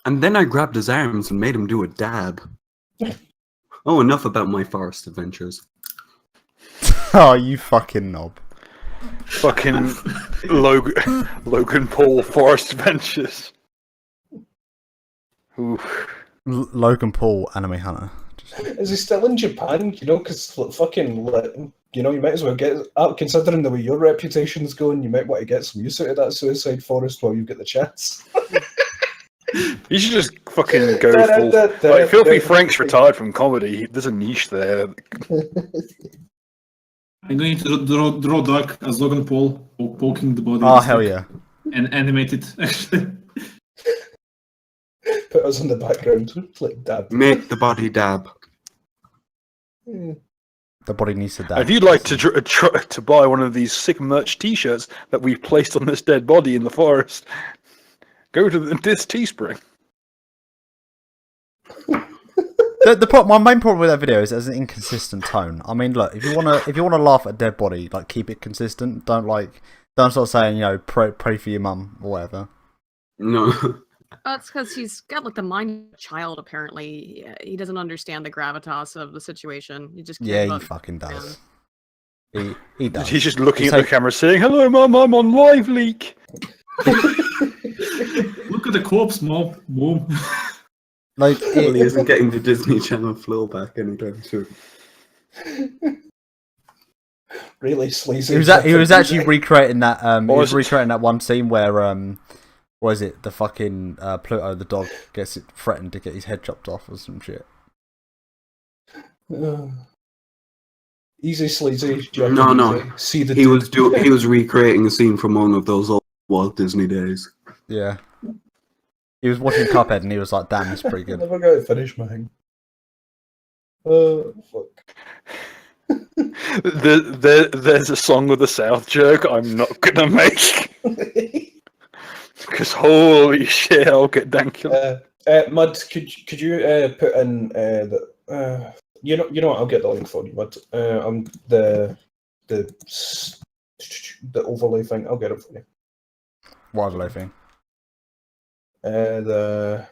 And then I grabbed his arms and made him do a dab. Oh, enough about my forest adventures. Oh, you fucking knob. Fucking Logan Paul Forest Adventures. Logan Paul, Anime Hunter. Is he still in Japan? You know, because fucking, you know, you might as well get considering the way your reputation's going. You might want to get some use out of that suicide forest while you get the chance. You should just fucking go full. Like, Filthy Frank's retired from comedy. There's a niche there. I'm going to draw Doug as Logan Paul poking the body. Oh, hell yeah. And animate it, actually. Put us in the background, like dab. Make the body dab. The body needs to dab. If you'd like to buy one of these sick merch T-shirts that we've placed on this dead body in the forest, go to this Teespring. My main problem with that video is there's an inconsistent tone. I mean, look, if you wanna laugh at a dead body, like keep it consistent. Don't start saying, you know, pray for your mum or whatever. No. It's because he's got like the mind of a child. Apparently, he doesn't understand the gravitas of the situation. He just he fucking does. He does. He's just looking at the camera, saying, "Hello, Mum, I'm on live leak." Look at the corpse, Mom. Like he isn't getting the Disney Channel flow back anytime soon. Really sleazy. He was actually recreating that. He was recreating that one scene where what is it? The fucking Pluto, the dog, gets threatened to get his head chopped off or some shit. Easy sleazy. No. See the he was recreating a scene from one of those old Walt Disney days. Yeah. He was watching Cuphead and he was like, "Damn, it's pretty I good." never got to finish my thing. Fuck. There's a Song of the South joke I'm not gonna make. Because holy shit, I'll get dankular. Mud, could you put in the you know what? I'll get the link for you, Mud. The overlay thing. I'll get it for you. What overlay thing? The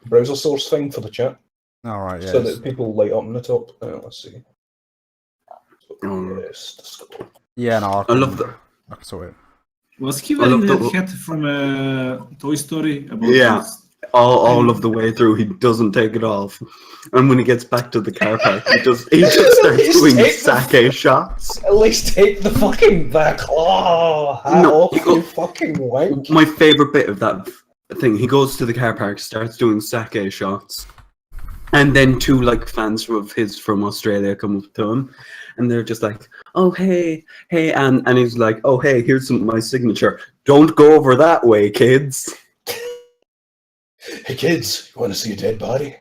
browser source thing for the chat. All right, yeah. So that people light up on the top. Let's see. Yes. Yeah, no, I love that. I can sort it. Was he wearing that hat from Toy Story? Yeah, all of the way through, he doesn't take it off, and when he gets back to the car park, he just starts doing sake shots. At least take the fucking hat off, you fucking wank. My favorite bit of that thing, he goes to the car park, starts doing sake shots, and then two fans of his from Australia come up to him, and they're just like, "Oh hey," and he's like, "Oh hey, here's my signature. Don't go over that way, kids." Hey kids, you want to see a dead body?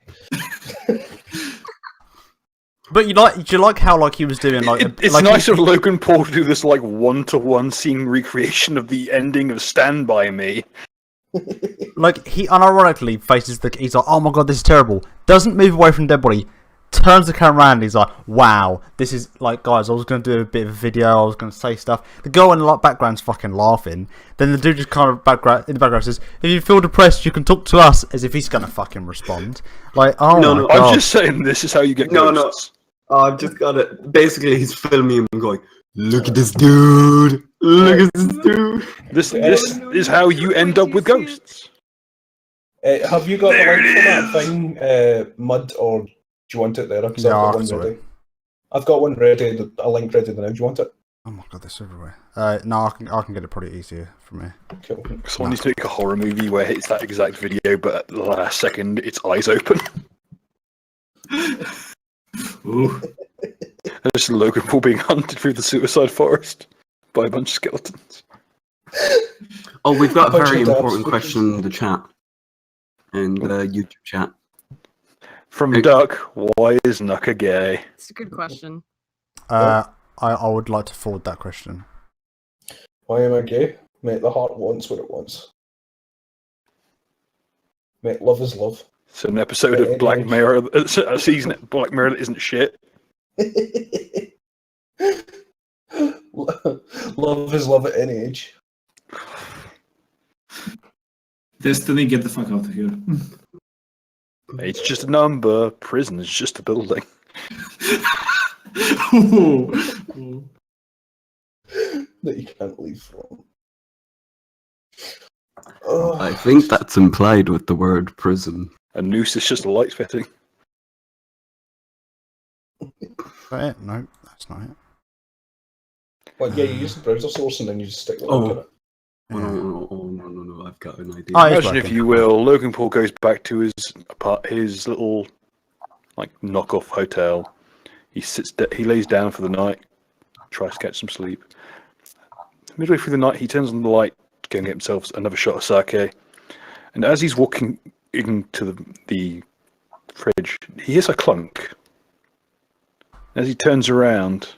But do you like how he was doing it's nice of Logan Paul to do this one-to-one scene recreation of the ending of Stand By Me. He unironically faces he's like, "Oh my god, this is terrible." Doesn't move away from dead body. Turns the camera around and he's like, "Wow, this is guys, I was going to do a bit of a video, I was going to say stuff." The girl in the background's fucking laughing. Then the dude just kind of in the background says, "If you feel depressed, you can talk to us," as if he's going to fucking respond. No, I'm just saying this is how you get ghosts. No. I've just got it. Basically, he's filming him and going, "Look at this dude. Look at this dude." This is how you end up with ghosts. Have you got the link for that thing, Mud, or do you want it there? Because I've got one ready. I've got one ready, a link ready now. Do you want it? Oh my god, they're everywhere. No, I can get it pretty easier from here. Cool. Someone needs to make a horror movie where it's that exact video, but at the last second, its eyes open. Ooh. There's Logan Paul being hunted through the suicide forest by a bunch of skeletons. Oh, we've got a very important question in the chat. And YouTube chat. From Duck, why is Nuka gay? It's a good question. I would like to forward that question. Why am I gay? Mate, the heart wants what it wants. Mate, love is love. It's an episode of Black Mirror, a season of Black Mirror that isn't shit. Love is love at any age. Destiny, get the fuck out of here. It's just a number. Prison is just a building. Oh. that you can't leave from. I think that's implied with the word prison. A noose is just a light fitting. Is that it? No, that's not it. Well, yeah, you use the browser source and then you just stick the Oh. link in it. Oh, no, I've got an idea. Oh, it's Imagine, if working. you will, Logan Paul goes back to his little like knockoff hotel. He lays down for the night, tries to catch some sleep. Midway through the night, he turns on the light to go and get himself another shot of sake. And as he's walking into the fridge, he hears a clunk. As he turns around,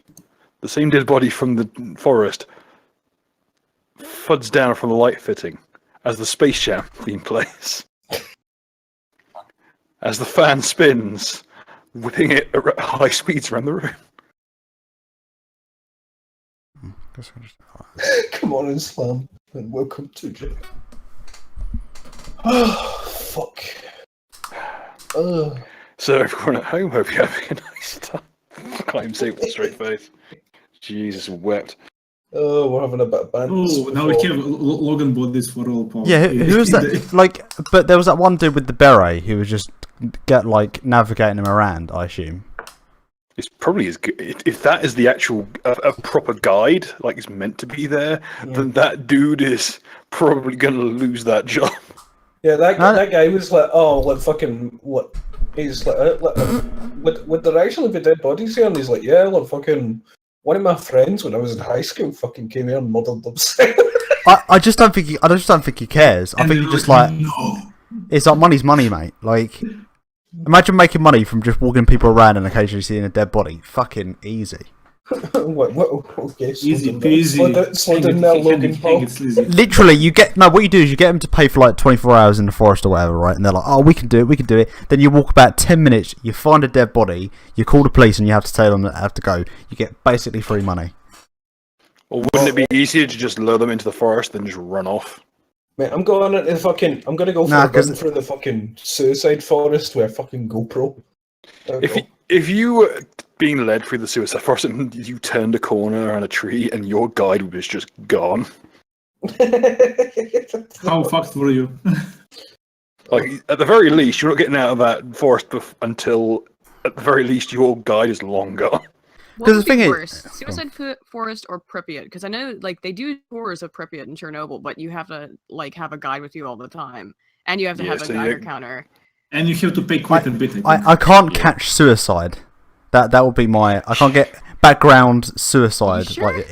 the same dead body from the forest thuds down from the light fitting as the Space Jam theme plays. As the fan spins, whipping it at high speeds around the room. Come on, Islam, and welcome to jail. Oh, fuck. So everyone at home, hope you're having a nice time. I can't even say it with a straight face. Jesus wept. Oh, we're having a bit of bands. Oh, now we have Logan bodies for all Paul. Yeah, who was that? Like, but there was that one dude with the beret who was just navigating him around, I assume. It's probably as good if that is the actual a proper guide, like it's meant to be there. Then that dude is probably gonna lose that job. Yeah, that guy was like, oh, like fucking what? He's like, would there actually be dead bodies here? And he's like, yeah, like fucking. One of my friends when I was in high school fucking came here and murdered themselves. I just don't think he cares. I think he just like it's like money's money, mate. Like, imagine making money from just walking people around and occasionally seeing a dead body. Fucking easy. Okay, Easy peasy. Slow down there, Logan Paul. Literally, what you do is you get them to pay for like 24 hours in the forest or whatever, right? And they're like, oh, we can do it. Then you walk about 10 minutes, you find a dead body, you call the police and you have to tell them that they have to go. You get basically free money. Or wouldn't it be easier to just lure them into the forest than just run off? Mate, I'm going into the fucking. I'm gonna go for a run through the fucking suicide forest with a fucking GoPro. If you were being led through the suicide forest and you turned a corner around a tree and your guide was just gone, how fucked were you? like at the very least, you're not getting out of that forest until at the very least your guide is long gone. What would be worse, suicide forest or Pripyat? Because I know, like, they do tours of Pripyat and Chernobyl, but you have to like have a guide with you all the time, and you have to have a Geiger counter. And you have to pay quite a bit. I can't catch suicide. That would be my. I can't get background suicide. Sure? Like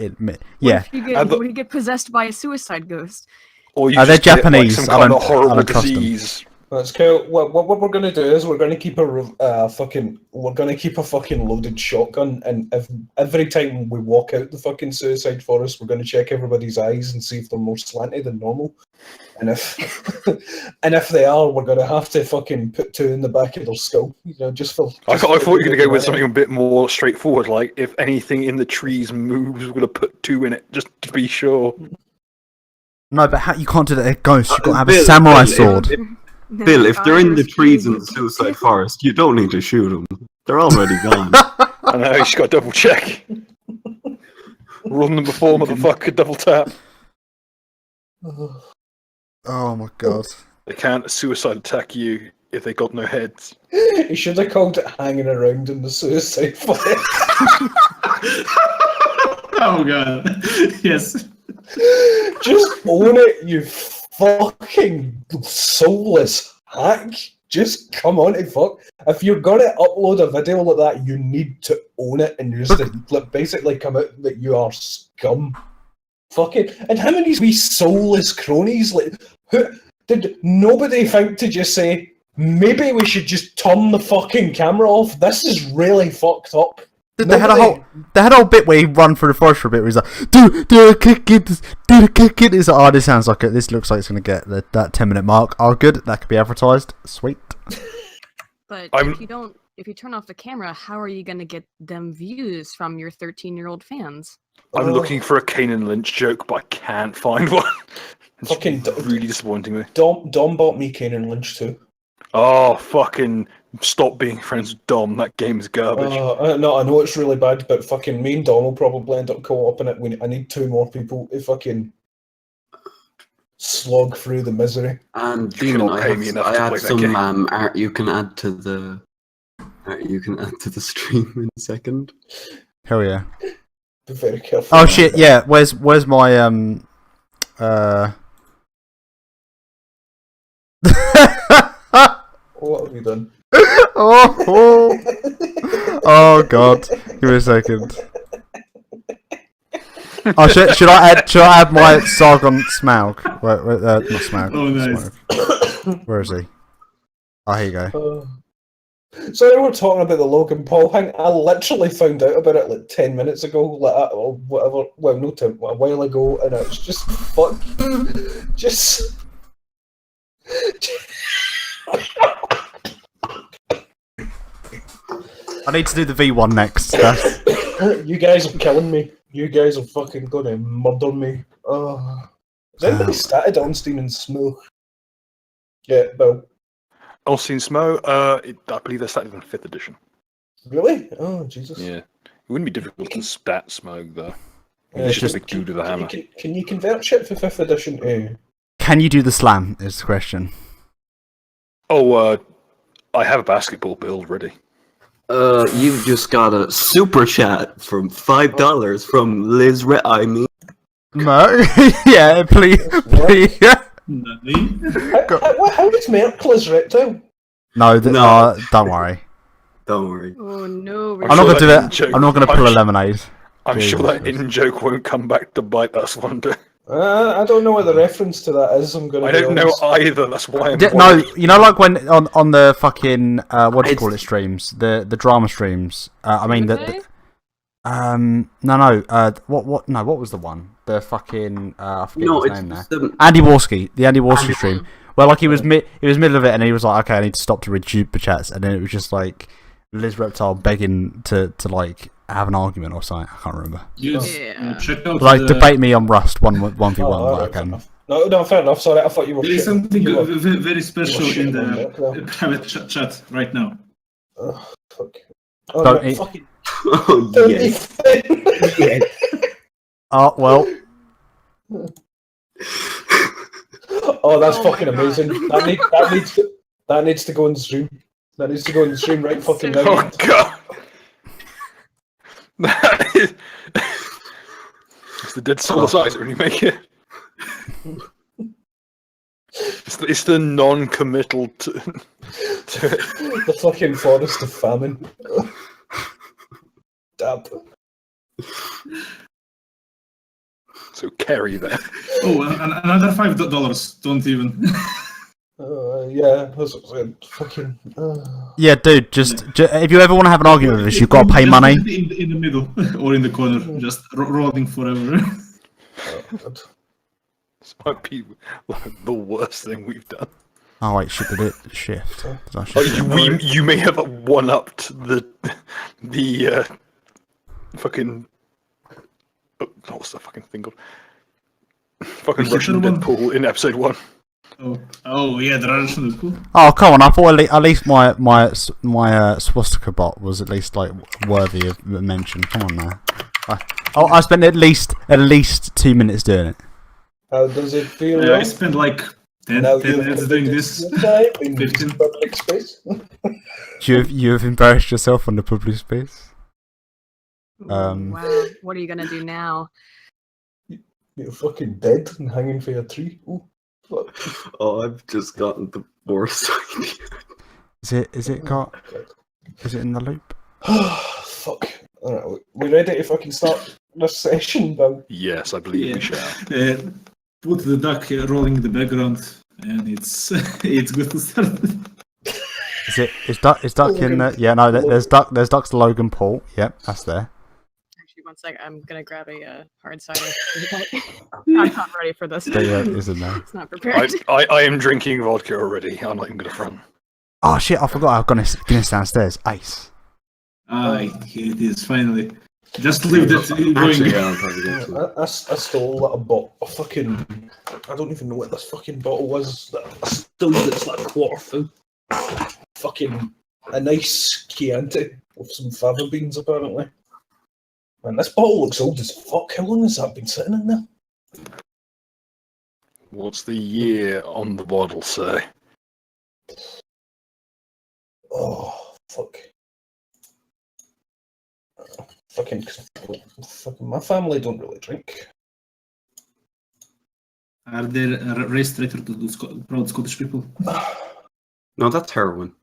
What if you get possessed by a suicide ghost? Or you they're just get, Japanese. like, some kind of horrible trust them. disease. That's cool. What we're gonna do is we're gonna keep a fucking loaded shotgun, and if every time we walk out the fucking suicide forest, we're gonna check everybody's eyes and see if they're more slanty than normal, and if they are, we're gonna have to fucking put two in the back of their skull, just for. I thought you were gonna go with something a bit more straightforward, like if anything in the trees moves, we're gonna put two in it just to be sure. No, but you can't do that. They're ghosts. You've got to have a samurai sword. Bill, if they're in the trees in the suicide forest, you don't need to shoot them. They're already gone. I know, you just got to double check. Rule number 4, motherfucker, double tap. Oh my god. They can't suicide attack you if they got no heads. You should have called it hanging around in the suicide forest. Oh god. Yes. Just own it, you fucking soulless hack. Just come on to fuck. If you're gonna upload a video like that, you need to own it and just basically come out that you are scum. Fucking. And how many wee soulless cronies? Like, who did nobody think to just say, maybe we should just turn the fucking camera off? This is really fucked up. They had a whole bit where he run through the forest for a bit. Where he's like, "Do a kick it." He's like, "Oh, this sounds like it. This looks like it's gonna get that 10-minute mark. Oh, good. That could be advertised. Sweet." But if you turn off the camera, how are you gonna get them views from your 13-year-old fans? I'm looking for a Kane and Lynch joke, but I can't find one. Fucking really disappointing me. Dom bought me Kane and Lynch too. Oh, fucking stop being friends with Dom. That game's garbage. No, I know it's really bad, but fucking me and Dom will probably end up co-oping it. I need 2 more people to fucking slog through the misery. And You Demon, cannot pay me enough I to have play that some game. art you can add to the stream in a second. Hell yeah. Be very careful. Oh shit, yeah. Where's my What have you done? oh god. Give me a second. Oh, should I add my Sargon Smaug? Wait, not Smaug. Oh, nice. Smaug. Where is he? Oh, here you go. So we're talking about the Logan Paul thing. I literally found out about it like 10 minutes ago, or whatever. Well, no, a while ago, and it's just fuck. Just. I need to do the V1 next. You guys are killing me. You guys are fucking gonna murder me. Has anybody started Onstein and Smo? Yeah, Bill. Olsen Smo, I believe they started in 5th edition. Really? Oh, Jesus. Yeah. It wouldn't be difficult to stat Smog, though. Yeah, He's just a big dude with a hammer. Can you convert shit for 5th edition to... Can you do the slam, is the question. Oh, I have a basketball build ready. You've just got a super chat from $5 from Liz No, yeah, please. How is Merkl's reptile? No, don't worry. Don't worry. Oh no. I'm not gonna do it. I'm not gonna pull a lemonade. I'm sure that in-joke won't come back to bite us one day. I don't know what the reference to that is. I don't know either. That's why I'm. No, you know, like when on the fucking what do you call it streams, the drama streams. I mean what was the one? The fucking I forget his name now. Andy Warski, the Andy Warski stream. Well, like he was middle of it, and he was like, okay, I need to stop to read super chats, and then it was just like Liz Reptile begging to like have an argument or something. I can't remember. Check out debate me on Rust 1v1. I can. No, fair enough. Sorry, I thought you were. There is something very special in the private chat right now. Oh, fuck. Don't eat. Fucking... Oh, yes. Yes. Oh, well. Oh, that's fucking amazing. That needs to go in the stream. That needs to go in the stream right fucking now. Oh god. That is... It's the Dead Souls eyes when you make it. It's the non-committal to it. The fucking forest of famine. Dab. So carry that. Oh, another $5. Don't even. Yeah, that's what I'm saying. Fucking. Yeah, dude. Just if you ever want to have an argument with us, you've got to pay money. In the middle or in the corner, just rolling forever. This might be like the worst thing we've done. Oh wait, did it shift? You may have one-upped the fucking. What's the fucking thing called? Fucking Russian Deadpool in episode 1. Oh yeah, the Russian Deadpool. Oh come on! I thought at least my swastika bot was at least like worthy of mention. Come on now. I spent at least 2 minutes doing it. How does it feel? I spent like 10 minutes doing this. 15. Public space. You have embarrassed yourself on the public space. Wow, what are you gonna do now? You're fucking dead and hanging for a tree. Ooh, fuck. Oh, I've just gotten the worst idea. Is it in the loop? Fuck. Alright, we ready to fucking start this session, Bill? Yes, I believe we shall. Put the duck rolling in the background, and it's good to start. Is duck in there? Yeah, no. There's duck's Logan Paul. Yep, that's there. Actually, one sec. I'm gonna grab a hard cider. I'm not ready for this. Isn't there? It's not prepared. I am drinking vodka already. I'm not even gonna front. Oh shit! I forgot. I've got Guinness downstairs. Ace. It is finally. Just leave that going. Actually, yeah, I'll probably get to it. I stole a fucking. I don't even know what this fucking bottle was. I stole it's like a quarter full. Fucking a nice Chianti with some fava beans apparently. Man, this bottle looks old as fuck. How long has that been sitting in there? What's the year on the bottle say? Oh fuck. Fucking my family don't really drink. Are there a race traitor to the proud Scottish people? No, that's heroin.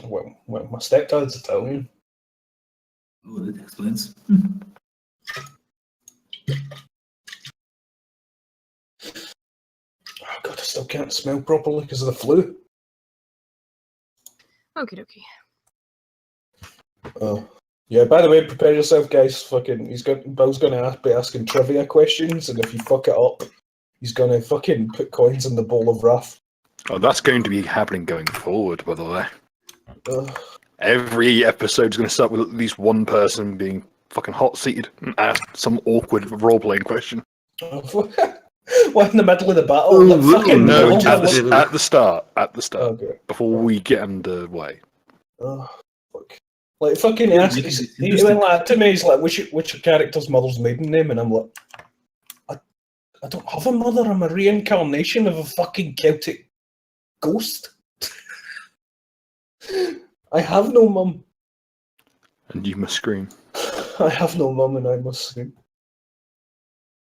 Well, my stepdad's Italian. Oh, that explains. Oh god, I still can't smell properly because of the flu. Okie dokie. Oh. Yeah, by the way, prepare yourself, guys. Fucking, Bill's gonna be asking trivia questions, and if you fuck it up, he's gonna fucking put coins in the bowl of wrath. Oh, that's going to be happening going forward, by the way. Ugh. Every episode's going to start with at least one person being fucking hot-seated and asked some awkward role-playing question. What, in the middle of the battle? Oh, Like, fucking No, no, at the start, Okay. before we get underway. Oh, fuck. Like, fucking ask, he went like to me, he's like, which character's mother's maiden name? And I'm like, I don't have a mother, I'm a reincarnation of a fucking Celtic ghost. I have no mum. And you must scream. I have no mum and I must scream.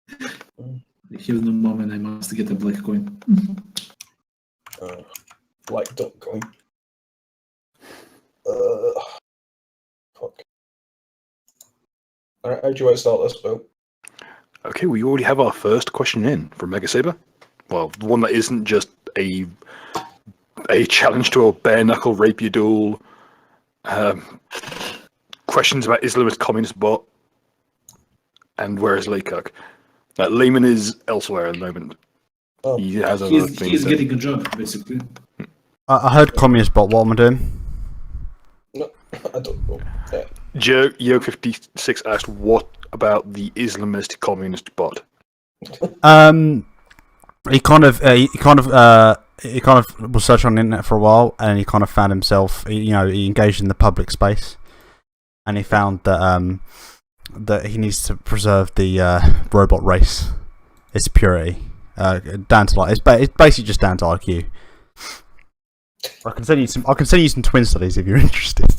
I have no mom and I must get a black coin. Black dot coin. Fuck. Alright, how do you want to start this, Bill? Okay, we already have our first question in from Mega Saber. Well, one that isn't just a challenge to a bare knuckle rapier duel. Questions about Islamist communist bot. And where is Laycock? Lehman is elsewhere at the moment. Oh, He has other He's things. getting a job, basically. I heard communist bot. What am I doing? no, I don't know. Yeah. Yo56 asked, what about the Islamist communist bot? He kind of was searching on the internet for a while, and he kind of found himself. He engaged in the public space, and he found that that he needs to preserve the robot race, its purity, down to it's basically just down to IQ. I can send you some twin studies if you're interested.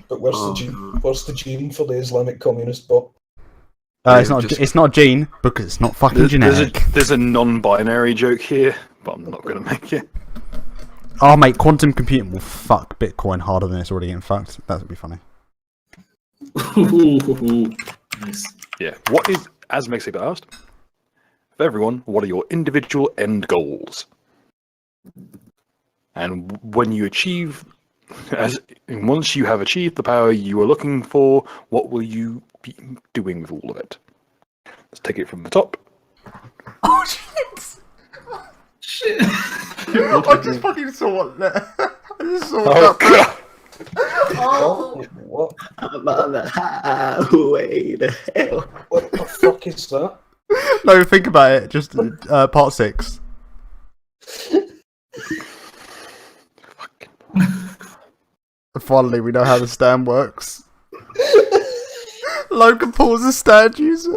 But where's the gene for the Islamic communist bot? It's not a gene because it's not fucking genetic. There's a non-binary joke here, but I'm not going to make it. Oh mate, quantum computing will fuck Bitcoin harder than it's already getting fucked. That would be funny. Nice. Yeah. What is, as Mexico asked, for everyone, what are your individual end goals? And when you achieve, once you have achieved the power you are looking for, what will you be doing with all of it? Let's take it from the top. Oh shit! Shit. I just fucking saw it there. I just saw Oh god! Oh, what? I'm on the highway to hell. What the fuck is that? No, think about it. Just part 6. Finally, we know how the stand works. Logan Paul's a stand user.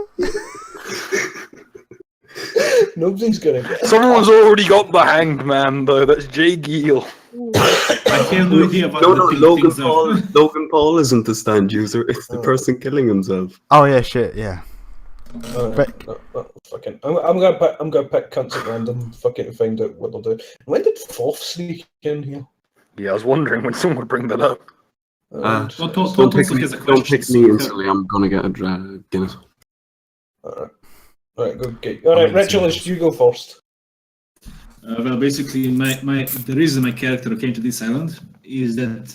Nobody's gonna get it. Someone's already got the hanged man, though. That's Jay Gill. I have no idea about No, the Logan things Paul. Logan Paul isn't the stand user. It's the person killing himself. Oh yeah, shit, yeah. Fucking, I'm gonna pick cunts at random. Fucking find out what they'll do. When did Fourth sneak in here? Yeah, I was wondering when someone would bring that up. Don't pick me instantly. I'm gonna get a Guinness. Alright, good. Okay. Alright, Rachel, you go first. Well, basically, the reason my character came to this island is that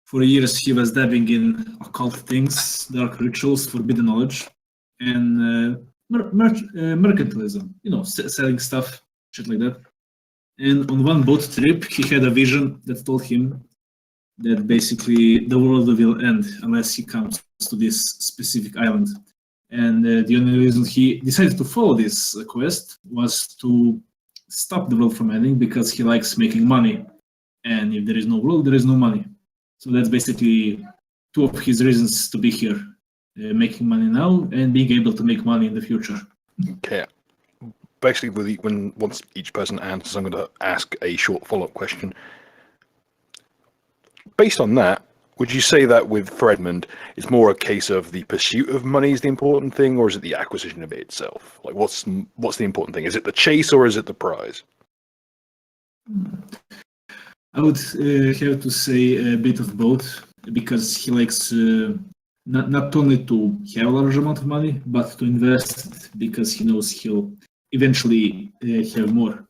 for years he was dabbing in occult things, dark rituals, forbidden knowledge, and mercantilism. Selling stuff, shit like that. And on one boat trip, he had a vision that told him that basically the world will end unless he comes to this specific island. And the only reason he decided to follow this quest was to stop the world from ending, because he likes making money. And if there is no world, there is no money. So that's basically two of his reasons to be here. Making money now and being able to make money in the future. Okay. Basically, once each person answers, I'm going to ask a short follow-up question. Based on that, would you say that for Edmund, it's more a case of the pursuit of money is the important thing, or is it the acquisition of it itself? Like, what's the important thing? Is it the chase or is it the prize? I would have to say a bit of both, because he likes not only to have a large amount of money, but to invest it, because he knows he'll eventually have more.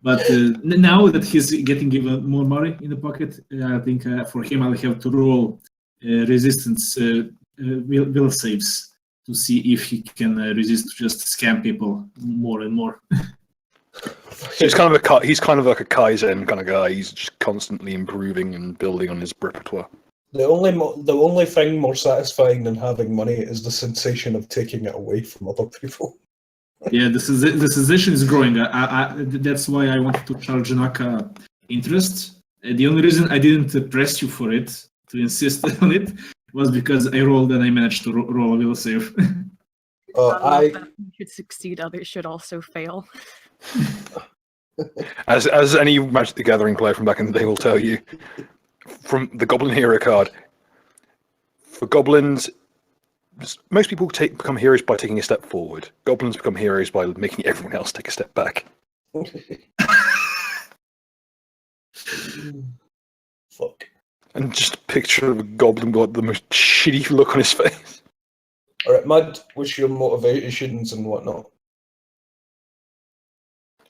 But now that he's getting even more money in the pocket, I think for him I'll have to roll resistance will saves to see if he can resist to just scam people more and more. So he's kind of like a Kaizen kind of guy. He's just constantly improving and building on his repertoire. The only thing more satisfying than having money is the sensation of taking it away from other people. Yeah, the sensation is growing. That's why I wanted to charge Naka interest. The only reason I didn't press you for it, to insist on it, was because I rolled and I managed to roll a will save. You should succeed, others should also fail. As any Magic the Gathering player from back in the day will tell you, from the Goblin Hero card, for goblins, most people become heroes by taking a step forward. Goblins become heroes by making everyone else take a step back. Fuck. And just picture of a goblin got the most shitty look on his face. Alright, Mad, what's your motivations and whatnot?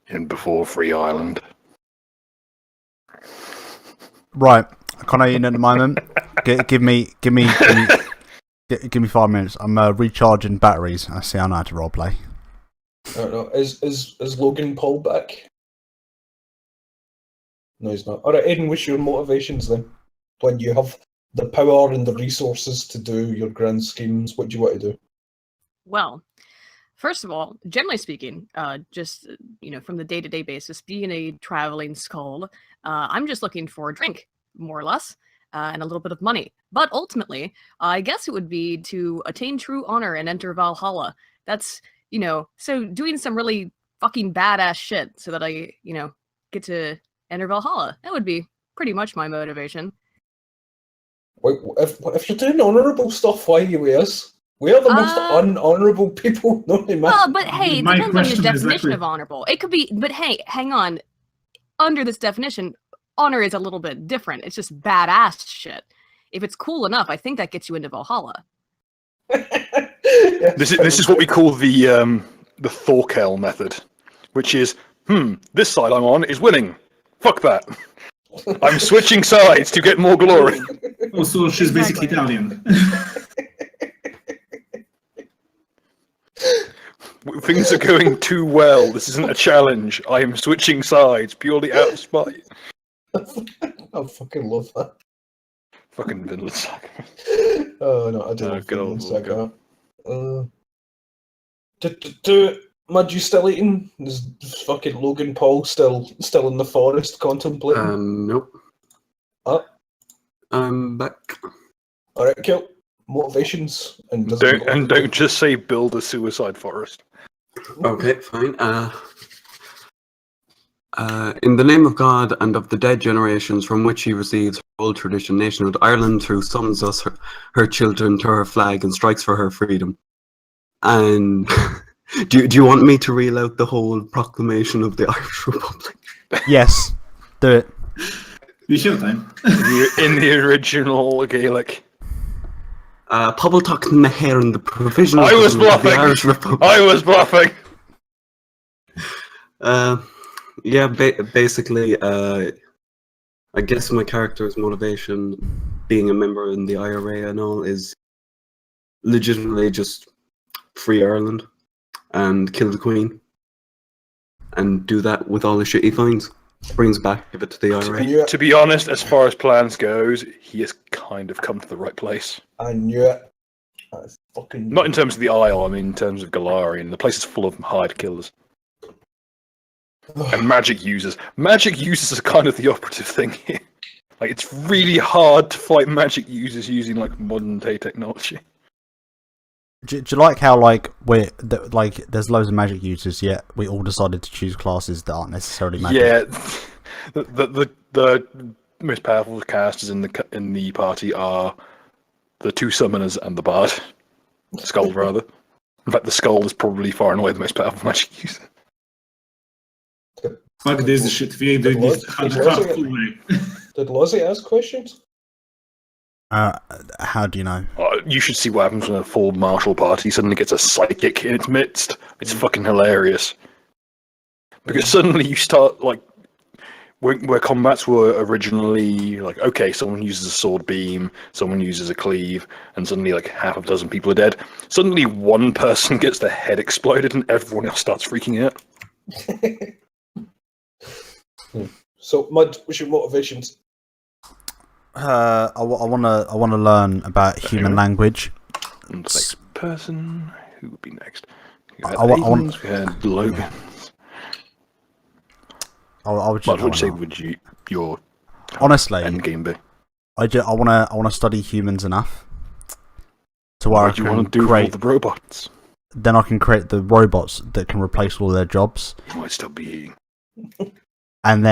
And before Free Island. Right, I can't eat at the moment. Give me 5 minutes. I'm recharging batteries. I see I know how to roleplay. I don't know. Is Logan Paul back? No, he's not. Alright, Aiden, what's your motivations then? When you have the power and the resources to do your grand schemes, what do you want to do? Well, first of all, generally speaking, just from the day-to-day basis, being a traveling skull, I'm just looking for a drink, more or less, and a little bit of money. But ultimately, I guess it would be to attain true honor and enter Valhalla. That's, so doing some really fucking badass shit so that I, get to enter Valhalla. That would be pretty much my motivation. Wait, if you're doing honourable stuff, why are you with us? We are the most unhonourable people known in Well, but hey, it depends on your definition exactly of honourable. It could be, but hey, hang on. Under this definition, honor is a little bit different. It's just badass shit. If it's cool enough, I think that gets you into Valhalla. This is what we call the Thorkel method, which is, this side I'm on is winning. Fuck that. I'm switching sides to get more glory. Oh, so she's basically Italian. Things are going too well. This isn't a challenge. I am switching sides purely out of spite. I fucking love that. Fucking Vinland Saga. Oh no, I do love good Vinland old Saga. Mud, you still eating? Is fucking Logan Paul still in the forest contemplating? Nope. I'm back. Alright, cool. Motivations and don't just say build a suicide forest. Okay, fine. In the name of God and of the dead generations from which he receives her old tradition, nationhood, Ireland through summons us, her children, to her flag and strikes for her freedom. And do you want me to reel out the whole proclamation of the Irish Republic? Yes, do it. We should time. In the original Gaelic. Pobbletock na hair and the provision I was of the Irish bluffing! Republic. I was bluffing! Yeah, basically, I guess my character's motivation, being a member in the IRA and all, is legitimately just free Ireland and kill the Queen and do that with all the shit he finds. Brings back a bit to the IRA. To be honest, as far as plans goes, he has kind of come to the right place. I knew it. I fucking Not in terms of the Isle, I mean in terms of Galarian. The place is full of hired killers. And magic users. Magic users are kind of the operative thing here. Like, it's really hard to fight magic users using, like, modern-day technology. Do you like how like there's loads of magic users, yet we all decided to choose classes that aren't necessarily magic? Yeah, the most powerful casters in the party are the two summoners and the bard. Skull, rather. In fact, the skull is probably far and away the most powerful magic user. Fuck this shit. We ain't doing this hardcore way. Did Lozzie ask questions? How do you know? You should see what happens when a full martial party suddenly gets a psychic in its midst. It's fucking hilarious. Because suddenly you start, like, where combats were originally, like, okay, someone uses a sword beam, someone uses a cleave, and suddenly, like, half a dozen people are dead. Suddenly one person gets their head exploded and everyone else starts freaking out. So, Mud, what's your motivations? I wanna learn about human language. And the next person, who would be next? We had I want. Athens, we had Logan. I would What would you say would your honestly end game be? I wanna study humans enough to where What do you want to do with all the robots? Then I can create the robots that can replace all their jobs. You might still be eating. And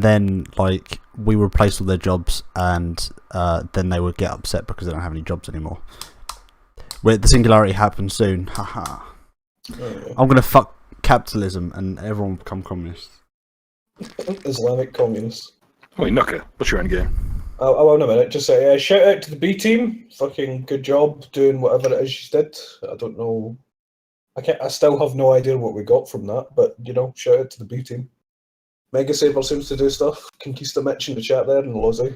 then like we replace all their jobs, and then they would get upset because they don't have any jobs anymore. Where the singularity happens soon. Haha. I'm gonna fuck capitalism and everyone will become communist. Islamic communists. Wait, Nuka, what's your end game? Oh, wait a minute. Just say shout out to the B team. Fucking good job doing whatever it is you did. I don't know. I still have no idea what we got from that, but you know, shout out to the B team. Mega Saber seems to do stuff. Conquista Mitch in the chat there, and Lozzie.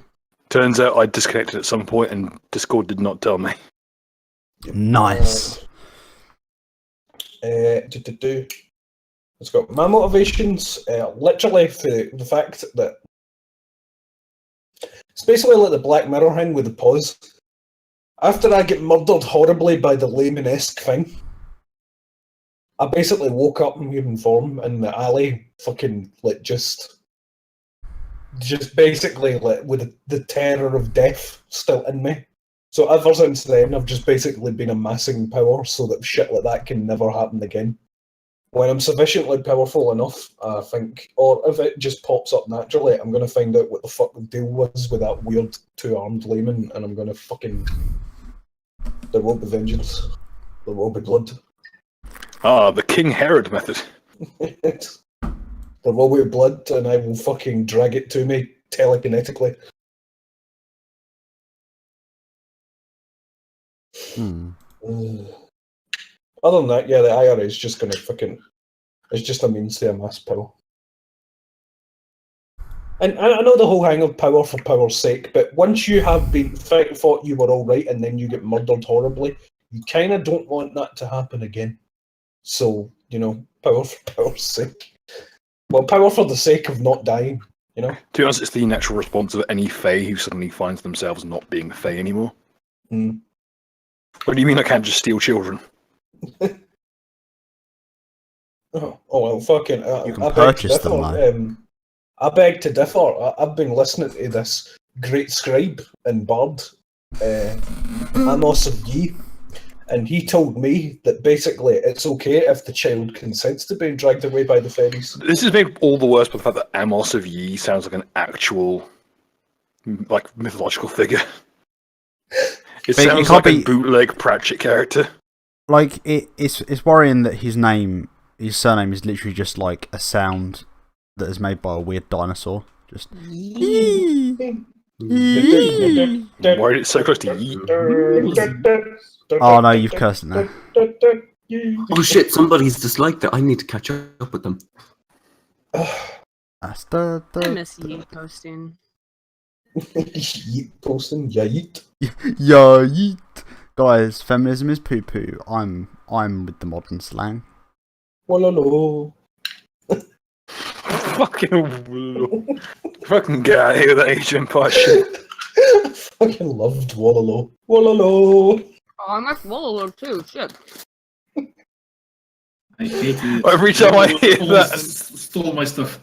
Turns out I disconnected at some point and Discord did not tell me. Nice. Let's go. My motivations, literally for the fact that it's basically like the Black Mirror thing with the pause. After I get murdered horribly by the Layman-esque thing, I basically woke up in human form in the alley, fucking like just basically like with the terror of death still in me. So ever since then, I've just basically been amassing power so that shit like that can never happen again. When I'm sufficiently powerful enough, I think, or if it just pops up naturally, I'm going to find out what the fuck the deal was with that weird two-armed layman, and I'm going to fucking... There will be vengeance. There will be blood. Ah, the King Herod method. There will be blood, and I will fucking drag it to me telekinetically. Other than that, yeah, the IRA is just going to fucking... It's just a means to amass power. And I know the whole hang of power for power's sake, but once you have been thought you were all right and then you get murdered horribly, you kind of don't want that to happen again. So, you know, power for power's sake. Well, power for the sake of not dying, you know? To be honest, it's the natural response of any Fae who suddenly finds themselves not being Fae anymore. Mm. What do you mean I can't just steal children? Oh well, fucking... You can purchase them, though. I beg to differ. I've been listening to this great scribe and bard, Amos of Yi, and he told me that basically it's okay if the child consents to being dragged away by the fairies. This is made all the worse by the fact that Amos of Yi sounds like an actual, like, mythological figure. It sounds like a bootleg Pratchett character. Like, it's worrying that his surname is literally just like a sound that is made by a weird dinosaur. Just. Why did it so close to Yi? Oh no, you've cursed it now. Oh shit, somebody's disliked it. I need to catch up with them. That's I miss you posting. Yeet posting, yeet. Yo, yeet. Guys, feminism is poo poo. I'm with the modern slang. Walalo. Fucking get out of here with that Age of Empires shit. I fucking loved Wallalow. Wallalow! Oh, I must Wololo too. Shit. I hate it. Every time I hear that- Stole my stuff.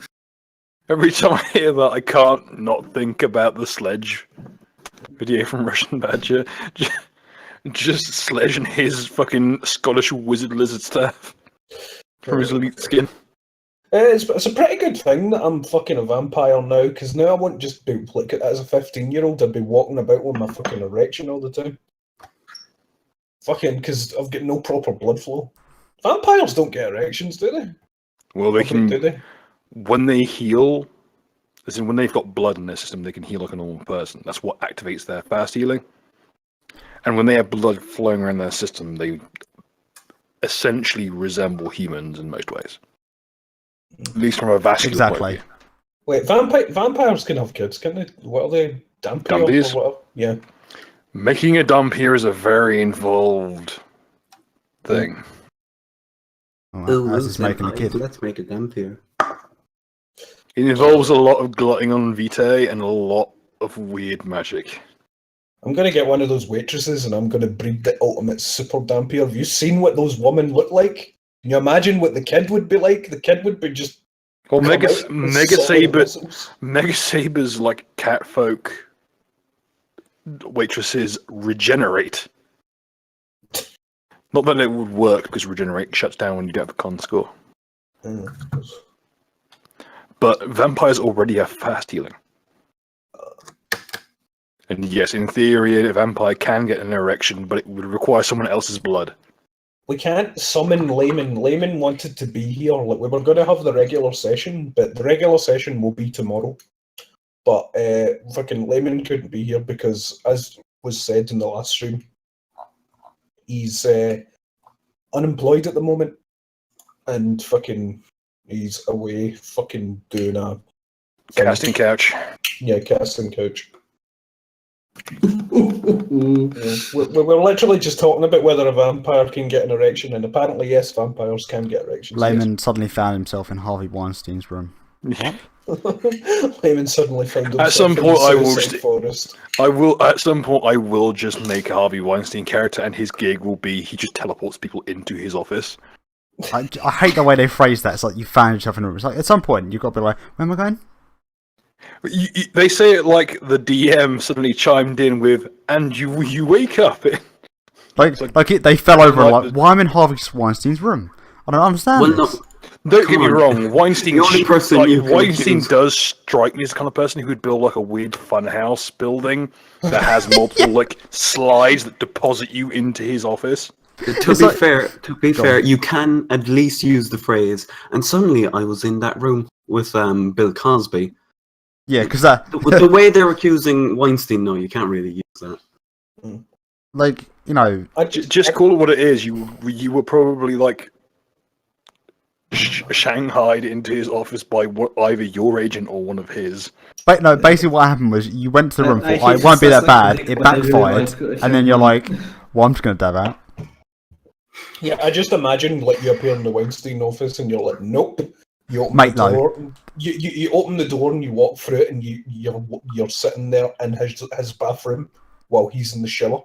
Every time I hear that, I can't not think about the Sledge video from Russian Badger. Just Sledge and his fucking Scottish wizard lizard staff from his elite skin. It's a pretty good thing that I'm fucking a vampire now, because now I won't just duplicate as a 15-year-old. I'd be walking about with my fucking erection all the time. Fucking, because I've got no proper blood flow. Vampires don't get erections, do they? Well, they can, Do they? when they heal, as in when they've got blood in their system, they can heal like a normal person. That's what activates their fast healing. And when they have blood flowing around their system, they essentially resemble humans in most ways. At least from a vascular point of view. Wait, vampires can have kids, can't they? What are they? Dumpies? Or whatever? Yeah. Making a dump here is a very involved thing. Oh, as is making a kid. Let's make a damp here. It involves a lot of glutting on vitae and a lot of weird magic. I'm going to get one of those waitresses and I'm going to breed the ultimate super dampier. Have you seen what those women look like? Can you imagine what the kid would be like? The kid would be just... Well, Mega solid muscles. Saber's like catfolk waitresses regenerate. Not that it would work because regenerate shuts down when you don't have a con score. But vampires already have fast healing. And yes, in theory, a vampire can get an erection, but it would require someone else's blood. We can't summon Layman. Layman wanted to be here. Like, we were going to have the regular session, but the regular session will be tomorrow. But fucking Layman couldn't be here because, as was said in the last stream, he's unemployed at the moment, and fucking he's away fucking doing a Casting couch. Yeah, casting couch. We were literally just talking about whether a vampire can get an erection, and apparently, yes, vampires can get erections. Layman suddenly found himself in Harvey Weinstein's room. Yes. Layman suddenly found himself At some in point, the Suicide Forest. I will just make a Harvey Weinstein character, and his gig will be he just teleports people into his office. I hate the way they phrase that. It's like you found yourself in a room. It's like at some point you've got to be like, where am I going? They say it like the DM suddenly chimed in with, and you wake up. They fell over and like, why am I in Harvey Weinstein's room? I don't understand this. Don't get me wrong, Weinstein. The only person Weinstein does strike me as the kind of person who would build like a weird funhouse building that has multiple like slides that deposit you into his office. To be fair, you can at least use the phrase. And suddenly, I was in that room with Bill Cosby. Yeah, because that the way they're accusing Weinstein, no, you can't really use that. Like, you know, Just call it what it is. You were probably like shanghaied into his office by either your agent or one of his. But no, basically what happened was you went to the room, I thought, hate it won't be that to bad, think it what I really backfired, like, and then you're like, well, I'm just going to dab out. Yeah, I just imagine like you appear in the Weinstein office and you're like, nope. You open Mate, the no. door. You open the door and you walk through it, and you're sitting there in his bathroom while he's in the shower.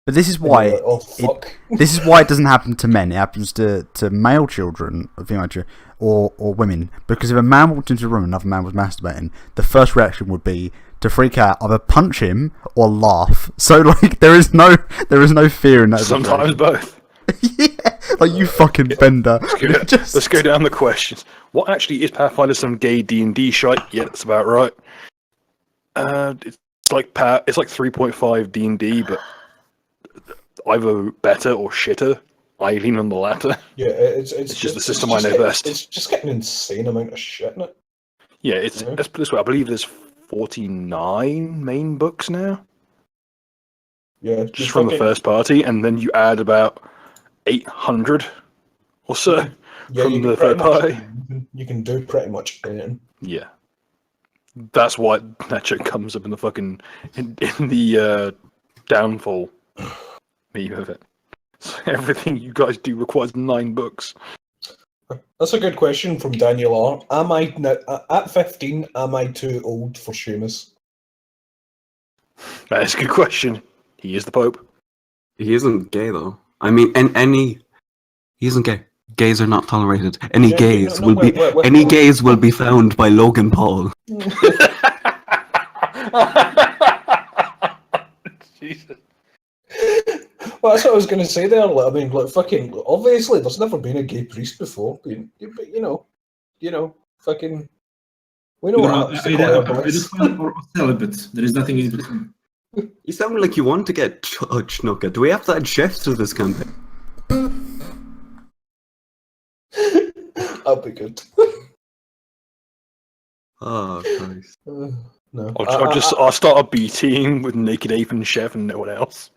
But this is And why you're like, oh fuck. this is why it doesn't happen to men. It happens to male children, or female children, or women. Because if a man walked into a room and another man was masturbating, the first reaction would be to freak out, either punch him or laugh. So like there is no fear in that. Sometimes both. Yeah, like you fucking bender. Let's go down the questions. What actually is Pathfinder? Some gay D&D shite? Yeah, that's about right. It's like 3.5 D&D, but either better or shitter. I lean on the latter. Yeah, it's just the system I know best. It's just got an insane amount of shit in it. Yeah, let's put it this way. I believe there's 49 main books now. Yeah, Just from the first party, and then you add about 800 or so from the third party. You can do pretty much anything. Yeah. That's why that shit comes up in the fucking in the downfall meme of it. So everything you guys do requires 9 books. That's a good question from Daniel R. Am I at 15? Am I too old for Seamus? That's a good question. He is the Pope. He isn't gay though. I mean, he isn't gay. Gays are not tolerated. Any Yeah, gays no, will wait, be wait. any gays will be found by Logan Paul. Jesus. Well, that's what I was going to say there. Like, I mean, like, fucking, obviously, there's never been a gay priest before. But you know, fucking, we know what happens to choir boys. Pedophile or celibate. There is nothing in between. You sound like you want to get touched, Nuka. Do we have to add chefs to this campaign? That'll be good. Oh Christ! No, I'll start a B team with Naked Ape and Chef and no one else.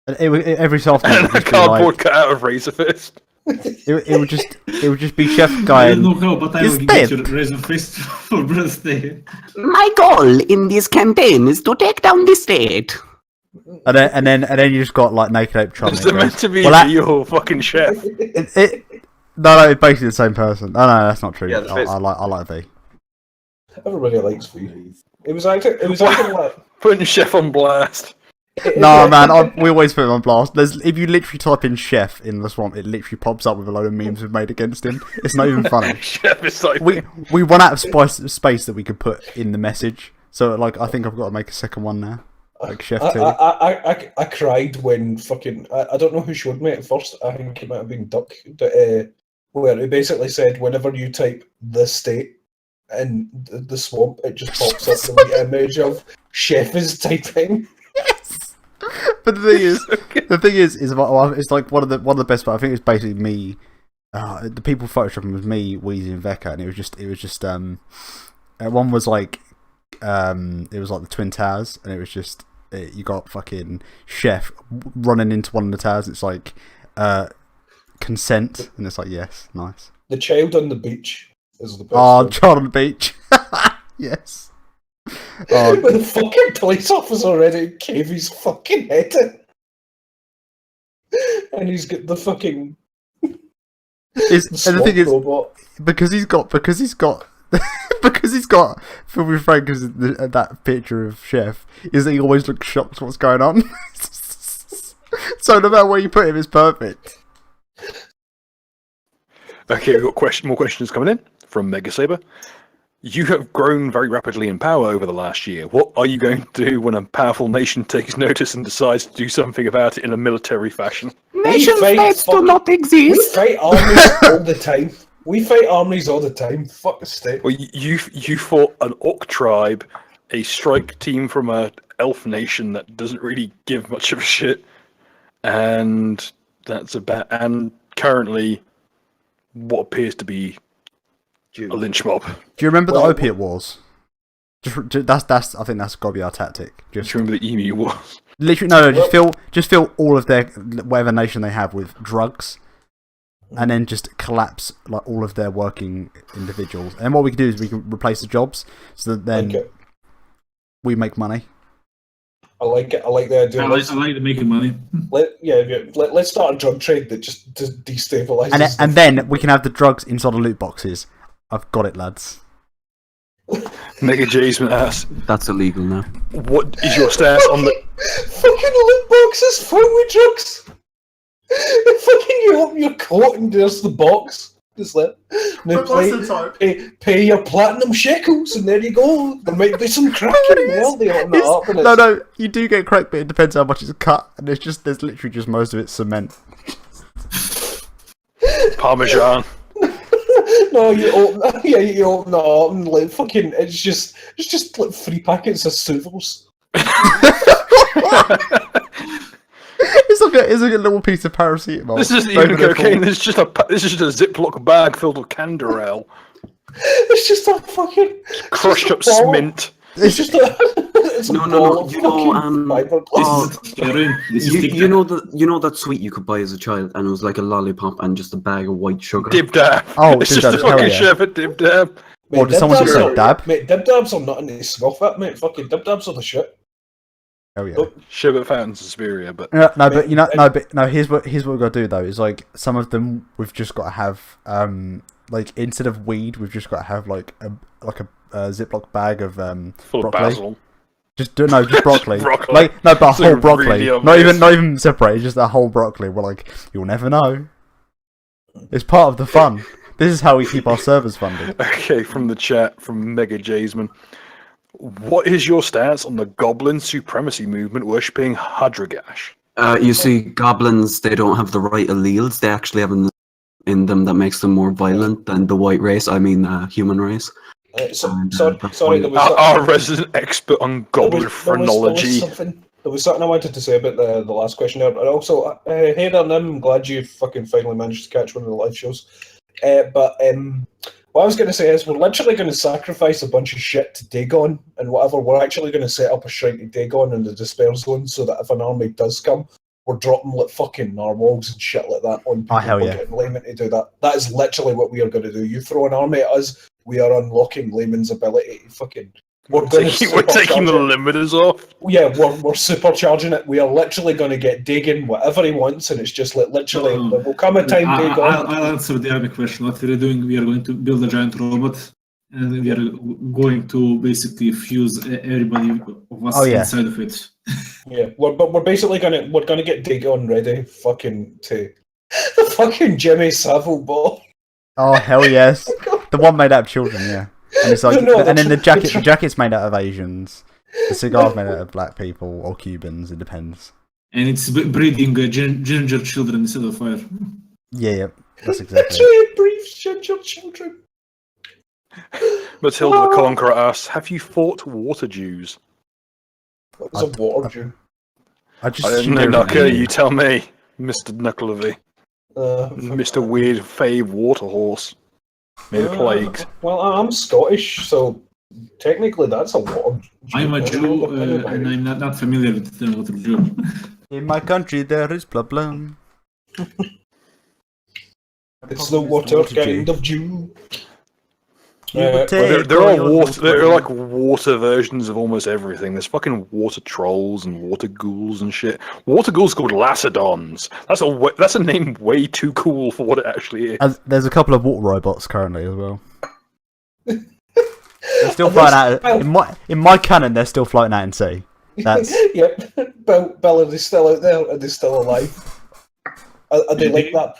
And every so often, And it a would just be cardboard like, cut out of Razor Fist. it would just be Chef Guy. I don't And, know how, but I Is will get dead. your Razor Fist for birthday. My goal in this campaign is to take down the state. and then you just got like Naked Ape Charlie. Is it meant to be well, your fucking chef? No, it's basically the same person. Oh no, that's not true. Yeah, the I face- like V. everybody likes V. It was acting like. Putting Chef on blast. No, man, we always put him on blast. If you literally type in Chef in the swamp, it literally pops up with a load of memes we've made against him. It's not even funny. Chef is like We run out of space that we could put in the message. So, like, I think I've got to make a second one now. Like Chef 2. I cried when fucking I don't know who showed me at first. I think it might have been Duck, where it basically said whenever you type the state in the swamp, it just pops up the image of Chef is typing. Yes. But the thing is, it's like one of the best parts. I think it's basically me. The people photoshopping was me, Wheezy, and Vecca, and it was just one was like it was like the Twin Towers, and it was just you got fucking Chef running into one of the towers. It's like consent, and it's like yes, nice. The child on the beach is the best. Oh, one. child on the beach. Yes. Oh, With the fucking police officer ready to cave his fucking head in. And he's got the fucking and the thing is, robot. because he's got Phil Frank as that picture of Chef, is that he always looks shocked what's going on. So no matter where you put him, it's perfect. Okay, we've got more questions coming in from Mega Saber. You have grown very rapidly in power over the last year. What are you going to do when a powerful nation takes notice and decides to do something about it in a military fashion? Nation states do not We exist. fight armies all the time. We fight armies all the time. Fuck the state. Well, you fought an orc tribe, a strike team from a elf nation that doesn't really give much of a shit, and and currently what appears to be a lynch mob. Do you remember Well, the opiate wars? That's I think that's got to be our tactic. Do you remember the emu war? Literally, no. Just fill all of their whatever nation they have with drugs, and then just collapse like all of their working individuals. And what we can do is we can replace the jobs, so that then we make money. I like it. I like the idea. I like making money. Let's start a drug trade that just destabilizes. And then we can have the drugs inside the loot boxes. I've got it, lads. Mega J's ass. That's illegal now. What is your stance on the? fucking loot boxes full with drugs. Fucking you open your coat and there's the box. Just like now pay your platinum shekels and there you go. There might be some crack in there. They open it up and No, you do get crack, but it depends how much it's cut. And there's literally just most of it cement. Parmesan. No, you open it up and like fucking it's just like 3 packets of Souvels. It's like a little piece of paracetamol. This isn't even cocaine. This is just a Ziploc bag filled with Canderel, It's just a fucking crushed up mint. It's just a it's a No. ball of You know, fucking fiberglass. This is heroin. This is You know that sweet you could buy as a child, and it was like a lollipop and just a bag of white sugar. Dib dab. Oh, it's Dib just a Dab, hell fucking yeah. chef at Dib dab. Or does someone just say dab? Mate, dib dabs are nothing to scoff at, mate. Fucking dib dabs are the shit. Hell yeah. But- Sherbet Fountain's superior, but No, but here's what we've got to do though. Is like some of them we've just got to have like instead of weed, we've just got to have like a Ziploc bag of full of broccoli. basil. Just broccoli. Broccoli. Like no, but a It's whole like broccoli. really not obvious. even separated. Just a whole broccoli. We're like, you'll never know. It's part of the fun. This is how we keep our servers funded. Okay, from the chat, from Mega Jaysman. What is your stance on the Goblin Supremacy movement worshipping Hadragash? You see, goblins, they don't have the right alleles. They actually have in them that makes them more violent than the white race. I mean, human race. Sorry, that's sorry, why- there was Our resident expert on goblin there phrenology. was something I wanted to say about the last question there. And also, hey there, Nim, I'm glad you fucking finally managed to catch one of the live shows. But what I was going to say is we're literally going to sacrifice a bunch of shit to Dagon and whatever. We're actually going to set up a shrine to Dagon in the Despair Zone so that if an army does come, we're dropping like fucking narwhals and shit like that on people. hell We're yeah. getting Layman to do that. That is literally what we are going to do. You throw an army at us, we are unlocking Layman's ability to fucking... We're taking the limiters off. Yeah, we're supercharging it. We are literally going to get Dagon whatever he wants, and it's just like literally there will come a time Dagon. I'll answer the other question. What we're doing, we are going to build a giant robot, and we are going to basically fuse everybody of us inside of it. Yeah, we're basically gonna get Dagon ready, fucking to the fucking Jimmy Savile ball. Oh hell yes, the one made out of children, yeah. And it's like, No, and then the jacket's made out of Asians. The cigar's made out of black people or Cubans. It depends. And it's breeding ginger children instead of fire. Yeah, that's exactly. Literally brief ginger children. Matilda the Conqueror asks, have you fought water Jews? What was a water Jew? I just I don't assumed know, they were Knucker, vegan. you tell me. Mr. Knuckleovy. Mr. Weird Fave Water Horse. Made of plagues. Well, I'm Scottish, so technically that's a water Jew. I'm a Jew, and I'm not familiar with the term water Jew. In my country there is blah blah. It's the water kind of Jew. You would Well, take there all are your water. There are water. like water versions of almost everything. There's fucking water trolls and water ghouls and shit. Water ghouls called Lacedons. That's a name way too cool for what it actually is. There's a couple of water robots currently as well. They're still floating out. In my canon, they're still floating out in sea. That's Yep. Bill, are they still out there? Are they still alive? Are they like that?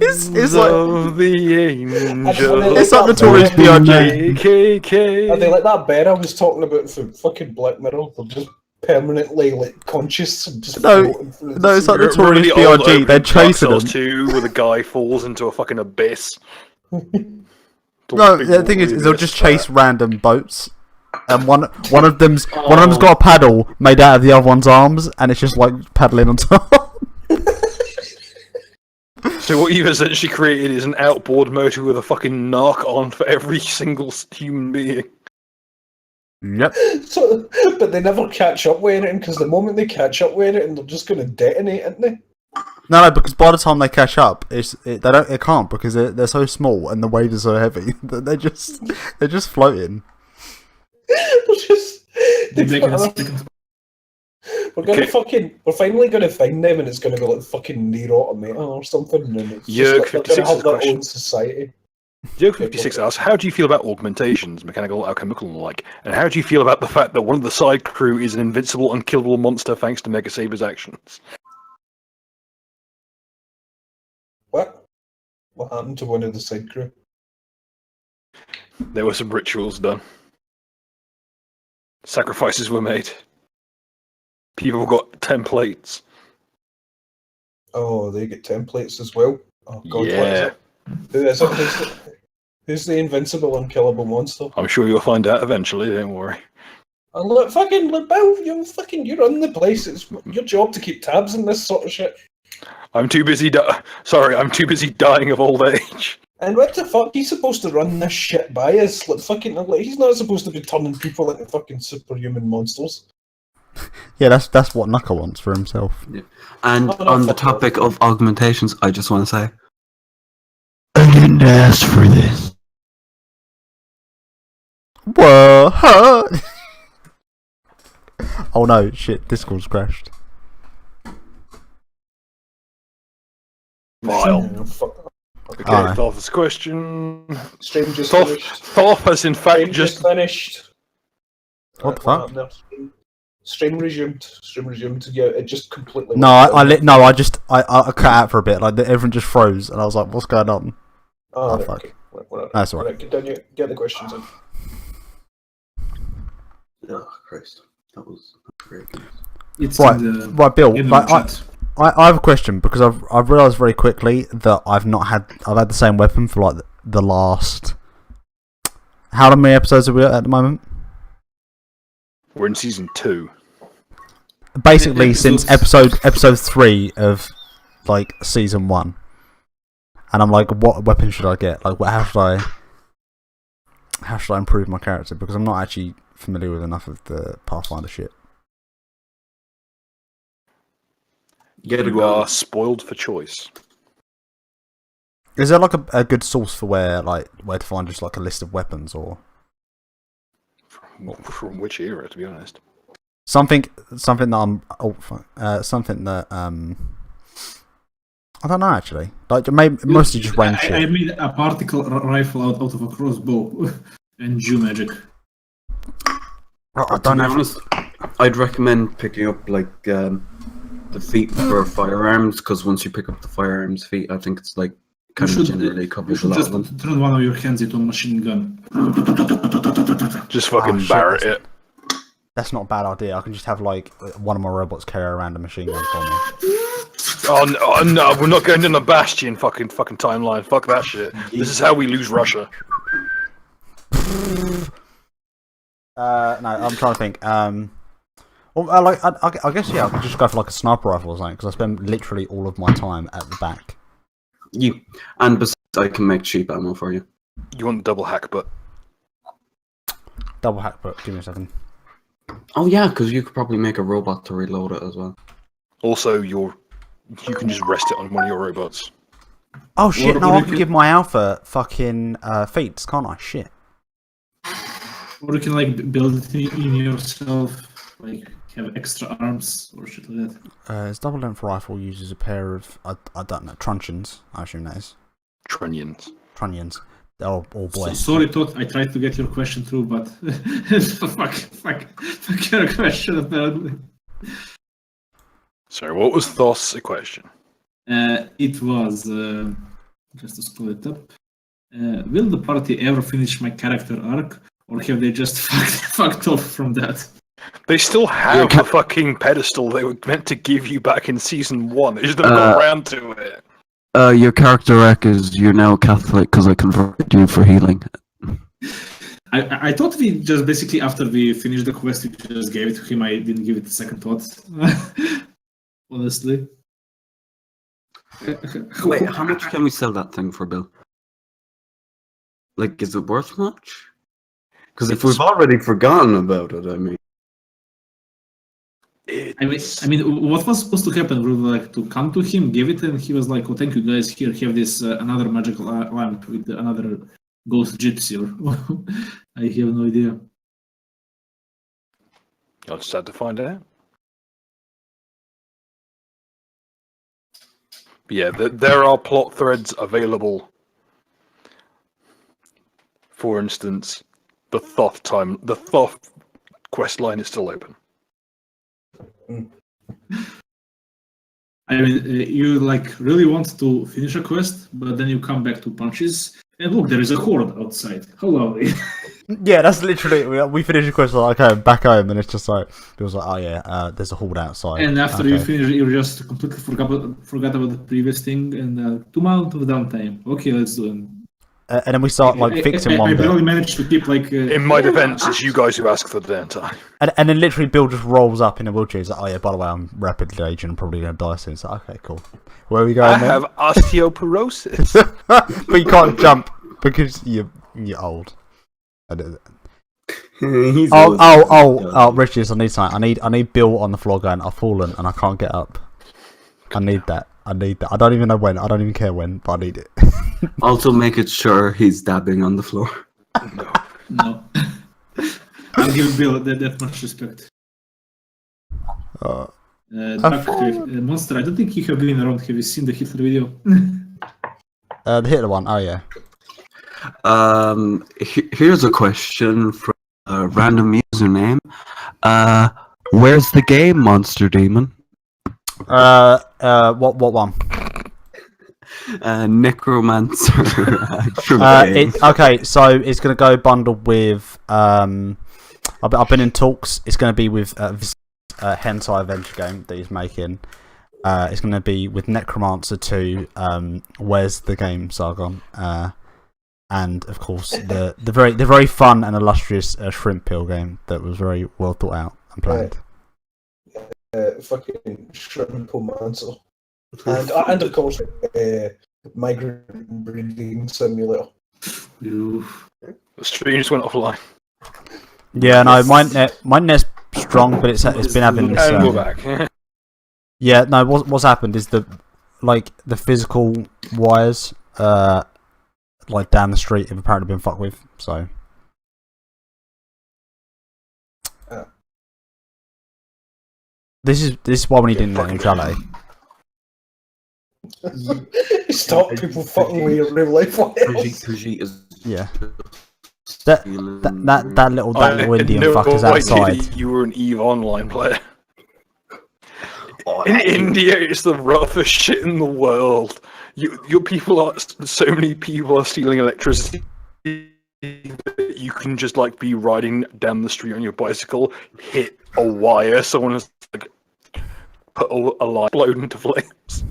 it's like Of the angel. it's like Notorious B.I.G. KKK. Are they like that bear I was talking about for fucking Black Mirror? They're just permanently like conscious and just floating through the No, it's sea. like Remember Notorious the old B.I.G. They're opening Dark chasing them. Souls 2 where the guy falls into a fucking abyss. No, the thing is they'll just chase random boats, and one of them's got a paddle made out of the other one's arms, and it's just like paddling on top. So what you've essentially created is an outboard motor with a fucking knock on for every single human being. Yep. So, but they never catch up with anything because the moment they catch up with it, they're just going to detonate, aren't they? No, because by the time they catch up, they can't because they're so small and the waves are so heavy that they're just floating. They're just. They make it a second. We're finally gonna find them, and it's gonna be like fucking Near Automata or something. And it's Yerk just like 56 they're gonna have is a their question. own society. Joe 56 asks, how do you feel about augmentations, mechanical, alchemical, and the like? And how do you feel about the fact that one of the side crew is an invincible, unkillable monster thanks to Mega Saber's actions? What? What happened to one of the side crew? There were some rituals done. Sacrifices were made. People got templates. Oh, they get templates as well. Oh God, Yeah. Who is it? Who's the invincible, unkillable monster? I'm sure you'll find out eventually, don't worry. And look, Bill, you run the place. It's your job to keep tabs on this sort of shit. I'm too busy I'm too busy dying of old age. And what the fuck? He's supposed to run this shit by us. He's not supposed to be turning people into fucking superhuman monsters. Yeah, that's what Knuckle wants for himself. And Oh, no, on the fuck topic that. of augmentations, I just want to say, I didn't ask for this. Whoa! Oh no, shit, Discord's crashed. Vile. Oh, fuck. Okay, Alright. Thor's question. Stream just Thor finished. has in fact Stream just just. finished. What the What fuck? happened there? Stream resumed. Stream resumed. Yeah, it just completely. No, went down. I cut out for a bit. Like everyone just froze, and I was like, "What's going on?" Oh, right, fuck. okay. Whatever. That's all right. Continue. Get the questions in. Oh, Christ. That was very good. It's Right, in the, right, Bill. in the Like, chat. I have a question because I've realised very quickly that I've had the same weapon for like the last. How many episodes are we at the moment? We're in season 2. Basically, since episode 3 of like season 1, and I'm like, what weapon should I get? Like, how should I improve my character? Because I'm not actually familiar with enough of the Pathfinder shit. You are spoiled for choice. Is there like a good source for where to find just like a list of weapons or From which era, to be honest? something that I don't know actually. Like maybe mostly just range I shit. made a particle rifle out of a crossbow and Jew magic. I To don't be have. honest, I'd recommend picking up like the feat for firearms, because once you pick up the firearms feat, I think it's like kind of generally You covers a should lot just of them. turn one of your hands into a machine gun. Just fucking shit, Barrett it. That's not a bad idea. I can just have like one of my robots carry around a machine gun for me. Oh no, we're not going down the Bastion fucking timeline. Fuck that shit. This is how we lose Russia. No, I'm trying to think. Well, I guess yeah, I could just go for like a sniper rifle or something because I spend literally all of my time at the back. And besides, I can make cheap ammo for you. You want the double hack, but Double hack, but give me a second. Oh yeah, because you could probably make a robot to reload it as well. also you can just rest it on one of your robots. Oh shit! No, Or I you can can- give my alpha fucking feats, can't I? Shit. Or you can like build it in yourself, like have extra arms or shit like that. His double length rifle uses a pair of I don't know truncheons. I assume that is Trunnions. trunnions. Oh boy. So, sorry, Todd. I tried to get your question through, but fuck your question apparently. Sorry, what was Thor's question? It was just to scroll it up. Will the party ever finish my character arc, or have they just fucked off from that? They still have the fucking pedestal they were meant to give you back in season 1. They just haven't got around to it. Your character arc is you're now Catholic because I converted you for healing. I thought we just basically after we finished the quest, we just gave it to him. I didn't give it a second thought. Honestly. Wait, how much can we sell that thing for, Bill? Like, is it worth much? Because if we've already forgotten about it, I mean. I mean, what was supposed to happen? We were like to come to him, give it, and he was like, "Oh, thank you guys. Here, have this another magical lamp with another ghost gypsy." Or I have no idea. I'll just have to find out. But yeah, there are plot threads available. For instance, the Thoth quest line is still open. I mean, you like really want to finish a quest, but then you come back to punches, and look, there is a horde outside. How lovely! Yeah, that's literally we finished the quest like okay, back home, and it's just like it was like oh yeah, there's a horde outside. And after okay. you finish, you just completely forgot about the previous thing, and 2 months of downtime. Okay, let's do it. And then we start like fixing I one bit. barely managed to keep like. In my defense, it's you guys who ask for the downtime. And then literally Bill just rolls up in a wheelchair. He's like, oh yeah, by the way, I'm rapidly aging. I'm probably going to die soon. It's like, okay, cool. Where are we going I then? have osteoporosis. But you can't jump because you're old. He's Oh, Richard, I need something. I need Bill on the floor going, I've fallen and I can't get up. I need that. I don't even know when. I don't even care when, but I need it. Also, make it sure he's dabbing on the floor. No. I'll give Bill that much respect. Duck Monster. I don't think you have been around. Have you seen the Hitler video? The Hitler one. Oh yeah. Here's a question from a random username. Where's the game, Monster Demon? What one? Necromancer. Okay, so it's gonna go bundled with. I've been in talks. It's gonna be with Hentai Adventure game that he's making. It's gonna be with Necromancer 2. Where's the game, Sargon? And of course the very fun and illustrious Shrimp Pill game that was very well thought out and planned. Fucking Shrimpomancer. And of course, Migrant Breeding Simulator. The stream just went offline. Yeah, no, my net's strong, but it's been having this. And we're back. Yeah, no, what's happened is the physical wires, like down the street, have apparently been fucked with. So. This is why we need internet neutrality. Stop people fucking with your real life wires. Yeah. That little Indian fucker's outside. You were an EVE Online player. In India, it's the roughest shit in the world. Your people are so many people are stealing electricity. You can just like be riding down the street on your bicycle, hit a wire, someone has like put a light blown into flames.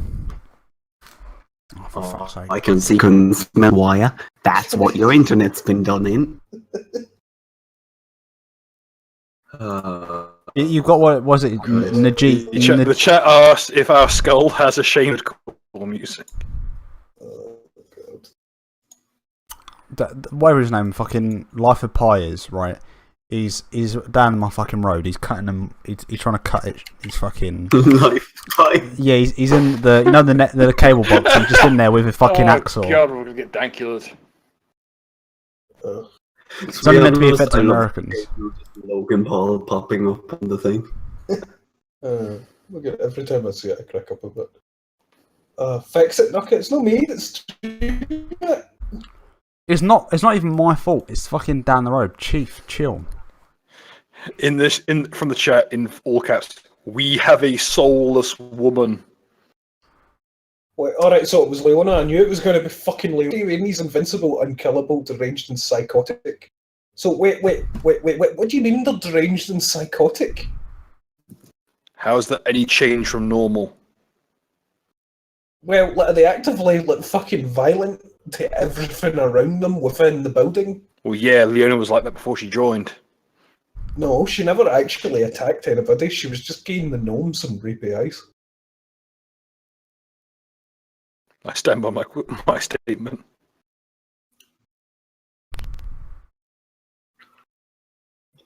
Oh, for fuck's sake. I can see, can smell wire. That's what your internet's been done in. You've got what was it? Najee. The chat asked if our skull has a shamed core music. Whatever his name, fucking Life of Pi is, right? He's down my fucking road. He's cutting them. He's trying to cut it. He's fucking. Life Pi. Yeah, he's in the the cable box. He's just in there with a fucking axle. God, we're gonna get dankuled. It's only meant to be affecting Americans. Logan Paul popping up on the thing. Look at every time I see it, I crack up a bit. Fix it, knock it. It's not me. It's It's not even my fault. It's fucking down the road. Chief, chill. From the chat in all caps, we have a soulless woman. Wait, alright, so it was Leona. I knew it was going to be fucking Leona. He's invincible, unkillable, deranged, and psychotic. So wait. What do you mean they're deranged and psychotic? How is that any change from normal? Well, are they actively fucking violent to everything around them within the building? Well, yeah, Leona was like that before she joined. No, she never actually attacked anybody. She was just giving the gnomes some rapey eyes. I stand by my statement.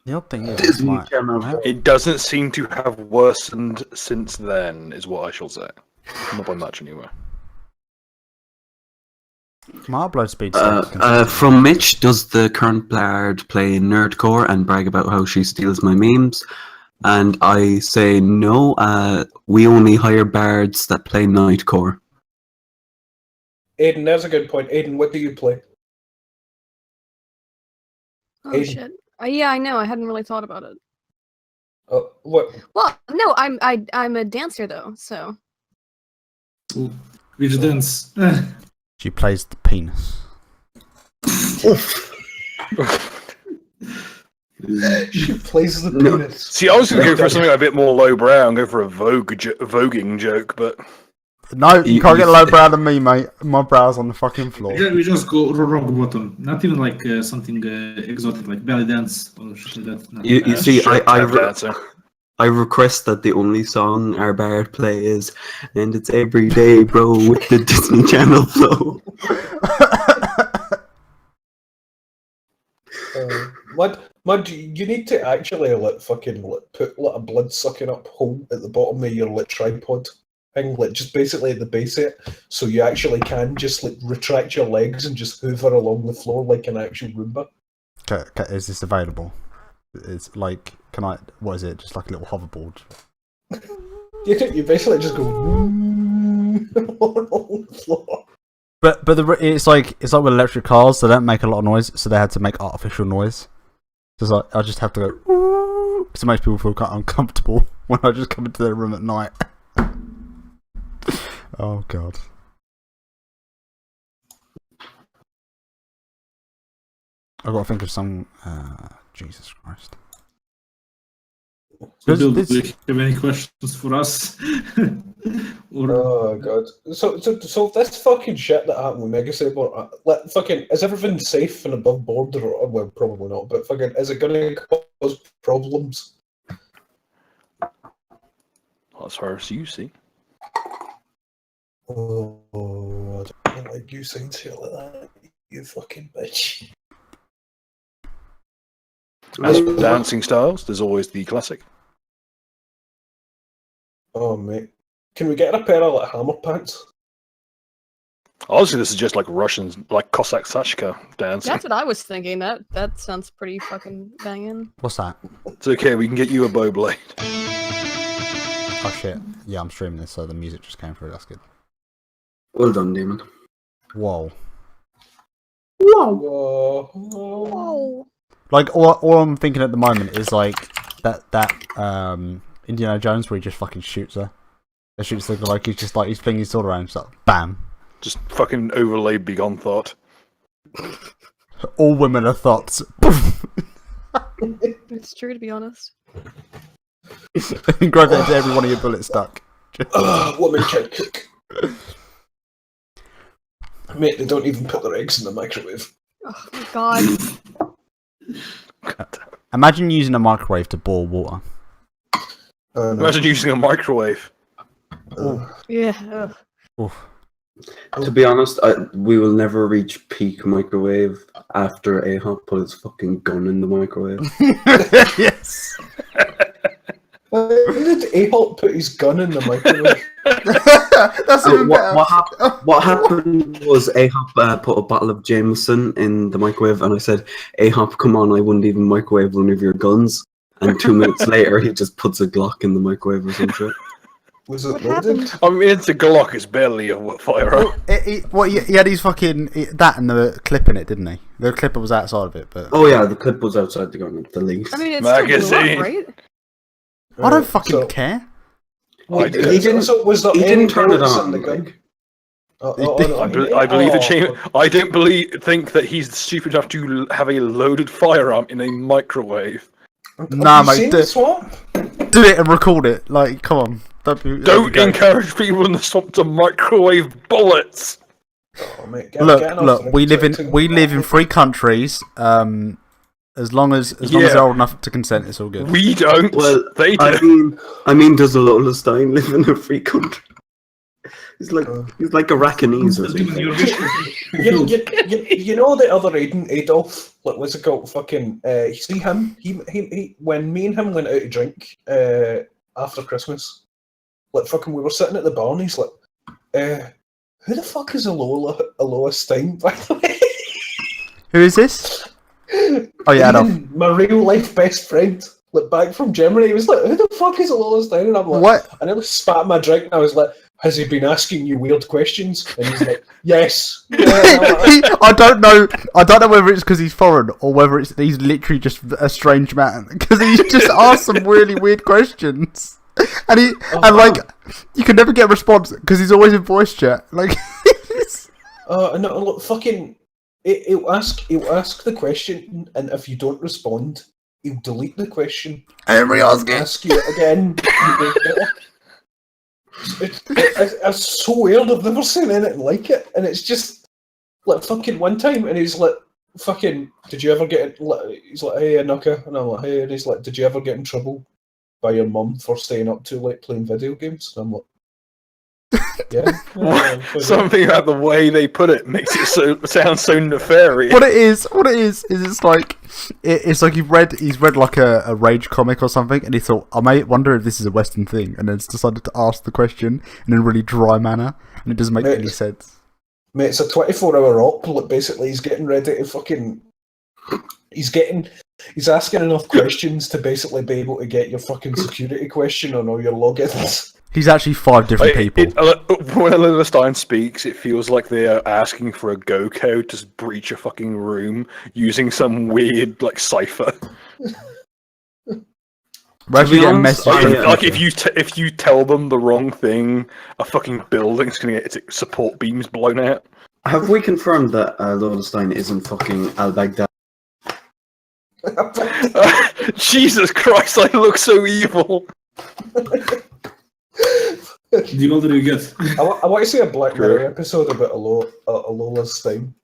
The odd thing is, like, it doesn't seem to have worsened since then, is what I shall say. Not by much, anyway. my upload speed. From Mitch, does the current Bard play Nerdcore and brag about how she steals my memes? And I say no. We only hire bards that play Nightcore. Aiden, there's a good point. Aiden, what do you play? Oh Aiden. shit. Yeah, I know. I hadn't really thought about it. What? Well, no, I'm a dancer though, so. Ooh, which dance? She plays the penis. She plays the penis. See, I was going to go for something a bit more lowbrow and go for a voguing joke, but... No, you can't get low brow than me, mate. My brow's on the fucking floor. Yeah, we just go rock bottom. Not even like something exotic, like belly dance or shit like that. No. You see, I request that the only song our bard play is "And It's Every Day, Bro" with the Disney Channel flow. Mud, you need to actually put a blood sucking up hole at the bottom of your tripod thing, just basically at the base of it, so you actually can just retract your legs and just hoover along the floor like an actual Roomba. Okay, is this available? It's like, can I? What is it? Just like a little hoverboard? You basically just go on the floor. But it's like with electric cars, they don't make a lot of noise, so they had to make artificial noise. So it's like I just have to go because it makes people feel quite uncomfortable when I just come into their room at night. Oh god. I've got to think of some. Jesus Christ. So Bill, do you have any questions for us? Oh god. So this fucking shit that happened with Mega Saber, fucking is everything safe and above board or well probably not, but fucking is it gonna cause problems? Well, as far as you see. Oh, I don't like you saying shit like that, you fucking bitch. As for dancing styles, there's always the classic. Oh mate. Can we get a pair of like hammer pants? Honestly, this is just like Russians, like Cossack Sashka dancing. That's what I was thinking. That sounds pretty fucking banging. What's that? It's okay, we can get you a bow blade. Oh shit. Yeah, I'm streaming this, so the music just came through. That's good. Well done, Damon. Whoa. Whoa. Like all I'm thinking at the moment is like that Indiana Jones where he just fucking shoots her. He shoots her like he's flinging his sword around, just like bam. Just fucking overlay Beyond Thought. All women are thoughts. It's true, to be honest. Gravitate to every one of your bullets stuck. Woman can cook. Mate, they don't even put their eggs in the microwave. Oh my god. Imagine using a microwave to boil water. No. Imagine using a microwave. Yeah. Oof. To be honest, we will never reach peak microwave after Ahop put his fucking gun in the microwave. Yes. When did Ahop put his gun in the microwave? That's even better. What happened was Ahop put a bottle of Jameson in the microwave, and I said, Ahop, come on, I wouldn't even microwave one of your guns. And 2 minutes later, he just puts a Glock in the microwave or some shit. Was it What loaded? happened? I mean, it's a Glock, it's barely a firearm. He had his fucking that and the clip in it, didn't he? The clipper was outside of it, but Oh yeah, the clip was outside the gun, the least. I mean, it's still blew Magazine. up, right? I don't fucking care. I did. He didn't. Was there He any didn't turn it bullets in on. the gun? Like, I believe the chamber. I don't think that he's stupid enough to have a loaded firearm in a microwave. Nah, Have you mate, seen the swamp? Do it and record it. Like, come on. Don't encourage people in the swamp to microwave bullets. Oh, mate, Look. We live in free countries. As long as they're old enough to consent, it's all good. We don't. well, They do. I mean, does Lola Stein live in a free country? He's like a Rakanese or something. You know the other Aiden, Adolf, like what's it called? Fucking see him? He when me and him went out to drink after Christmas, like fucking we were sitting at the bar and he's like, who the fuck is Alola Stein, by the way? Who is this? Oh yeah, I know. My real life best friend. Like back from Germany, he was like, who the fuck is Alola Stein? And I'm like, What? I nearly spat my drink and I was like, has he been asking you weird questions? And he's like, yes. Yeah, I don't know whether it's because he's foreign or whether he's literally just a strange man because he just asked some really weird questions, and you can never get a response because he's always in voice chat. Like, no, look, fucking, he'll ask the question, and if you don't respond, he'll delete the question. and Ask you again. It's so weird. I've never seen anything like it, and it's just like fucking one time, and he's like, "Fucking, did you ever get?" He's like, "Hey, Anuka," and I'm like, "Hey," and he's like, "Did you ever get in trouble by your mum for staying up too late playing video games?" And I'm like, "Yeah." Something about the way they put it makes it sound so nefarious. What it is it's like he's read like a rage comic or something, and he thought, I may wonder if this is a Western thing, and then it's decided to ask the question in a really dry manner, and it doesn't make any sense. Mate, it's a 24-hour op. Like basically, he's getting ready to fucking. He's getting He's asking enough questions to basically be able to get your fucking security question on all your logins. He's actually 5 different people. When Elizabeth Stein speaks, it feels like they are asking for a go code to breach a fucking room using some weird like cipher. We're actually getting messages. Like if you tell them the wrong thing, a fucking building's gonna get its support beams blown out. Have we confirmed that Lola Stein isn't fucking al-Baghdadi? Jesus Christ, I look so evil. The older you get. I want to see a Black Mirror episode about Lola's Stein.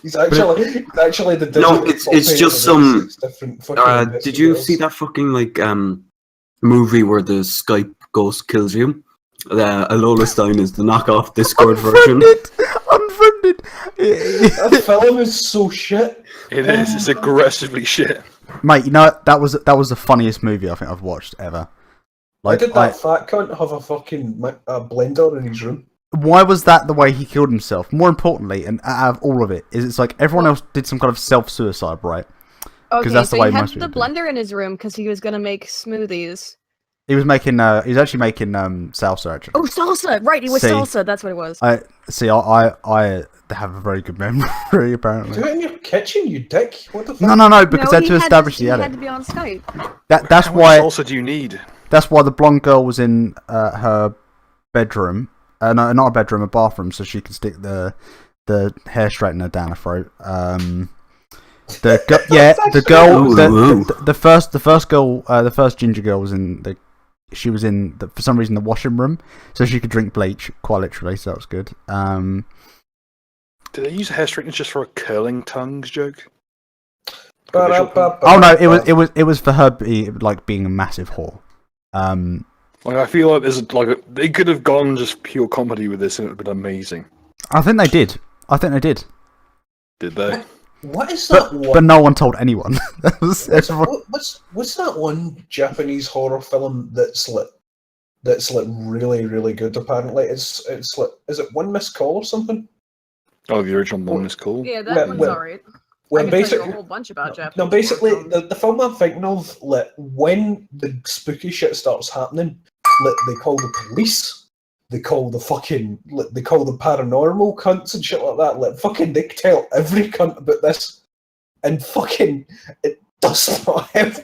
He's actually the No, it's just some. Different fucking Did you see that fucking like movie where the Skype ghost kills you? Lola Stein is the knockoff Discord version. Unfriended. That film is so shit. It is. It's aggressively shit. Mate, you know that was the funniest movie I think I've watched ever. Why did that fat cunt have a fucking blender in his room? Why was that the way he killed himself? More importantly, and out of all of it, is it's like everyone else did some kind of self-suicide, right? Okay, that's so the way he had most the people do. blender in his room because he was gonna make smoothies. He was making. He was actually making salsa. Actually. Oh, salsa! Right, it was See. salsa. That's what it was. I have a very good memory apparently. Do it in your kitchen, you dick. What the fuck? No, because No, they had to establish he the had edit. to be on Skype. That's How why. much salsa do you need? That's why the blonde girl was in her bedroom. No, not a bedroom, a bathroom, so she could stick the hair straightener down her throat. The first ginger girl was in the. She was in for some reason the washing room, so she could drink bleach quite literally. So that was good. Did they use hair straighteners just for a curling tongues joke? Oh no, it was for her being a massive whore. Like I feel like they could have gone just pure comedy with this and it would have been amazing. I think they did. Did they? What is that one? But no one told anyone. What's that one Japanese horror film that's really, really good? Apparently, it's like, is it One Missed Call or something? Oh, the original one is cool. Yeah, that one's alright. Well, I can tell you basically, a whole bunch about Japanese. no, basically, horror films. the film I'm thinking of, like, when the spooky shit starts happening, like, they call the police, they call the paranormal cunts and shit like that. Like, fucking, they tell every cunt about this, and fucking, it does not help.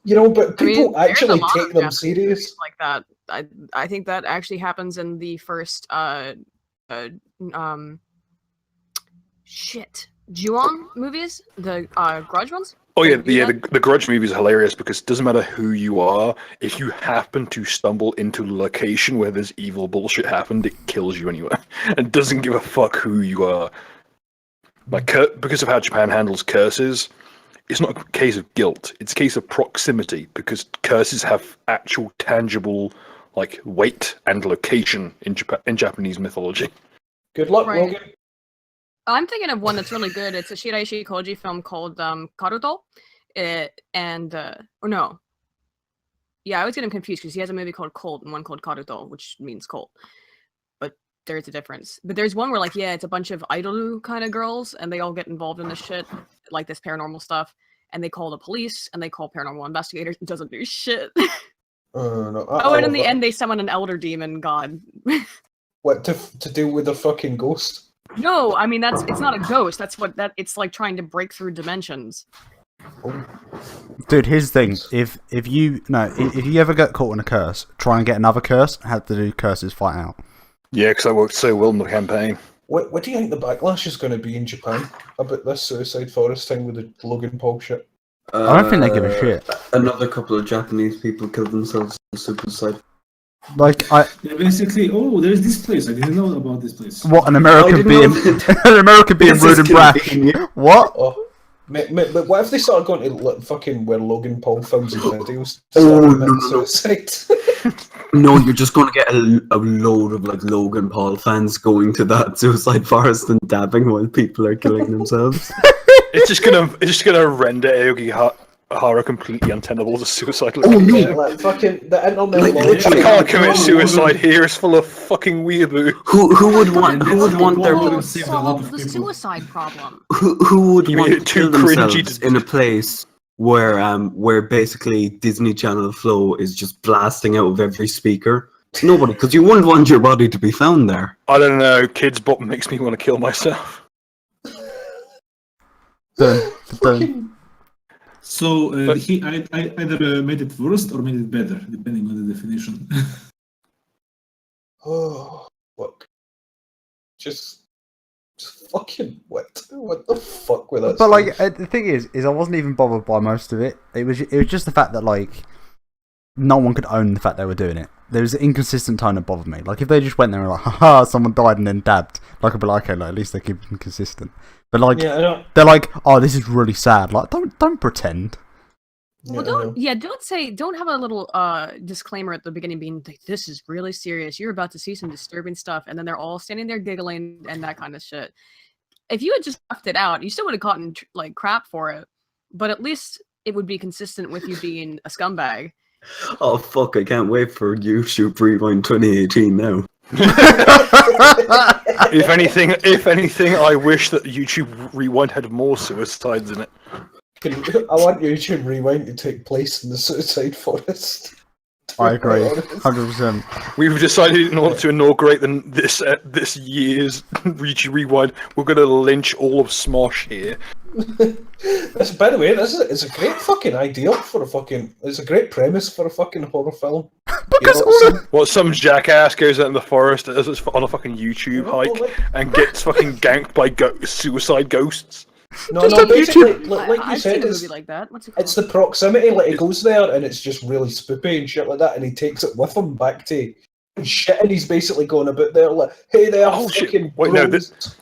You know, but people there's actually a lot take of them Japanese serious. movies like that. I think that actually happens in the first Ju-on movies, the Grudge ones. Oh yeah, the Grudge movies are hilarious because it doesn't matter who you are. If you happen to stumble into a location where there's evil bullshit happened, it kills you anyway. And doesn't give a fuck who you are. Like because of how Japan handles curses, it's not a case of guilt. It's a case of proximity because curses have actual tangible like weight and location in Japanese mythology. Good luck, Right. Logan. I'm thinking of one that's really good. It's a Shiraishi Koji film called Karuto. I always get him confused because he has a movie called Cold and one called Karuto, which means cold. But there's a difference. But there's one where it's a bunch of idol kind of girls and they all get involved in this shit, like this paranormal stuff, and they call the police and they call paranormal investigators. It doesn't do shit. No, And in the end they summon an elder demon god. What to deal with a fucking ghost? No, I mean it's not a ghost. It's like trying to break through dimensions. Dude, here's the thing. If you ever get caught in a curse, try and get another curse. Have to do curses fight out. Yeah, because I worked so well in the campaign. What do you think the backlash is going to be in Japan about this Suicide Forest thing with the Logan Paul shit? I don't think they give a shit. Another couple of Japanese people killed themselves in suicide. Yeah, basically, there's this place. I didn't know about this place. What an American being rude and brash. What? Oh, but what if they started going to fucking where Logan Paul films and videos? No. Suicide. No, you're just going to get a load of like Logan Paul fans going to that Suicide Forest and dabbing while people are killing themselves. It's just gonna render Aoki horror completely untenable as a suicide Oh, location. no. Yeah, like fucking the internet. Like, I literally- can't commit suicide here. It's full of fucking weeaboo. Who would want? Who would want their? Well, Will it saved a lot of solve the people. suicide problem. Who would You want made to it too kill cringy themselves to- in a place where basically Disney Channel Flow is just blasting out of every speaker? Nobody, because you wouldn't want your body to be found there. I don't know. Kids Bop makes me want to kill myself. Done. Fucking- So But- he either made it worse or made it better, depending on the definition. Oh, look. Just fucking what? What the fuck with that? But like the thing is I wasn't even bothered by most of it. It was just the fact that like no one could own the fact they were doing it. There was an inconsistent tone that bothered me. Like if they just went there and were like, haha, someone died and then dabbed. Like I'd be like, okay, like, at least they keep it consistent. But like Yeah, I know. they're like, oh, this is really sad. Like don't pretend. Well, don't have a little disclaimer at the beginning being like, this is really serious. You're about to see some disturbing stuff, and then they're all standing there giggling and that kind of shit. If you had just left it out, you still would have gotten like crap for it, but at least it would be consistent with you being a scumbag. Oh fuck! I can't wait for YouTube Rewind 2018 now. If anything, I wish that YouTube Rewind had more suicides in it. I want YouTube Rewind to take place in the suicide forest. I agree, Honest. 100%. We've decided in order to inaugurate this year's YouTube Rewind, we're going to lynch all of Smosh here. This, by the way, it's a great fucking idea for a fucking. It's a great premise for a fucking horror film. Because You know, all some- Well, some jackass goes out in the forest on a fucking YouTube hike and gets fucking ganked by suicide ghosts. No, Just no, on basically, YouTube. like you I've said, seen a it's, movie like that. What's it called? it's the proximity. Like he goes there and it's just really spoopy and shit like that, and he takes it with him back to shit, and he's basically going about there like, "Hey there, Oh, shit. fucking Wait, no, bros."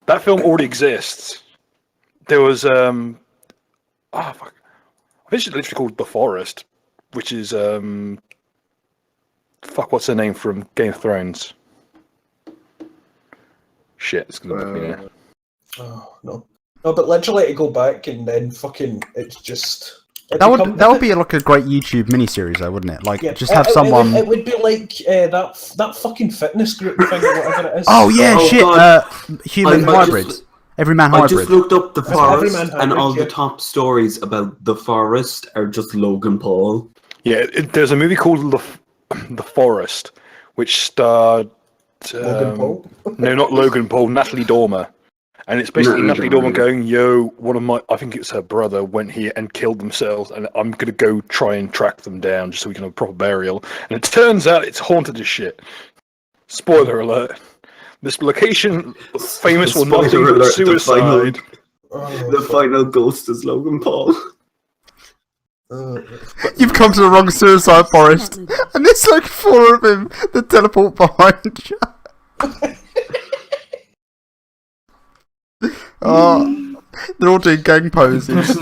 That film already exists. There was fuck. I think it's literally called The Forest, which is fuck. What's her name from Game of Thrones? Shit, it's gonna make me now. Oh no, no, but literally to go back and then fucking, it's just. it That become- would be like a great YouTube miniseries, though, wouldn't it? Like Yeah, just have it someone. would be like that fucking fitness group thing or whatever it is. Oh yeah, Oh, shit. God. Human I hybrids. just- Everyman I hybrids. just looked up the That's Everyman forest, and Hybrid, all yeah. the top stories about the forest are just Logan Paul. Yeah, there's a movie called The Forest, which starred Logan Paul. no, not Logan Paul, Natalie Dormer. And it's basically Natalie Natalie Dormer Dormer. going, yo, I think it's her brother, went here and killed themselves, and I'm going to go try and track them down just so we can have a proper burial. And it turns out it's haunted as shit. Spoiler alert. This location, famous for Spoiler nothing but alert, suicide. The final ghost is Logan Paul. You've come to the wrong suicide forest, and there's like 4 of him that teleport behind you. Oh, they're all doing gang poses.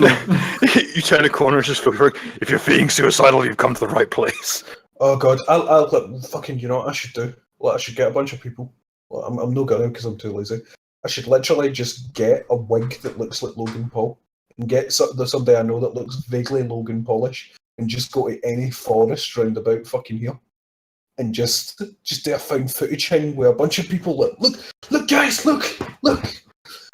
You turn a corner and just feel like, if you're feeling suicidal, you've come to the right place. Oh god, I'll fucking. You know what I should do? Well, I should get a bunch of people. Well, I'm not gonna because I'm too lazy. I should literally just get a wig that looks like Logan Paul and get somebody I know that looks vaguely Logan Paulish and just go to any forest round about fucking here and just do a found footage thing where a bunch of people look guys, look,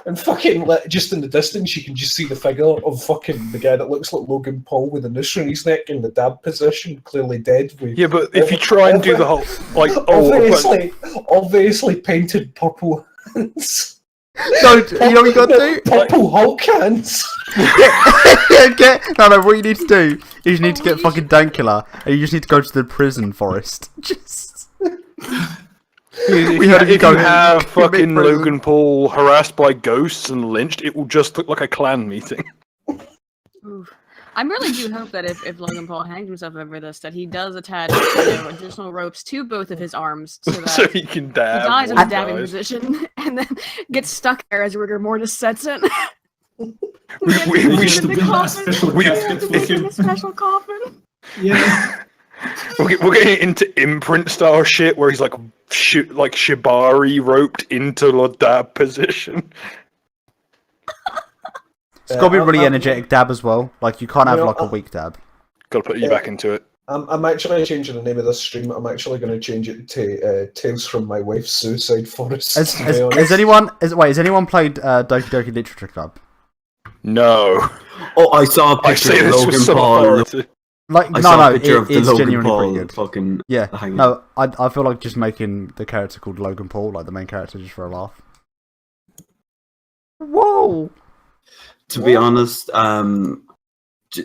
and fucking just in the distance you can just see the figure of fucking the guy that looks like Logan Paul with a noose around his neck in the dab position, clearly dead. With Yeah, but if you try and do the whole, like, obviously painted purple hands. No, you know what you got to do? Purple Hulk hands. No, what you need to do is you need to get fucking Dankula, and you just need to go to the prison forest. Just. If heard of you you going have to commit fucking prison. Logan Paul harassed by ghosts and lynched, it will just look like a clan meeting. Oof. I really do hope that if Logan Paul hangs himself over this, that he does attach additional ropes to both of his arms so that So he can dab. he dies in one a dabbing dies. position and then gets stuck there as rigor mortis sets in. We should build a special casket for him. A special coffin. Yeah. We're getting into imprint style shit where he's like shibari roped into the dab position. It's got to be a really I'm- energetic dab as well. Like, you can't have, You know, like, a weak dab. Got to put you back into it. I'm actually changing the name of this stream. I'm actually going to change it to Tales from My Wife's Suicide Forest. Has anyone played Doki Doki Literature Club? No. Oh, I saw a I picture say of this with Logan some Paul. authority. Like, I saw a no, picture of the it's Logan genuinely Paul pretty good. fucking Yeah, hanging. no, I feel like just making the character called Logan Paul, like the main character, just for a laugh. Whoa! To be honest,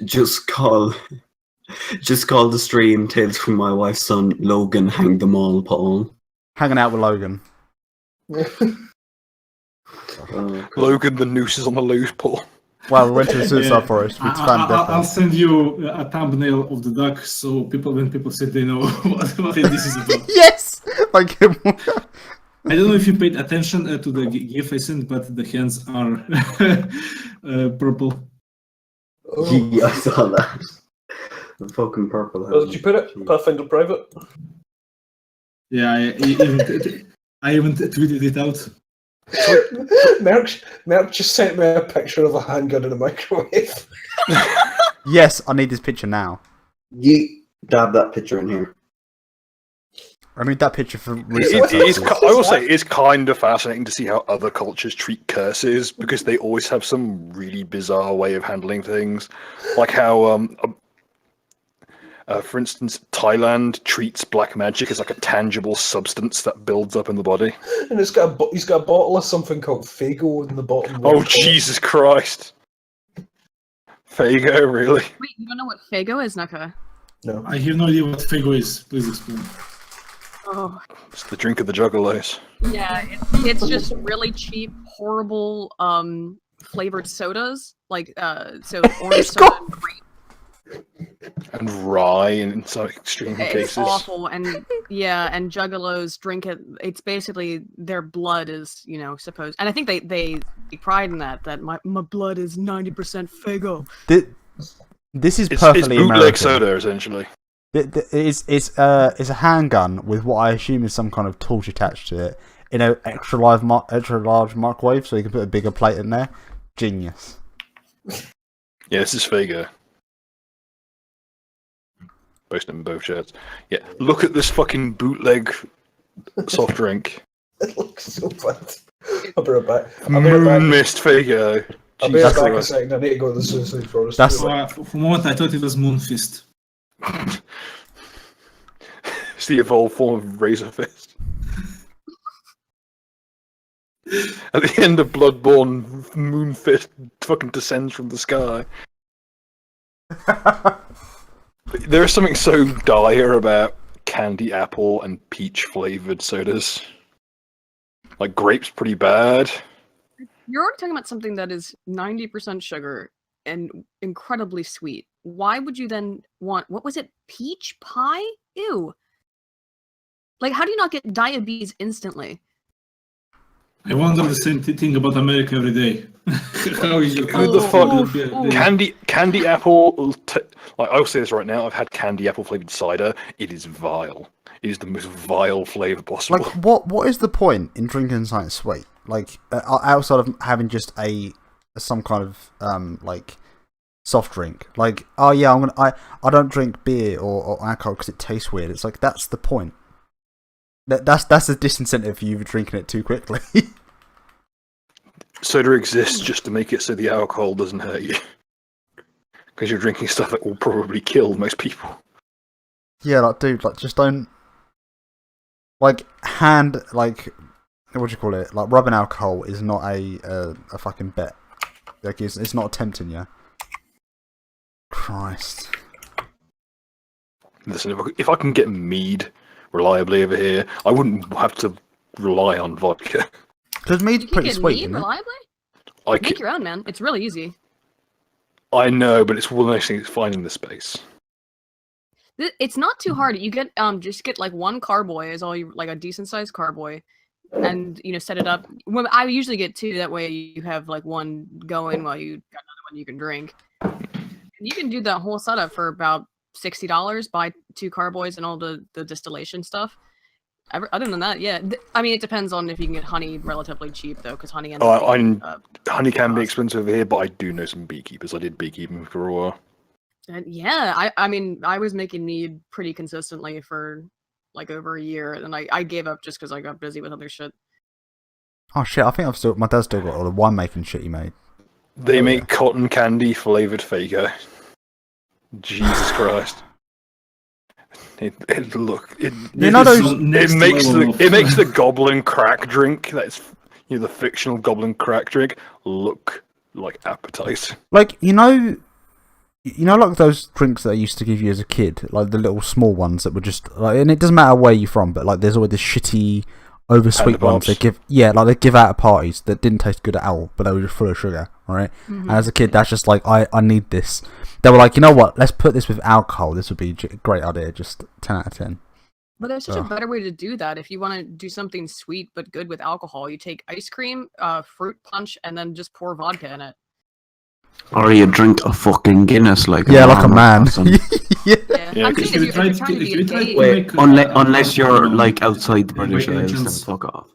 just call the stream "Tales from My Wife's Son." Logan, hang them all, Paul. Hanging out with Logan. Logan, the noose is on the loose, Paul. Well, we went to the Suicide Forest with Van I'll Deppen. send you a thumbnail of the duck, so when people say they know what this is about. Yes! Like, I don't know if you paid attention to the GIF I sent, but the hands are purple. Yeah, I saw that. The fucking purple. Where did you put it? Pathfinder Private? Yeah, I even tweeted it out. Merck just sent me a picture of a handgun in a microwave. yes, I need this picture now. Yeet, dab that picture in here. I need that picture for It research is, purposes. I will say it's kind of fascinating to see how other cultures treat curses, because they always have some really bizarre way of handling things. Like how, for instance, Thailand treats black magic as like a tangible substance that builds up in the body. And he's got a bottle of something called Fago in the bottom. Oh, Jesus Christ. Fago, really? Wait, you don't know what Fago is, Naka? No. I have no idea what Fago is. Please explain. Oh, It's the drink of the juggalos. yeah, it's just really cheap, horrible, flavored sodas. Like, so orange It's soda got- and grape. And rye in some extreme It's cases. awful, and yeah, and juggalos drink it. It's basically their blood is, supposed. And I think they take pride in that my blood is 90% Fago. This is It's perfectly bootleg American. soda, essentially. It's a handgun with what I assume is some kind of torch attached to it in an extra large microwave, so you can put a bigger plate in there. Genius. Yeah, this is Fago. Posted in both shirts. Yeah, look at this fucking bootleg soft drink. It looks so bad. I'll be right back. Moon Mist Fago. I'll be right Jesus back a Christ. second. I need to go to the Suicide Forest. That's- For a moment, I thought it was Moonfist. It's the evolved form of Razor Fist. At the end of Bloodborne, Moon Fist fucking descends from the sky. There is something so dire about candy apple and peach flavored sodas. Like grape's pretty bad. You're already talking about something that is 90% sugar and incredibly sweet. Why would you then want, what was it, peach pie? Ew. Like, how do you not get diabetes instantly? I wonder the same thing about America every day. How is your Who the fuck- Oh. Candy apple. Like I'll say this right now. I've had candy apple flavored cider. It is vile. It is the most vile flavor possible. Like, what is the point in drinking something sweet? Like, outside of having just some kind of like soft drink. Like, oh yeah, I don't drink beer or alcohol because it tastes weird. It's like that's the point. That's a disincentive for you for drinking it too quickly. Soda exists just to make it so the alcohol doesn't hurt you. Because you're drinking stuff that will probably kill most people. Yeah, like, dude, like, just don't, like, what do you call it? Like, rubbing alcohol is not a fucking bet. Like, it's not tempting you. Christ. Listen, if I can get mead reliably over here, I wouldn't have to rely on vodka. Because mead's You can pretty get sweet, mead isn't it? reliably? I, Make your own, man. It's really easy. I know, but it's one of those things, finding the space. It's not too hard. You get just get like one carboy is all you, like a decent sized carboy, and set it up. Well, I usually get two. That way you have like one going while you got another one you can drink. And you can do that whole setup for about $60. Buy 2 carboys and all the distillation stuff. Other than that, yeah. I mean, it depends on if you can get honey relatively cheap, though, because honey ends Oh, up being, honey can be cost. expensive over here, but I do know some beekeepers. I did beekeeping for a while. And yeah, I mean, I was making mead pretty consistently for like over a year, and I gave up just because I got busy with other shit. Oh shit! I think my dad's still got all the winemaking shit he made. They make cotton candy flavored Fago. Jesus Christ! It makes the goblin crack drink. That's the fictional goblin crack drink look like appetite. Like like those drinks that I used to give you as a kid, like the little small ones that were just like, and it doesn't matter where you're from, but like there's always this shitty, oversweet ones they give. Yeah, like they give out at parties that didn't taste good at all, but they were just full of sugar, right? Mm-hmm. And as a kid, that's just like I need this. They were like, you know what? Let's put this with alcohol. This would be a great idea. Just 10 out of 10. But there's such a better way to do that. If you want to do something sweet but good with alcohol, you take ice cream, fruit punch, and then just pour vodka in it. Or you drink a fucking Guinness like like a man. Yeah, Yeah, I'm saying if you're trying to be a gay, Wait, unless you're like outside the British by any Isles, then chance- fuck off.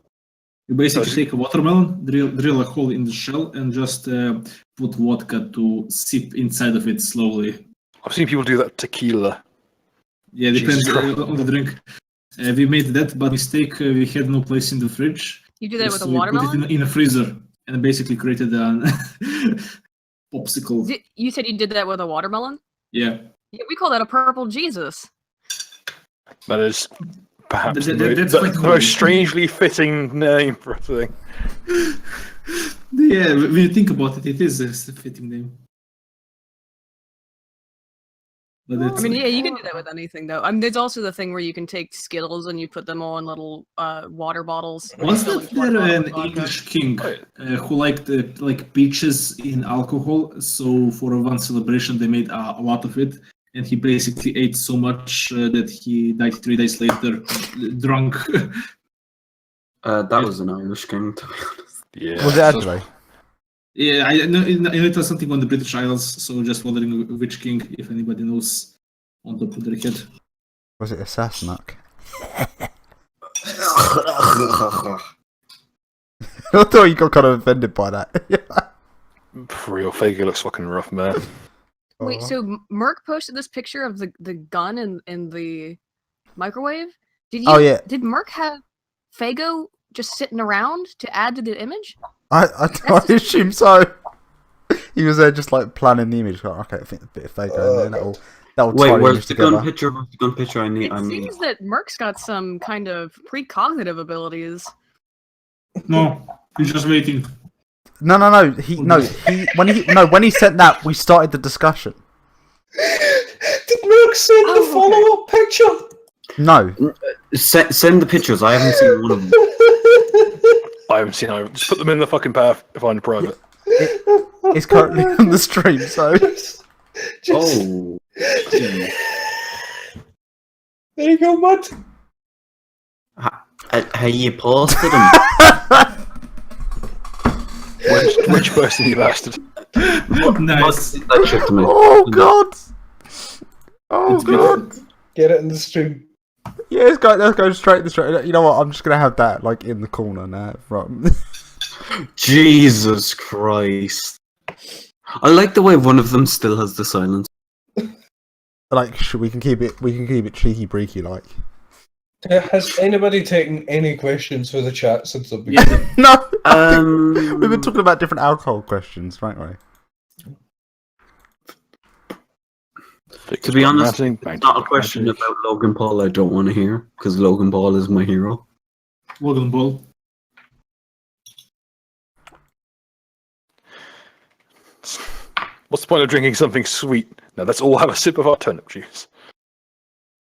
You basically take a watermelon, drill a hole in the shell, and just put vodka to sip inside of it slowly. I've seen people do that tequila. Yeah, Jesus depends on the drink. We made that bad mistake. We had no place in the fridge. you do that with a So we put watermelon. it in a freezer and basically created a popsicle. You said you did that with a watermelon? Yeah. Yeah, we call that a purple Jesus. That is perhaps That's the quite cool. most strangely fitting name for a thing. Yeah, when you think about it, it is a fitting name. But I mean, yeah, you can do that with anything, though. I mean, there's also the thing where you can take Skittles and you put them all in little water bottles. Was Fill, that like, water there bottles an with vodka. English king who liked like peaches in alcohol? So for one celebration, they made a lot of it, and he basically ate so much that he died 3 days later, drunk. That was an Irish king, to be honest. Yeah. Was it actually? Yeah, I know it was something on the British Isles. So just wondering which king, if anybody knows, on top of their head. Was it a Sassenach? I thought you got kind of offended by that. For real, Fago looks fucking rough, man. Wait, so Merc posted this picture of the gun in the microwave? Oh, yeah. Did Merc have Fago just sitting around to add to the image? I assume so. He was there just like planning the image. Like, okay, I think a bit of Fago in there. That'll Wait, tie the where's image the gun together. picture? Where's the gun picture? I need. It seems that Merc's got some kind of precognitive abilities. No, he's just waiting. No. When he sent that, we started the discussion. Did Merc send the follow-up picture? No. Send the pictures. I haven't seen one of them. I haven't seen either. Just put them in the fucking path if I'm private. It's currently on the stream, so. Oh. There you go, Mud. How you posted them? Which person, you bastard? Nice. That shit to me. Oh god! Oh It's god! Get it in the stream. Yeah, let's go straight to the stream. You know what? I'm just gonna have that like in the corner now. From Jesus Christ. I like the way one of them still has the silence. like, we can keep it cheeky breaky like. Has anybody taken any questions for the chat since the beginning? No. Um, We've been talking about different alcohol questions, right? To be honest, Matting, it's not a question about Logan Paul I don't want to hear, because Logan Paul is my hero. Logan Paul. What's the point of drinking something sweet? Now let's all have a sip of our turnip juice.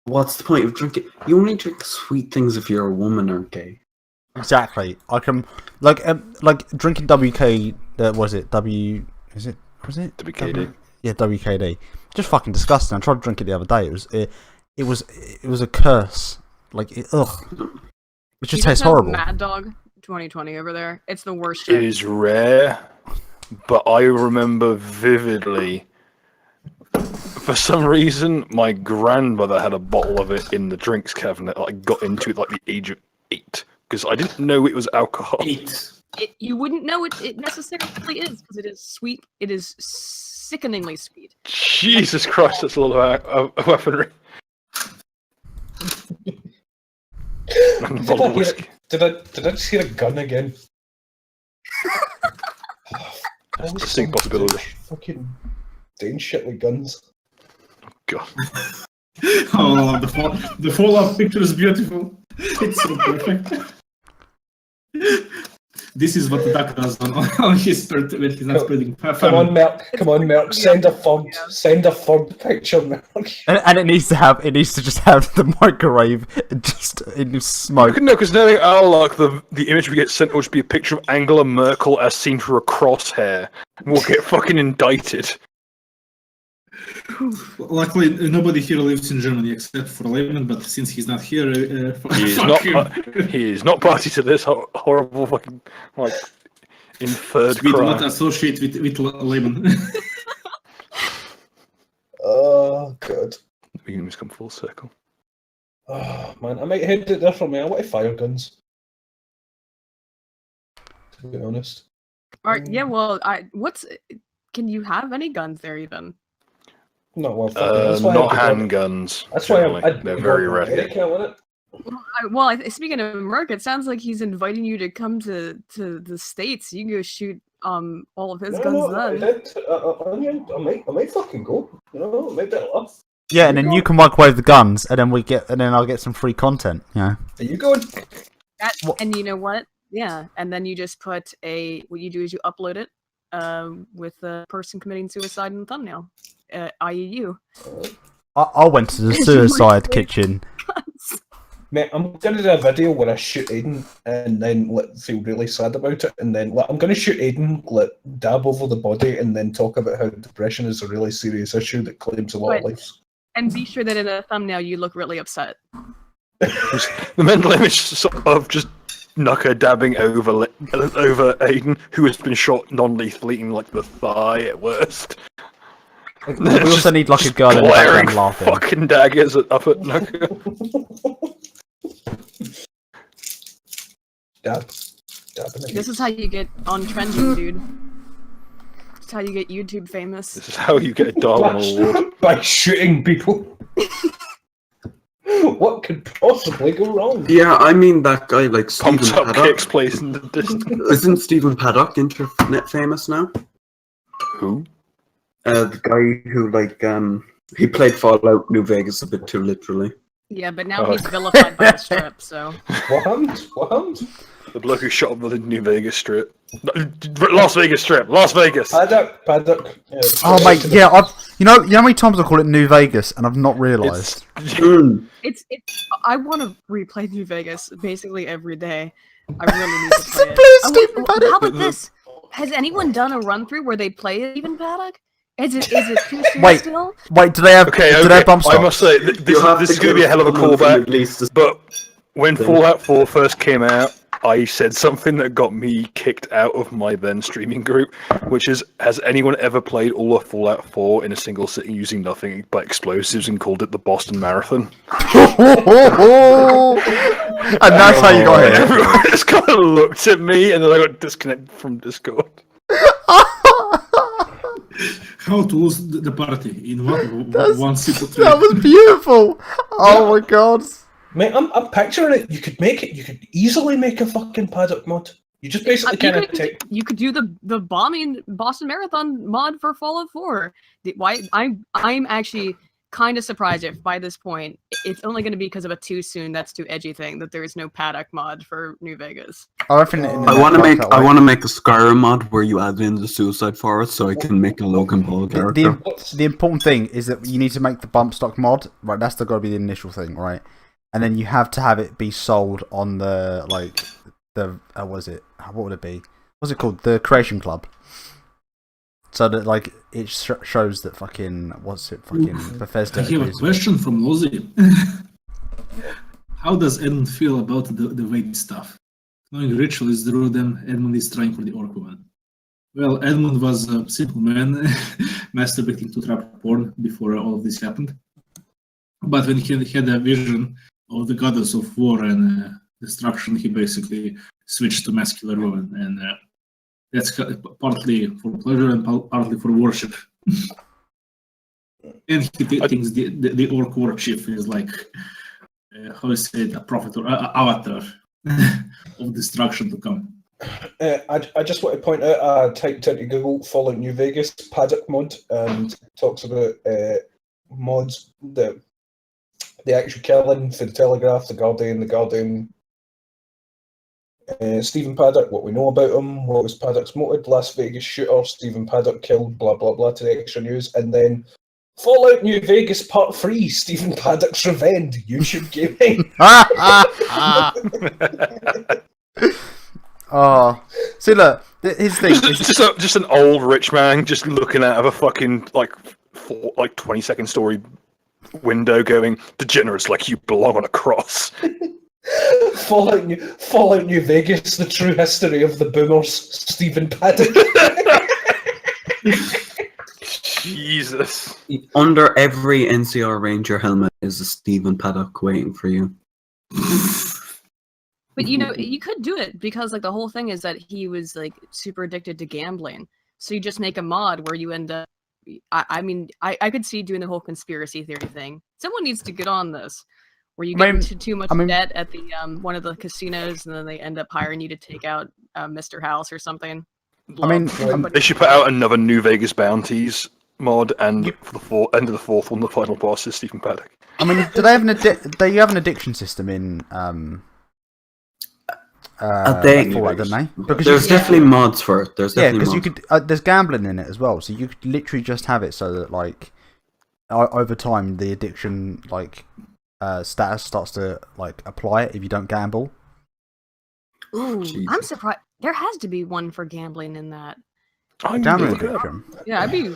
What's the point of drinking? You only drink sweet things if you're a woman or gay. Exactly. I can like drinking WK. Was it W? Was it WKD. Yeah, WKD. Just fucking disgusting. I tried to drink it the other day. It was a curse. Like ugh. It just tastes horrible. Mad Dog 2020 over there. It's the worst It shit. is rare, but I remember vividly. For some reason, my grandmother had a bottle of it in the drinks cabinet. I got into it like the age of 8 because I didn't know it was alcohol. 8. You wouldn't know it necessarily is because it is sweet. It is sickeningly sweet. Jesus Christ, that's a lot of weaponry. And a bottle of whiskey. Did I just hear a gun again? That's a distinct possibility. Fucking doing shit with guns. God. Oh, the Fallout picture is beautiful. It's so perfect. This is what the duck does on his bird when he's not spreading. Come on, Merc. Come on, Merc. Send a third picture, Merc. And it needs to just have the microwave just in smoke. No, because now like the image we get sent will just be a picture of Angela Merkel as seen through a crosshair. And we'll get fucking indicted. Luckily, nobody here lives in Germany except for Lehman, but since he's not here, he is not party to this horrible fucking like inferred we do crime. not associate with Lehman. Oh, God. The beginning has come full circle. Oh, man. I might head it differently. I want to fire guns. To be honest. Alright, yeah, well, can you have any guns there even? No, well, that's why not I handguns. That's why they're very rare. Speaking of Merc, it sounds like he's inviting you to come to the States. You can go shoot all of his guns then. I might fucking go. You know, I might be enough. Yeah, and then you can microwave the guns, and then I'll get some free content. Yeah. Are you going? And you know what? Yeah, and then you just put what you do is you upload it with the person committing suicide in the thumbnail, i.e. you. I went to the suicide kitchen. Mate, I'm gonna do a video where I shoot Aiden and then feel really sad about it, and then I'm gonna shoot Aiden, dab over the body, and then talk about how depression is a really serious issue that claims a lot of lives. And be sure that in a thumbnail you look really upset. The mental image sort of just Knucker dabbing over Aiden, who has been shot non-lethally in like the thigh at worst. We also need like a girl in the background laughing. Fucking daggers up at Knucker. This is how you get on trending, dude. This is how you get YouTube famous. This is how you get a Darwin Award. By shooting people. What could possibly go wrong? Yeah, I mean that guy like Stephen Pumps up Paddock. kicks place in the distance. Isn't Stephen Paddock internet famous now? Who? The guy who he played Fallout New Vegas a bit too literally. Yeah, but now he's vilified by the strip, so... What happened? The bloke who shot up the New Vegas Strip. Las Vegas Strip. Las Vegas. Paddock. Yeah, Oh mate, yeah, you know how many times I call it New Vegas and I've not realised. It's I want to replay New Vegas basically every day. I really need to play it. How about this? Has anyone done a run through where they play even Paddock? Is it too soon still? Wait, do they have bump stocks? I must say, this is going to be a hell of a callback. But when Fallout 4 first came out, I said something that got me kicked out of my then streaming group, which is, has anyone ever played all of Fallout 4 in a single sitting using nothing but explosives and called it the Boston Marathon? And that's how you got here. Everyone just kind of looked at me and then I got disconnected from Discord. How to lose the party in one simple trick. That was beautiful! Oh my god. Mate, I'm picturing it. You could easily make a fucking Paddock mod. You just basically kind of take... You could do the bombing Boston Marathon mod for Fallout 4. I'm actually kind of surprised if by this point it's only going to be because of a too soon, that's too edgy thing that there is no Paddock mod for New Vegas. I want to make a Skyrim mod where you add in the Suicide Forest so I can make a Logan Paul character. The important thing is that you need to make the bump stock mod, right? That's got to be the initial thing, right? And then you have to have it be sold on the what would it be? What's it called? The Creation Club. So that it shows that Bethesda. I have a question from Lozzie. How does Edmund feel about the weight stuff? Knowing Ritual is the them, Edmund is trying for the Orc woman. Well, Edmund was a simple man, masturbating to trap porn before all of this happened. But when he had a vision of the goddess of war and destruction, he basically switched to muscular woman, and that's partly for pleasure and partly for worship. And he thinks the orc war chief is like, how to say it, a prophet or avatar of destruction to come. I just want to point out, I typed into Google Fallout New Vegas paddock mod, and talks about mods, the actual killing for the Telegraph, the Guardian, Stephen Paddock, what we know about him, what was Paddock's motive, Las Vegas shooter, Stephen Paddock killed, blah blah blah, to the extra news, and then Fallout New Vegas Part 3, Stephen Paddock's Revenge, YouTube Gaming. Oh, see, look, his thing is just an old rich man just looking out of a fucking like 20-second story window, going, "Degenerates like you belong on a cross." Fallout New Vegas, the true history of the boomers, Stephen Paddock. Jesus. Under every NCR Ranger helmet is a Stephen Paddock waiting for you. But you know, you could do it because like the whole thing is that he was like super addicted to gambling. So you just make a mod where you end up. I mean, I could see doing the whole conspiracy theory thing. Someone needs to get on this, where you get into too much debt at the one of the casinos, and then they end up hiring you to take out Mr. House or something. They should put out another New Vegas Bounties mod, and for the end of the fourth one, the final boss is Stephen Paddock. I mean, do they have they have an addiction system in Fallout, don't they? Because there's definitely mods for it. There's definitely because you could. There's gambling in it as well, so you could literally just have it so that like over time the addiction like status starts to like apply it if you don't gamble. Ooh, I'm surprised. There has to be one for gambling in that. Gambling addiction. Yeah, I'd be.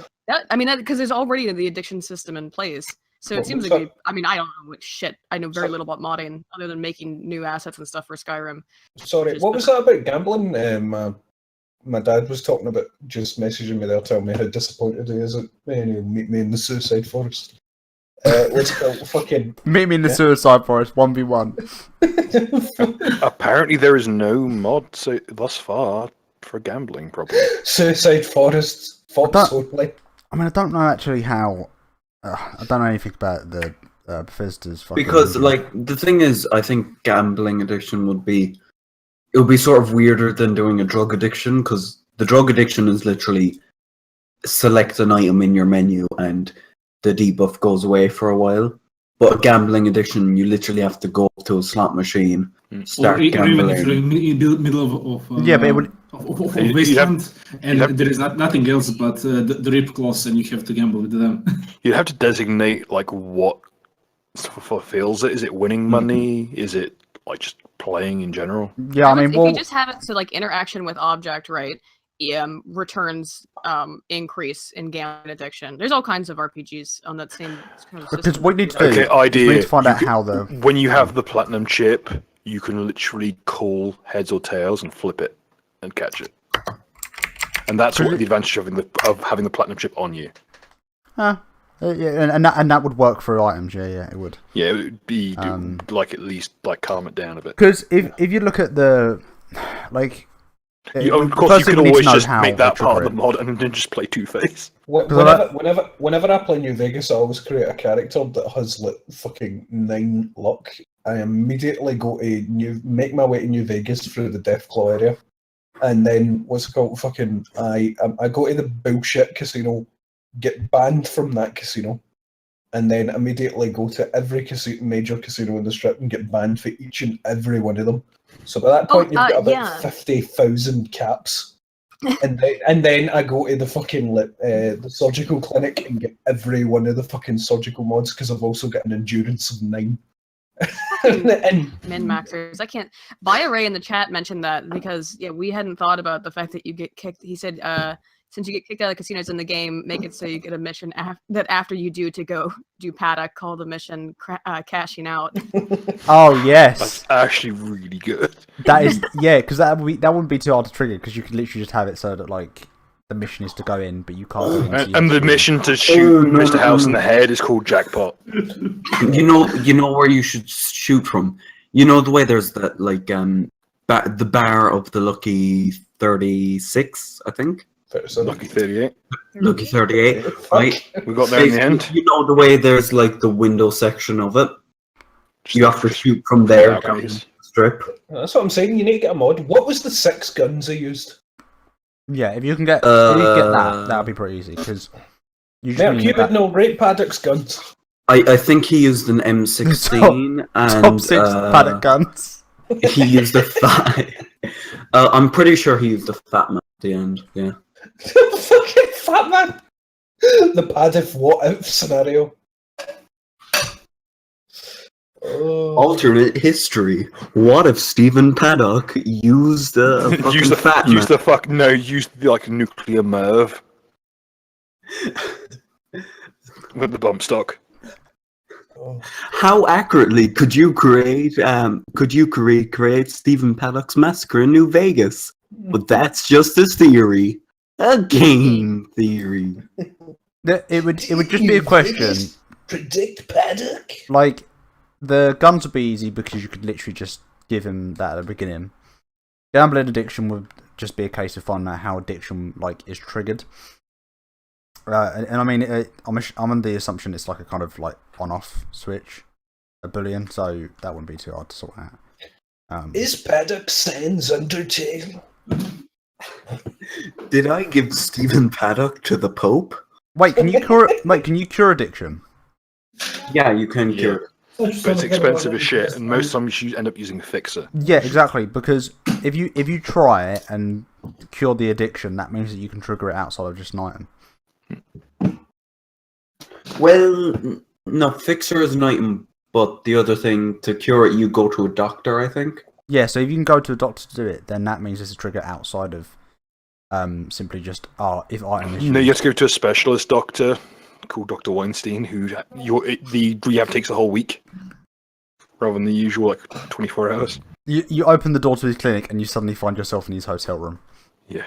I mean, because there's already the addiction system in place. So it seems like, I mean, I don't know what shit. I know very little about modding other than making new assets and stuff for Skyrim. Sorry, what was that about gambling? My dad was talking about, just messaging me there, telling me how disappointed he is at me, and he'll meet me in the Suicide Forest. What's it called? Fucking... Meet me in the Suicide Forest, 1v1. Apparently there is no mod thus far for gambling, probably. Suicide Forest, Fox Play. I mean, I don't know actually how... I don't know anything about the Bethesda's fucking... Because, like, the thing is, I think gambling addiction would be sort of weirder than doing a drug addiction, because the drug addiction is literally select an item in your menu and the debuff goes away for a while. But a gambling addiction, you literally have to go to a slot machine, start gambling. Or even if you're in the middle of yeah, but it would... of wasteland, and there is nothing else but the rip claws, and you have to gamble with them. You'd have to designate like what fulfills it. Is it winning money? Is it like just playing in general? Yeah, I mean, if you just have it so like interaction with object, right? Returns increase in gambling addiction. There's all kinds of RPGs on that same kind of system. Because what you need to do idea. We need to find out how the... When you have the platinum chip, you can literally call heads or tails and flip it and catch it. And that's what the advantage of having the platinum chip on you. Yeah, and that would work for items. Yeah, it would. Yeah, it would be like at least like calm it down a bit. Because if you look at the like, of course you can always just make that part of the mod and then just play Two-Face. Whenever I play New Vegas, I always create a character that has like fucking 9 luck. I immediately go to make my way to New Vegas through the Deathclaw area. And then what's it called? Fucking I go to the bullshit casino, get banned from that casino, and then immediately go to every major casino in the strip and get banned for each and every one of them. So by that point, you've got about 50,000 caps, and then I go to the fucking the surgical clinic and get every one of the fucking surgical mods because I've also got an endurance of 9. and min-maxers. I can't. Ray in the chat mentioned that because we hadn't thought about the fact that you get kicked. He said since you get kicked out of casinos in the game, make it so you get a mission that after you do to go do paddock, call the mission cashing out. Oh yes, that's actually really good. That is because that wouldn't be too hard to trigger because you could literally just have it so that like the mission is to go in, but you can't go in. And the mission to shoot no, Mr. House in no. the head is called Jackpot. You know where you should shoot from. You know the way there's that like the bar of the Lucky 36, I think. Lucky 38. Lucky 38, right? We got there in the end. You know the way there's like the window section of it. Just You have to shoot from there down balconies. the strip. That's what I'm saying. You need to get a mod. What was the 6 guns they used? Yeah, if you get that, that'll be pretty easy because you just Now, need Cupid, that. no, rate Paddock's guns. I think he used an M16 and Top 6 paddock guns. he used a fat. I'm pretty sure he used a fat man at the end. Yeah. Fucking fat man. The pad if what if scenario. Oh. Alternate history. What if Stephen Paddock used a fucking Use the fat use man? use like a nuclear Merv with the bump stock. Oh. How accurately could you recreate Stephen Paddock's massacre in New Vegas? But that's just a theory. A game theory. It would just be a question. Predict Paddock. Like, the guns would be easy because you could literally just give him that at the beginning. Gambling addiction would just be a case of finding out how addiction is triggered. And I mean, I'm under the assumption it's like a kind of like on-off switch, a Boolean, so that wouldn't be too hard to sort out. Is Paddock Sans Undertale? Did I give Stephen Paddock to the Pope? Wait, can you cure? Can you cure addiction? Yeah, you can Yeah. cure. But it's expensive as shit, and most times you end up using a fixer. Yeah, exactly. Because if you try it and cure the addiction, that means that you can trigger it outside of just an item. Well, no, fixer is an item, but the other thing, to cure it, you go to a doctor, I think. Yeah, so if you can go to a doctor to do it, then that means it's a trigger outside of simply just if item is No, you have to go to a specialist doctor called Dr. Weinstein, who the rehab takes a whole week rather than the usual 24 hours. You open the door to his clinic and you suddenly find yourself in his hotel room. Yeah.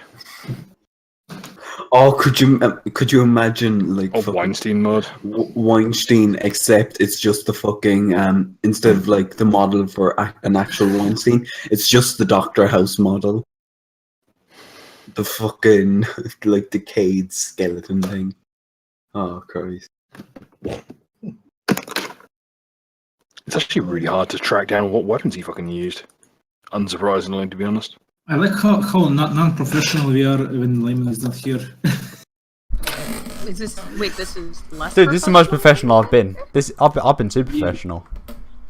Oh, could you imagine Weinstein mode. Weinstein, except it's just the fucking instead of the model for an actual Weinstein, it's just the Doctor House model. The fucking decayed skeleton thing. Oh Christ! It's actually really hard to track down what weapons he fucking used. Unsurprisingly, to be honest. I like how non-professional we are when Layman is not here. Is this this is less? Dude, this is the most professional I've been. I've been super professional.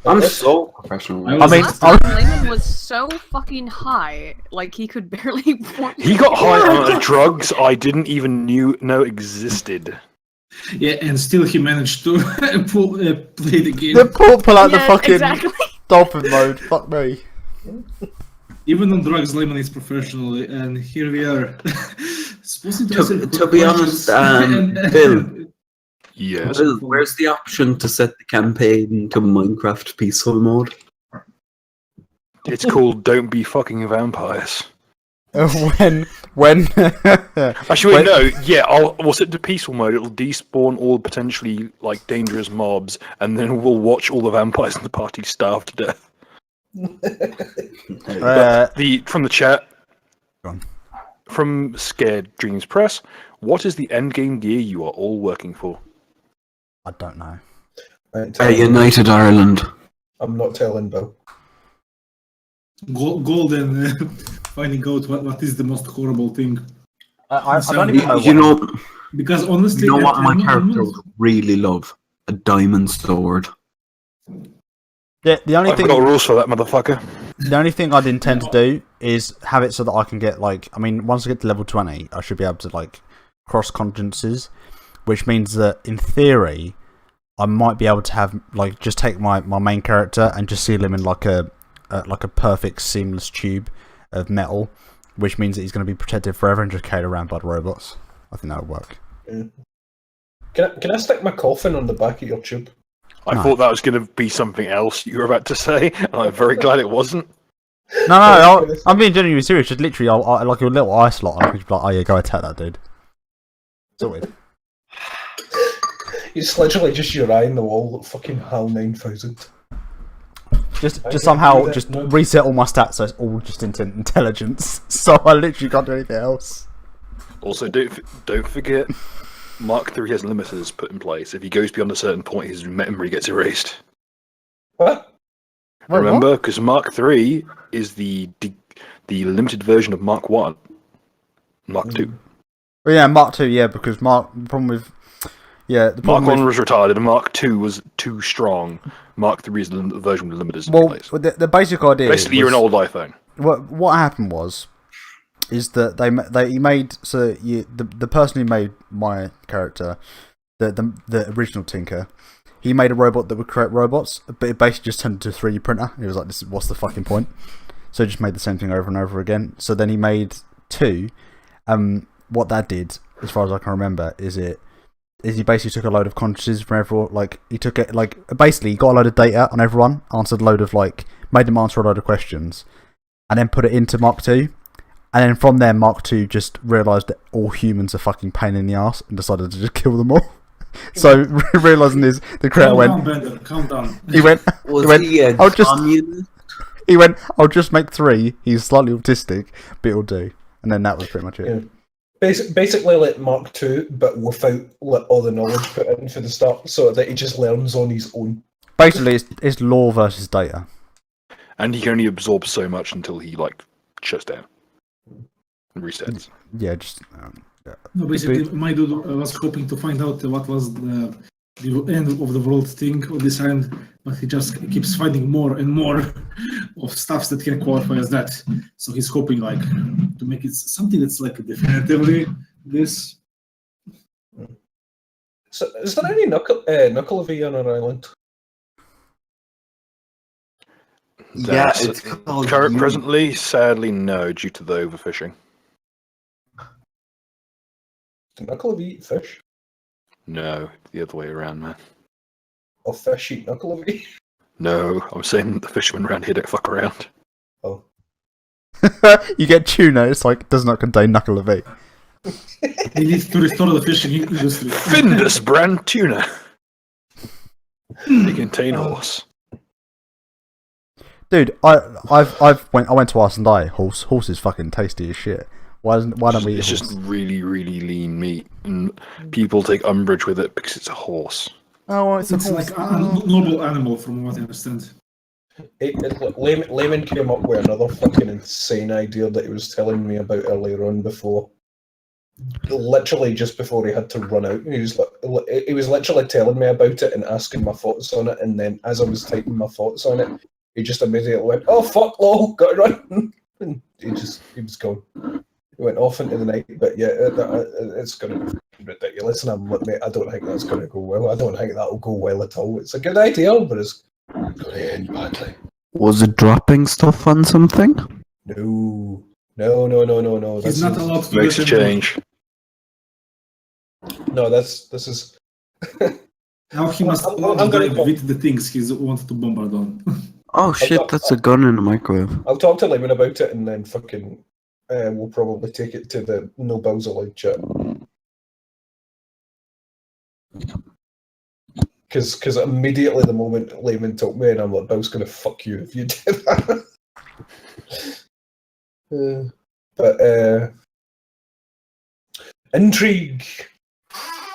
I'm so professional. Last time Layman was so fucking high, he could barely. He got high on drugs I didn't even know existed. Yeah, and still he managed to play the game. Pull out the fucking exactly. dolphin mode. Fuck me. Even on drugs, Layman is professional, and here we are. To be honest, Bill. Yes. Bill, where's the option to set the campaign to Minecraft peaceful mode? It's called Don't Be Fucking Vampires. When Actually, wait, no. Yeah, we'll set to peaceful mode. It'll despawn all potentially dangerous mobs, and then we'll watch all the vampires in the party starve to death. From the chat, Go on. from Scared Dreams Press, what is the endgame gear you are all working for? I don't know. A united Ireland. I'm not telling Bill. Golden finding out what is the most horrible thing. I don't even know. You know, Because honestly, you know what my I'm character would really love? A diamond sword. The only I've thing. got rules for that motherfucker. The only thing I'd intend to do is have it so that I can get once I get to level 20, I should be able to cross consciences, which means that in theory, I might be able to have just take my main character and just seal him in a perfect seamless tube of metal, which means that he's going to be protected forever and just carried around by the robots. I think that would work. Can I stick my coffin on the back of your tube? I thought that was going to be something else you were about to say, and I'm very glad it wasn't. No, I'm being genuinely serious. Just literally, I like a little ice slot. I could be like, oh yeah, go attack that dude. Sorted. It's literally just your eye in the wall, fucking HAL 9000. Just I somehow do that, just no. reset all my stats so it's all just into intelligence. So I literally can't do anything else. Also, don't forget, Mark III has limiters put in place. If he goes beyond a certain point, his memory gets erased. What? Wait, Remember, because Mark III is the limited version of Mark I. Mark II. Well, yeah, Mark II, yeah, because the problem with Mark I was retarded, and Mark II was too strong. Mark III is the version with limiters in place. Well, the basic idea. Basically, you're an old iPhone. What happened is that he made the person who made my character, the original Tinker, he made a robot that would create robots, but it basically just turned into a 3D printer. He was like, what's the fucking point? So he just made the same thing over and over again. So then he made 2. What that did, as far as I can remember, is he basically took a load of consciousness from everyone. Like he took it, like basically he got a load of data on everyone, answered a load of made them answer a load of questions, and then put it into Mark II. And then from there, Mark II just realised that all humans are fucking pain in the ass and decided to just kill them all. So realising this, the creator Calm down, Bender. Calm down. he went, Communist? I'll just make 3. He's slightly autistic, but it'll do. And then that was pretty much it. Yeah. Basically, like Mark II, but without all the knowledge put in for the start, so that he just learns on his own. Basically, it's law versus data. And he can only absorb so much until he shuts down and resets. Yeah, just No, basically, my dude was hoping to find out what was the end of the world thing on this island, but he just keeps finding more and more of stuffs that can qualify as that. So he's hoping to make it something that's definitively this. So, is there any knuckle V on our island? Yeah, it's called Presently, sadly, no, due to the overfishing. Do knuckle V eat fish? No, the other way around, man. Or fish eat knuckle V? No, I'm saying the fishermen around here don't fuck around. Oh. You get tuna, it's does not contain knuckle of 8. He needs to restore the fishing industry. Findus brand tuna. They contain horse. Dude, I went to Arsenal and horse is fucking tasty as shit. Why don't we eat It's horse? just really, really lean meat, and people take umbrage with it because it's a horse. Oh, well, it's It's like a noble animal, from what I understand. Layman came up with another fucking insane idea that he was telling me about earlier on before. Literally just before he had to run out. He was literally telling me about it and asking my thoughts on it, and then as I was typing my thoughts on it, he just immediately went, "Oh fuck, lol, gotta run." And he was gone. He went off into the night, but yeah, it's going to be ridiculous, and I'm like, mate, I don't think that's going to go well. I don't think that'll go well at all. It's a good idea, but it's going to end badly. Was it dropping stuff on something? No. He's not allowed to Makes do a it anymore. change. No, this is. Now he must I'm dive gonna- with the things he wanted to bombard on. Oh shit, that's a gun in a microwave. I'll talk to Layman about it, and then fucking we'll probably take it to the No Bills Allowed chat. Because immediately the moment Layman told me, and I'm like, Bill's going to fuck you if you do that. Intrigue.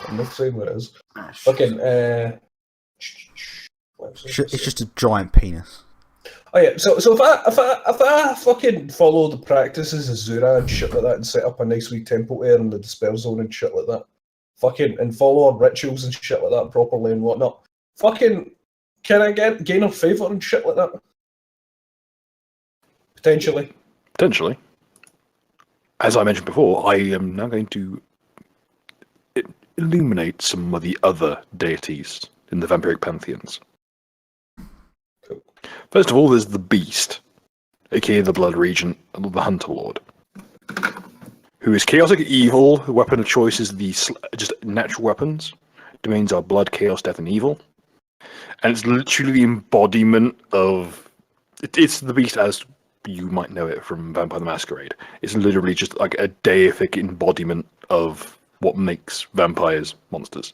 I'm not saying what it is. Fucking It's just a giant penis. Oh yeah, so if I fucking follow the practices of Zura and shit like that, and set up a nice wee temple there in the Dispel Zone and shit like that, fucking, and follow our rituals and shit like that properly and whatnot, fucking, can I gain a favour and shit like that? Potentially. Potentially. As I mentioned before, I am now going to illuminate some of the other deities in the vampiric pantheons. Cool. First of all, there's the Beast, aka the Blood Regent, the Hunter Lord, who is chaotic evil. The weapon of choice is just natural weapons. Domains are blood, chaos, death, and evil. And it's literally the embodiment of... It's the Beast as you might know it from Vampire the Masquerade. It's literally just like a deific embodiment of what makes vampires monsters.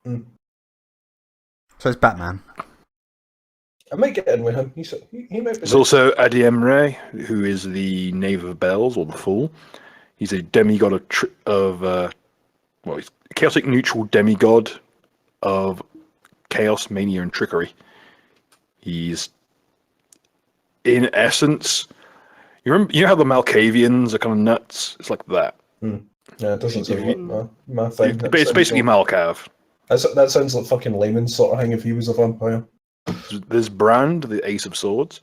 Mm. So it's Batman. I might get in with him. He might be. There's also Adi Emre, who is the Knave of Bells, or the Fool. He's a demigod he's a chaotic neutral demigod of chaos, mania, and trickery. He's, in essence, you know how the Malkavians are kind of nuts? It's like that. Yeah, it doesn't sound like my thing. But it's basically Malkav. That sounds like fucking Layman's sort of thing if he was a vampire. There's Brand, the Ace of Swords,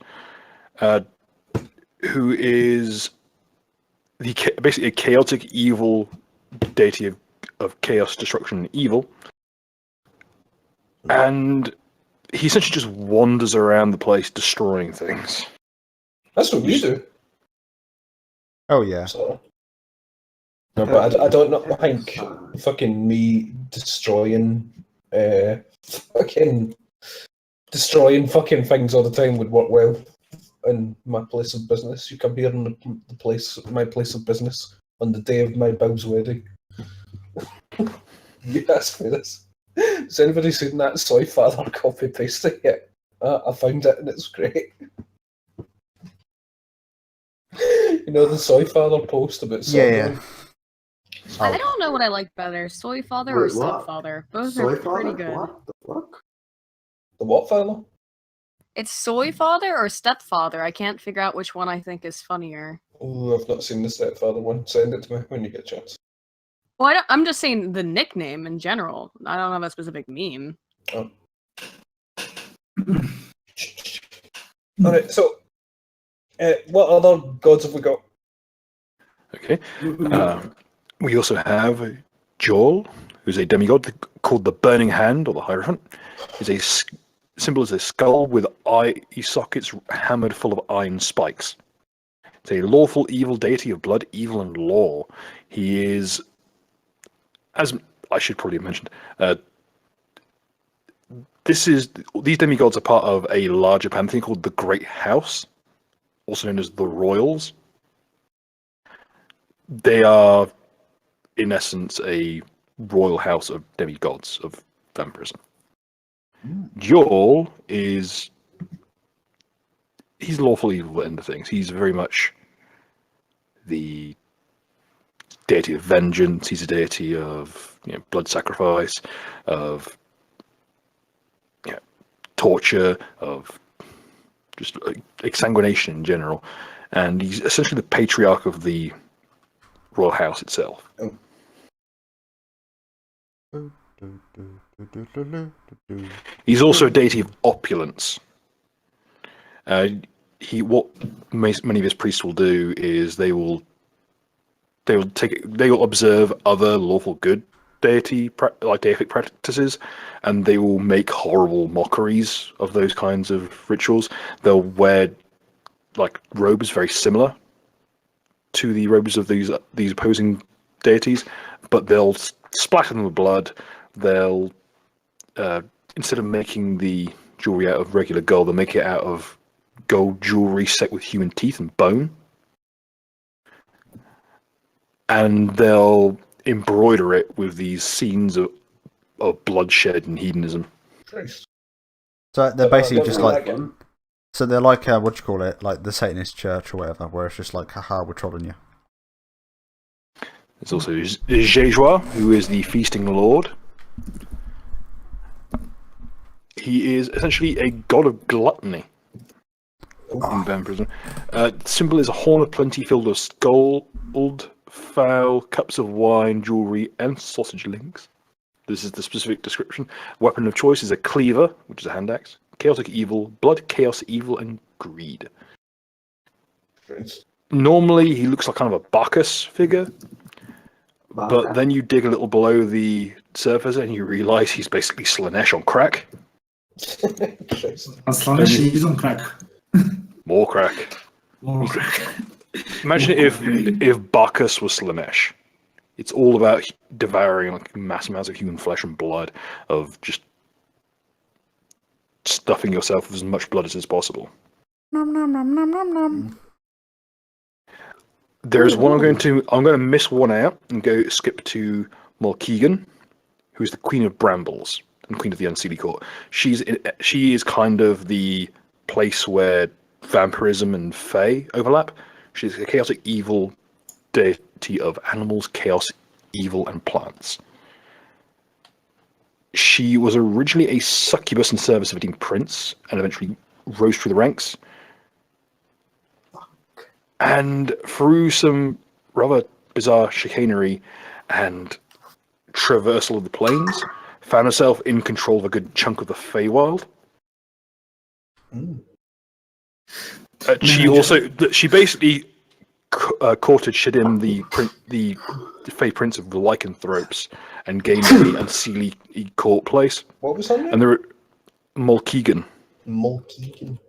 who is basically a chaotic evil deity of chaos, destruction, and evil. And he essentially just wanders around the place destroying things. That's what you do. Oh yeah. So. No, but I don't know. I think fucking me destroying fucking things all the time would work well in my place of business. You come here in my place of business on the day of my Bill's wedding. You asked me this. Has anybody seen that Soy Father copy pasting yet? I found it and it's great. You know the Soy Father post about Yeah. I don't know what I like better, Soy Father or Wait, what? Stepfather. Both Soy are pretty father? good. What the fuck? The what father? It's Soy Father or Stepfather. I can't figure out which one I think is funnier. Oh, I've not seen the Stepfather one. Send it to me when you get a chance. Well, I'm just saying the nickname in general. I don't have a specific meme. Oh. Alright, so what other gods have we got? Okay. We also have Jol, who's a demigod called the Burning Hand, or the Hierophant. His symbol is a skull with eye sockets hammered full of iron spikes. It's a lawful evil deity of blood, evil, and law. He is, as I should probably have mentioned, these demigods are part of a larger pantheon called the Great House, also known as the Royals. They are, in essence, a royal house of demigods of vampirism. Jol he's lawful evil end of things. He's very much the deity of vengeance. He's a deity of blood sacrifice, of torture, of just exsanguination in general. And he's essentially the patriarch of the royal house itself. He's also a deity of opulence. What many of his priests will do is they will observe other lawful good deific practices, and they will make horrible mockeries of those kinds of rituals. They'll wear robes very similar to the robes of these opposing deities, but they'll splatter them with blood. They'll instead of making the jewelry out of regular gold, they'll make it out of gold jewelry set with human teeth and bone, and they'll embroider it with these scenes of bloodshed and hedonism. So they're basically just like, Again. so they're like what do you call it, like the Satanist church or whatever, where it's just like, haha, we're trolling you. There's also Jejois, who is the feasting lord. He is essentially a god of gluttony in vampirism. Symbol is a horn of plenty filled with gold, fowl, cups of wine, jewelry, and sausage links. This is the specific description. Weapon of choice is a cleaver, which is a hand axe. Chaotic evil, blood, chaos, evil, and greed. Normally, he looks like kind of a Bacchus figure, but then you dig a little below the surface and you realise he's basically Slanesh on crack. Slanesh is on crack. More crack. More crack. Imagine if Bacchus was Slanesh. It's all about devouring mass amounts of human flesh and blood, of just stuffing yourself with as much blood as is possible. Nom nom nom nom nom nom. There's one I'm going to miss one out and go skip to Mulkegan, who's the Queen of Brambles and Queen of the Unseelie Court. She is kind of the place where vampirism and fae overlap. She's a chaotic evil deity of animals, chaos, evil, and plants. She was originally a succubus in service of a deemed prince, and eventually rose through the ranks. And through some rather bizarre chicanery and traversal of the plains, found herself in control of a good chunk of the Feywild. She basically courted Shadim, the Fey Prince of the Lycanthropes, and gained the Unseelie court place. What was her name? And there were Mulkegan. Mulkegan.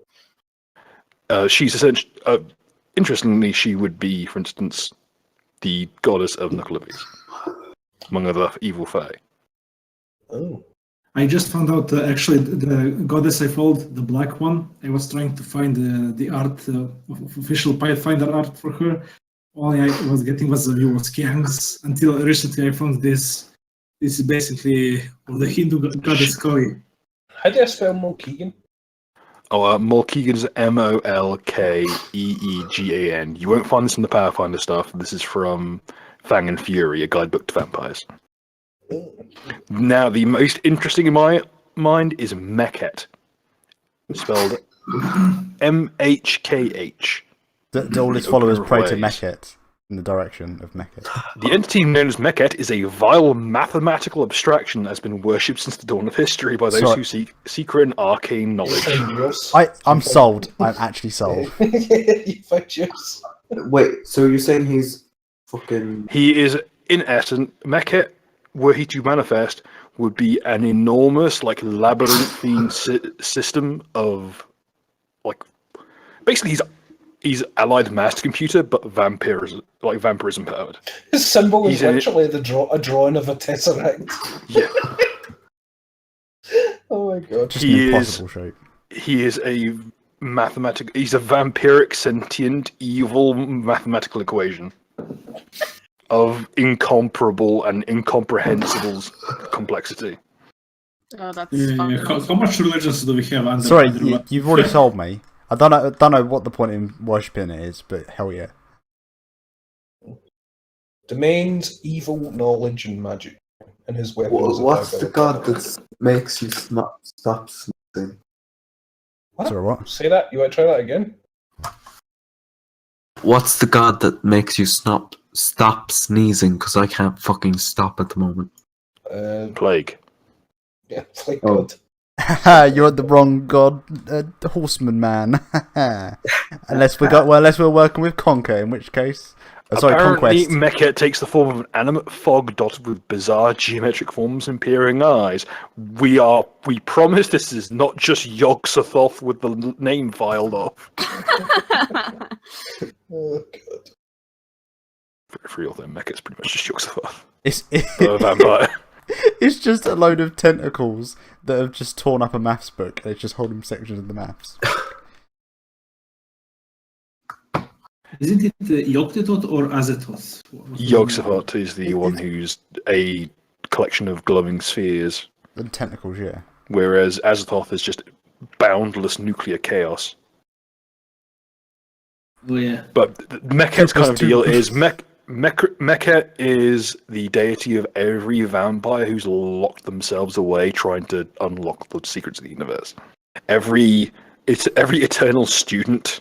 She's essentially, interestingly, she would be, for instance, the goddess of Knucklebees, among other evil fae. Oh. I just found out actually the goddess I followed, the black one. I was trying to find the art, official Pathfinder art for her. All I was getting was the view of Skiangs until recently I found this. This is basically of the Hindu goddess Kali. How do I spell Mulkegan? Mulkegan's Molkeegan. You won't find this in the Pathfinder stuff. This is from Fang and Fury, a guidebook to vampires. Now, the most interesting in my mind is Mekhet, spelled Mhkh. Do all his followers pray to Mekhet in the direction of Mekhet? The entity known as Mekhet is a vile mathematical abstraction that has been worshipped since the dawn of history by those who seek secret and arcane knowledge. I'm sold. I'm actually sold. You found yours. Wait, so you're saying he's fucking... He is, in essence, Mekhet, were he to manifest, would be an enormous, like, labyrinthine system of, like, basically he's allied master computer, but vampirism powered. His symbol is literally a drawing of a tesseract. Yeah. Oh my god. Just an impossible shape. He is a he's a vampiric, sentient, evil mathematical equation of incomparable and incomprehensible complexity. Oh, that's Yeah, how much religions do we have under? Sorry, you've already sold me. I don't know what the point in worshipping it is, but hell yeah. Domains, evil, knowledge, and magic. And his weapons. What's the god that makes you stop sneezing? What? Sorry, what? Say that? You want to try that again? What's the god that makes you stop sneezing? Because I can't fucking stop at the moment. Plague. Yeah, plague Oh. god. You're the wrong god, horseman man. unless we're working with Conquer, in which case, Apparently, Conquest. Mekhet takes the form of an animate fog dotted with bizarre geometric forms and peering eyes. We promise this is not just Yog-Sothoth with the name filed off. Oh god. For real, though, Mekhet's pretty much just Yog-Sothoth. It's A vampire. it's just a load of tentacles that have just torn up a maths book. They're just holding sections of the maths. Isn't it Yog-Sothoth or Azathoth? Yog-Sothoth is the one who's a collection of glowing spheres, And tentacles, yeah. whereas Azathoth is just boundless nuclear chaos. Oh yeah. But Mekhet's kind of deal is Mekhet is the deity of every vampire who's locked themselves away trying to unlock the secrets of the universe. Every eternal student,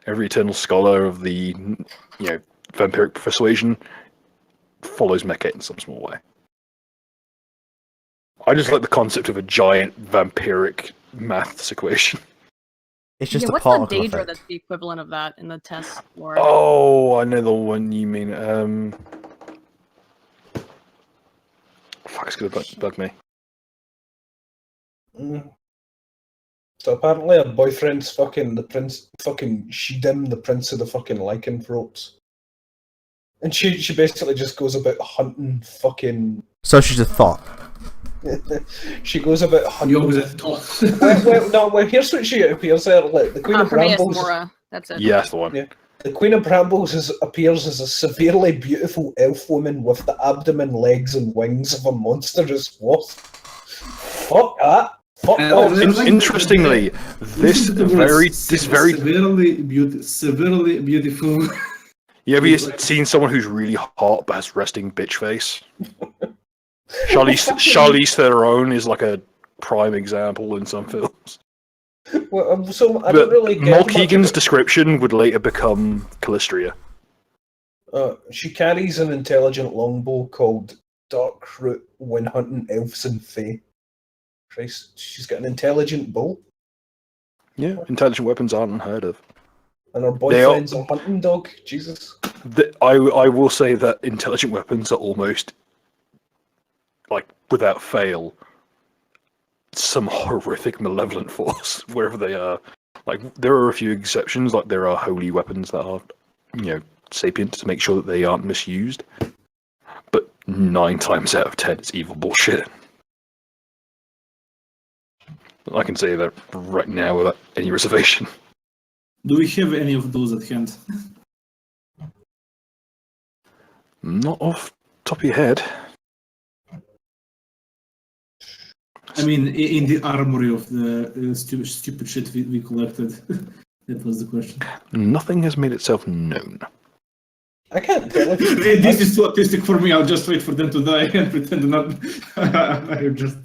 every eternal scholar of the vampiric persuasion follows Mekhet in some small way. I just like the concept of a giant vampiric maths equation. It's just yeah, a what's particle the Daedra effect. that's the equivalent of that in the test lore? Oh, I know the one you mean. Fuck, it's gonna bug me. So apparently her boyfriend's fucking Shidim, the prince of the fucking lycanthropes. And she basically just goes about hunting fucking... So she's a thought. She goes about You hunting. always have thoughts. Well, here's what she appears there. Like, the Queen of For me, it's Brambles. Mora. That's it. Yeah, that's the one. Yeah. The Queen of Brambles appears as a severely beautiful elf woman with the abdomen, legs, and wings of a monstrous wasp. Fuck that. Fuck that. Interestingly, this very severely beautiful. You ever seen someone who's really hot but has resting bitch face? Charlize Theron is like a prime example in some films. Well, so I don't really get Mol much Keegan's about- description would later become Calistria. She carries an intelligent longbow called Darkroot when hunting elves and fae. Christ, she's got an intelligent bow, Yeah, intelligent weapons aren't unheard of. and her boyfriend's a hunting dog. Jesus. I will say that intelligent weapons are almost, like, without fail, some horrific malevolent force wherever they are. Like, there are a few exceptions, like there are holy weapons that are, sapient to make sure that they aren't misused. But 9 times out of 10, it's evil bullshit. I can say that right now without any reservation. Do we have any of those at hand? Not off top of your head. I mean, in the armory of the stupid shit we collected. That was the question. Nothing has made itself known. I can't tell if This is too autistic for me. I'll just wait for them to die and pretend not. I'm just.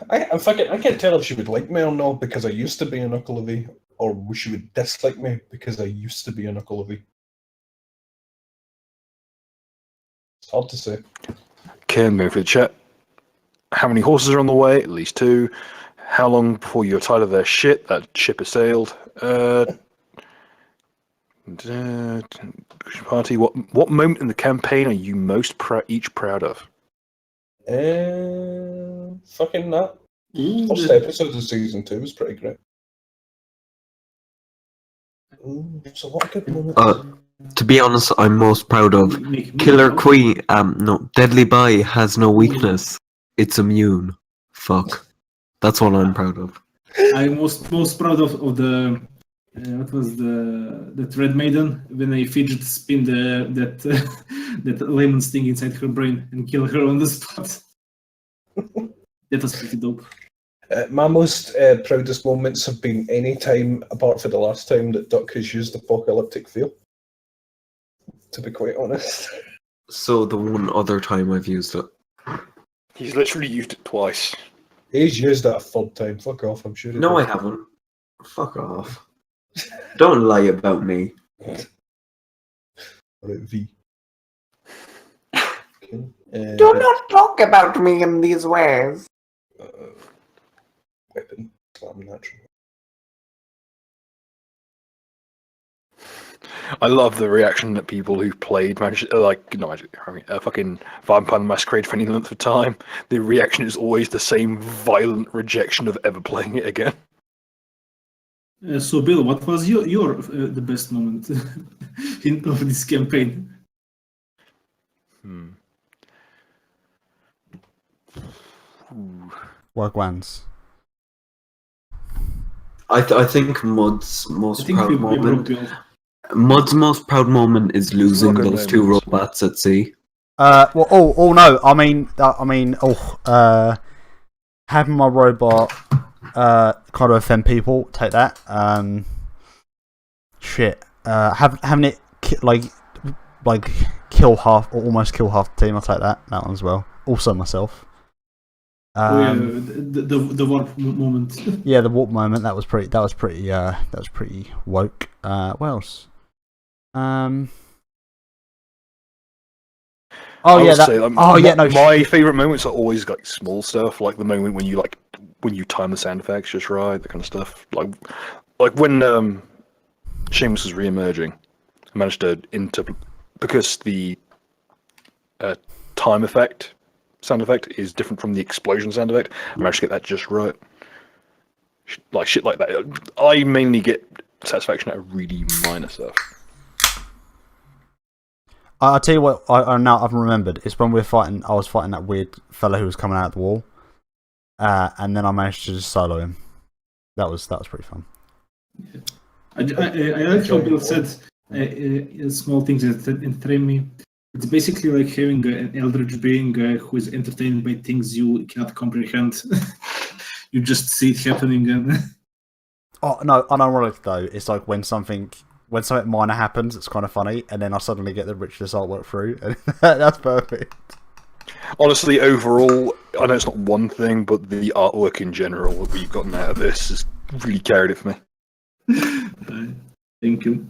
I can't tell if she would like me or not because I used to be an Uncle Levy, or she would dislike me because I used to be an Uncle Levy. It's hard to say. Okay, I'm going for the chat. How many horses are on the way? At least 2. How long before you're tired of their shit? That ship has sailed. Party. What moment in the campaign are you most each proud of? Fucking that. First episode of season 2 was pretty great. There's a lot of good moments. To be honest, I'm most proud of Killer Queen. No, Deadly Bye has no weakness. It's immune. Fuck. That's what I'm proud of. I'm most proud of the what was the Red Maiden when they fidget spin that lemon sting inside her brain and kill her on the spot. That was pretty dope. My most proudest moments have been any time apart from the last time that Duck has used apocalyptic feel. To be quite honest. So the one other time I've used it. He's literally used it twice. He's used that a third time. Fuck off, I'm sure. No, I haven't. Fuck off. Don't lie about me. Right, V. Okay. Do not talk about me in these ways. Weapon. Slam natural. I love the reaction that people who played fucking Vampire the Masquerade for any length of time. The reaction is always the same violent rejection of ever playing it again. So, Bill, what was your the best moment of this campaign? Wagwans. I think Mud's most proud we moment. broke Bill. Mud's most proud moment is losing Not good those 2 moments. robots at sea. No. Having my robot kind of offend people. Take that. Having it kill half or almost kill half the team. I'll take that one as well. Also myself. The warp moment. Yeah, the warp moment. That was pretty woke. What else? My favourite moments are always like small stuff, like the moment when you time the sound effects just right, that kind of stuff. Like when Seamus was re-emerging, I managed to because the time effect sound effect is different from the explosion sound effect. I managed to get that just right. Like shit like that. I mainly get satisfaction out of really minor stuff. I'll tell you what. Now I've remembered. It's when we were fighting. I was fighting that weird fella who was coming out of the wall, and then I managed to just solo him. That was pretty fun. I like how Bill said small things that entertain me. It's basically like having an eldritch being who is entertained by things you cannot comprehend. You just see it happening, and Oh no, unironic though. It's like when something minor happens, it's kind of funny, and then I suddenly get the ritualist artwork through, and that's perfect. Honestly, overall, I know it's not one thing, but the artwork in general that we've gotten out of this has really carried it for me. Thank you.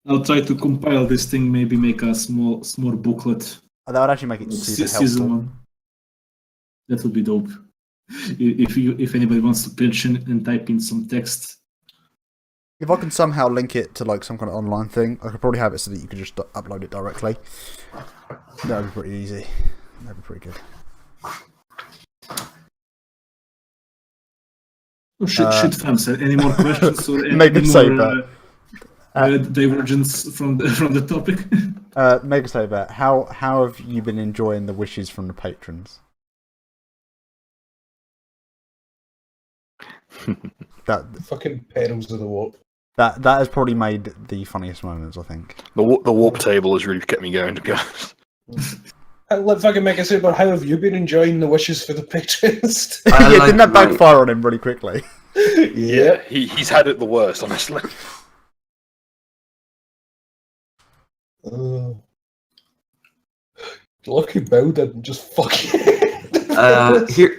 I'll try to compile this thing. Maybe make a small booklet. That would actually make it super Season helpful. 1. That would be dope. If anybody wants to pitch in and type in some text. If I can somehow link it to like some kind of online thing, I could probably have it so that you could just upload it directly. That would be pretty easy. That'd be pretty good. Oh, shit, fans. Any more questions or any Make it more saber. divergence from the topic? Mega Saber, how have you been enjoying the wishes from the patrons? That Fucking pedals of the warp. that has probably made the funniest moments, I think. The warp table has really kept me going, to be honest. Let fucking make a super. How have you been enjoying the wishes for the patrons? Yeah, like didn't that my- backfire on him really quickly? Yeah, he's had it the worst, honestly. Lucky Bill didn't just fucking.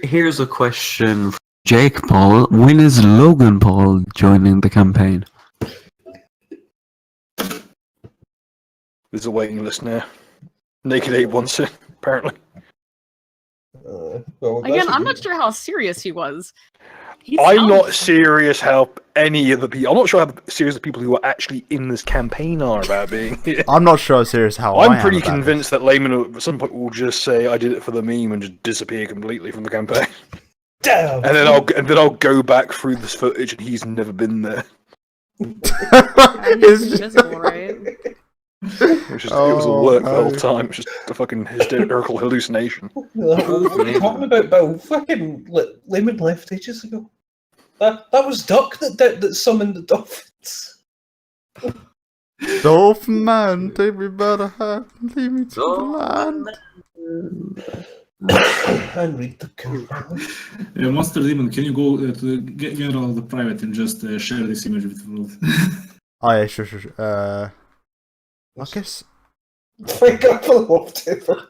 Here's a question from Jake Paul. When is Logan Paul joining the campaign? There's a waiting list now. Naked Ape wants it, apparently. Well, Again, I'm not sure how serious he was. I'm not serious how any of the people... I'm not sure how serious the people who are actually in this campaign are about being here. I'm not sure serious how I'm I am pretty about convinced that Layman at some point will just say, I did it for the meme, and just disappear completely from the campaign. Damn. And then I'll go back through this footage and he's never been there. He's invisible, right? It was a work the whole time. It was just a fucking hysterical hallucination. What are you talking about, Bill? Fucking Layman left ages ago. That was Duck that summoned the dolphins. Dolphin man, take me by the hand, lead me to the land. And read the code. Monster Demon, can you go to General of the Private and just share this image with the world? Oh yeah, sure. I guess... Wake up for the whatever.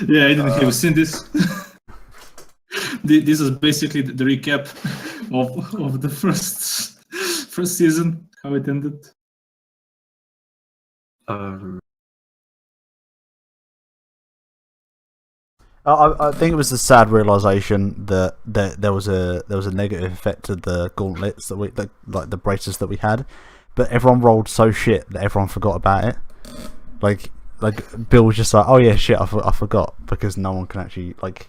Yeah, I didn't have seen this. This is basically the recap of the first season, how it ended. I think it was the sad realization that there was a negative effect to the gauntlets that like the braces that we had, but everyone rolled so shit that everyone forgot about it. Like Bill was just like, oh yeah, shit, I forgot, because no one can actually like.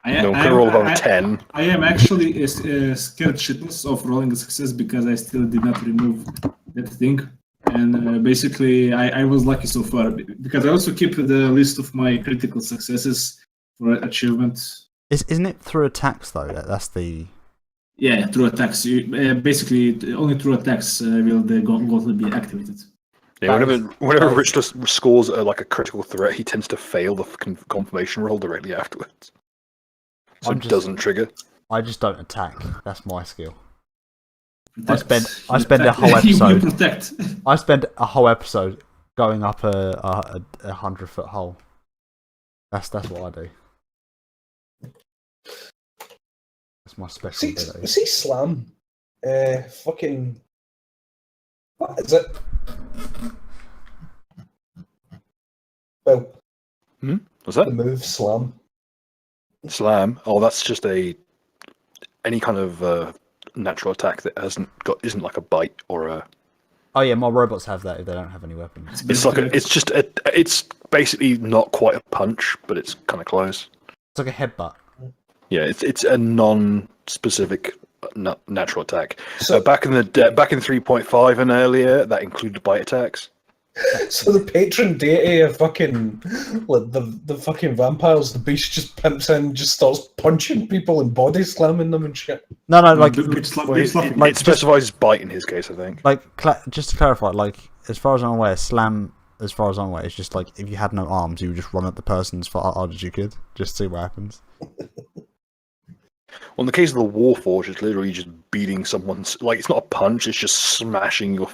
No one can roll above 10. I am actually scared shitless of rolling a success because I still did not remove that thing. And basically, I was lucky so far because I also keep the list of my critical successes for achievement. Isn't it through attacks though? That's the... Yeah, through attacks. Basically, only through attacks will the gauntlet be activated. Yeah, whenever Rich scores like a critical threat, he tends to fail the confirmation roll directly afterwards. So it doesn't trigger. I just don't attack. That's my skill. Protect. I spend a whole You episode. protect. I spend a whole episode going up a 100-foot hole. That's what I do. That's my special ability. See Slam. Fucking. What is it? Well, What's that? the move Slam. Slam. Oh, that's just any kind of natural attack that isn't like a bite or a. Oh yeah, my robots have that if they don't have any weapons. It's basically not quite a punch, but it's kind of close. It's like a headbutt. Yeah, it's a non-specific natural attack. So, Back in 3.5 and earlier, that included bite attacks. so the patron deity of fucking like the fucking vampires, the beast just pimps in, and just starts punching people and body slamming them and shit. No, like It specifies bite in his case, I think. like just to clarify, like as far as I'm aware, slam. As far as I'm aware, it's just like if you had no arms, you would just run at the person as hard as you could, just see what happens. Well, in the case of the Warforged, it's literally just beating someone's. Like, it's not a punch; it's just smashing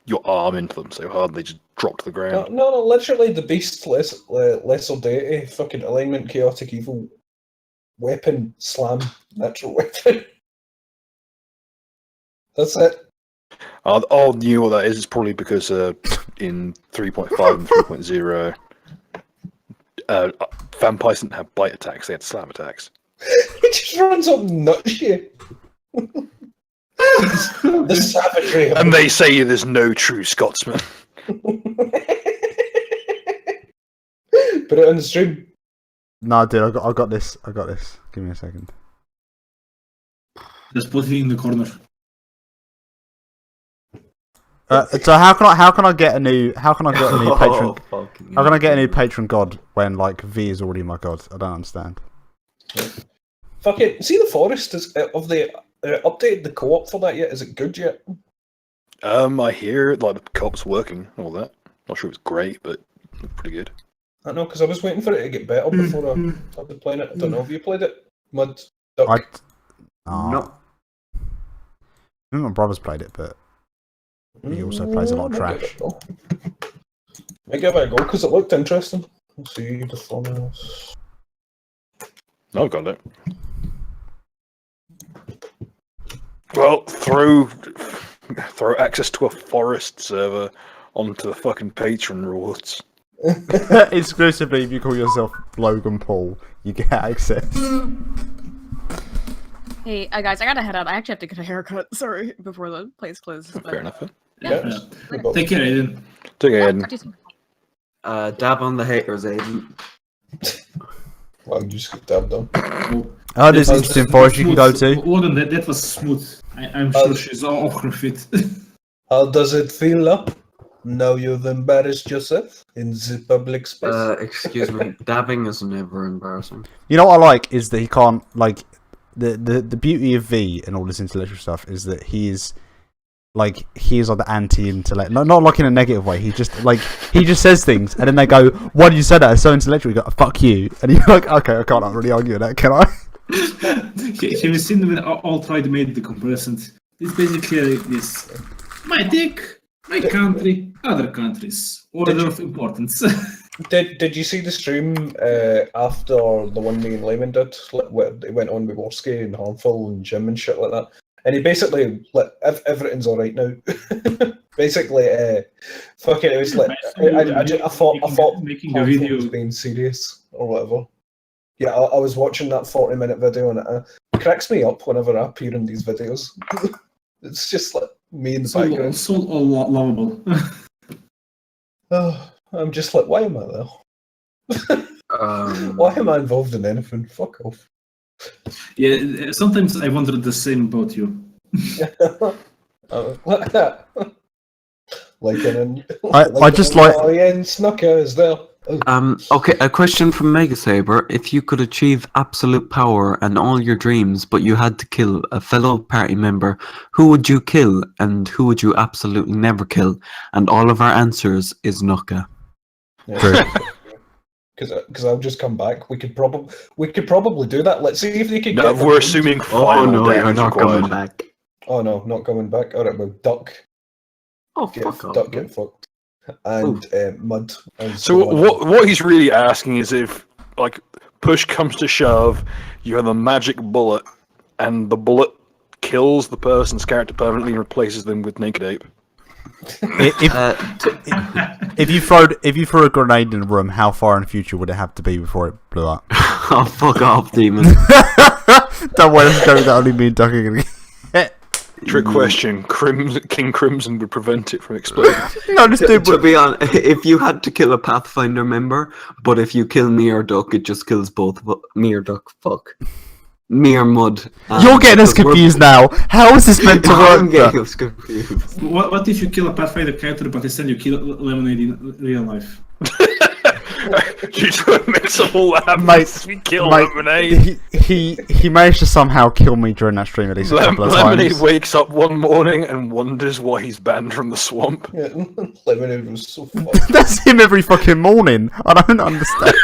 your arm into them so hard they just drop to the ground. No, literally the beast, lesser deity, fucking alignment, chaotic evil, weapon, slam, natural weapon. That's it. I'll knew what that is. It's probably because in 3.5 and 3.0, vampires didn't have bite attacks; they had slam attacks. He just runs up nuts you. The savagery. And they say there's no true Scotsman. Put it on the stream. No, dude, I got this. Give me a second. Just put it in the corner. So how can I get a new patron? How can I get a new patron god when like V is already my god? I don't understand. Fucking see the forest is of the updated the co-op for that yet? Is it good yet? I hear like the co-op's working, all that. Not sure it's great, but pretty good. I know because I was waiting for it to get better before I started playing it. I don't know. Have you played it? Mud. Duck. No. I think my brother's played it, but he also plays a lot of trash. Might give it a go because it looked interesting. Let's see the funnels. I've got it. Well, throw access to a forest server onto the fucking Patreon rewards. Exclusively, if you call yourself Logan Paul, you get access. Hey, guys, I gotta head out. I actually have to get a haircut. Sorry, before the place closes. But... Fair enough. Yeah. Take care, Aiden. Take it, talk Aiden. to you soon. Dab on the haters, Aiden. Well, you just get dabbed on. Oh, there's interesting forest you can go to. Odin, that was smooth. I'm sure she's all fit. How does it feel up? Now you've embarrassed yourself in the public space. Excuse me, dabbing is never embarrassing. You know what I like is that he can't like the beauty of V and all this intellectual stuff is that he is like the anti-intellect, not like in a negative way. He just says things and then they go, "Why did you say that? It's so intellectual." You go, "Fuck you," and you're like, "Okay, I can't really argue with that, can I?" Have you seen when all tried to make the comparison? It's basically like this: my dick, my country, other countries, order of importance. Did you see the stream after the one me and Layman did? It went on with Worski and Harmful and Jim and shit like that. And he basically, like, everything's alright now. Basically, fucking, it was like, I thought making a Harmful video was being serious or whatever. Yeah, I was watching that 40-minute video and it cracks me up whenever I appear in these videos. It's just like me in the background. So lovable. Oh, I'm just like, why am I there? Why am I involved in anything? Fuck off. Yeah, sometimes I wondered the same about you. I just like. Oh yeah, and Snooker is there. Okay, a question from Megasaber. If you could achieve absolute power and all your dreams, but you had to kill a fellow party member, who would you kill and who would you absolutely never kill? And all of our answers is Nuka. True. Because I'll just come back. We could probably do that. Let's see if they can. No, get we're assuming Oh final no, you're damage not required. coming back. Oh no, not coming back. All right, well, Duck. Oh, fuck off. Duck get fucked. And Mud. So what he's really asking is if, like, push comes to shove, you have a magic bullet, and the bullet kills the person's character permanently and replaces them with Naked Ape. If you throw a grenade in a room, how far in the future would it have to be before it blew up? Oh, fuck off, demon. Don't worry, that's a joke that only me and Duck are gonna get. Trick question: King Crimson would prevent it from exploding. No, just do. To be honest, if you had to kill a Pathfinder member, but if you kill me or Duck, it just kills both me or Duck. Fuck. mere mud. You're getting us because we're- confused now. How is this meant to I'm work? getting us confused. What if you kill a Pathfinder character, but instead you kill Lemonade in real life? You try to mix up all that, Mate, we kill Mate, Lemonade. he managed to somehow kill me during that stream at least a couple of Lemonade times. wakes up one morning and wonders why he's banned from the swamp. Yeah, Lemonade was so funny. That's him every fucking morning. I don't understand.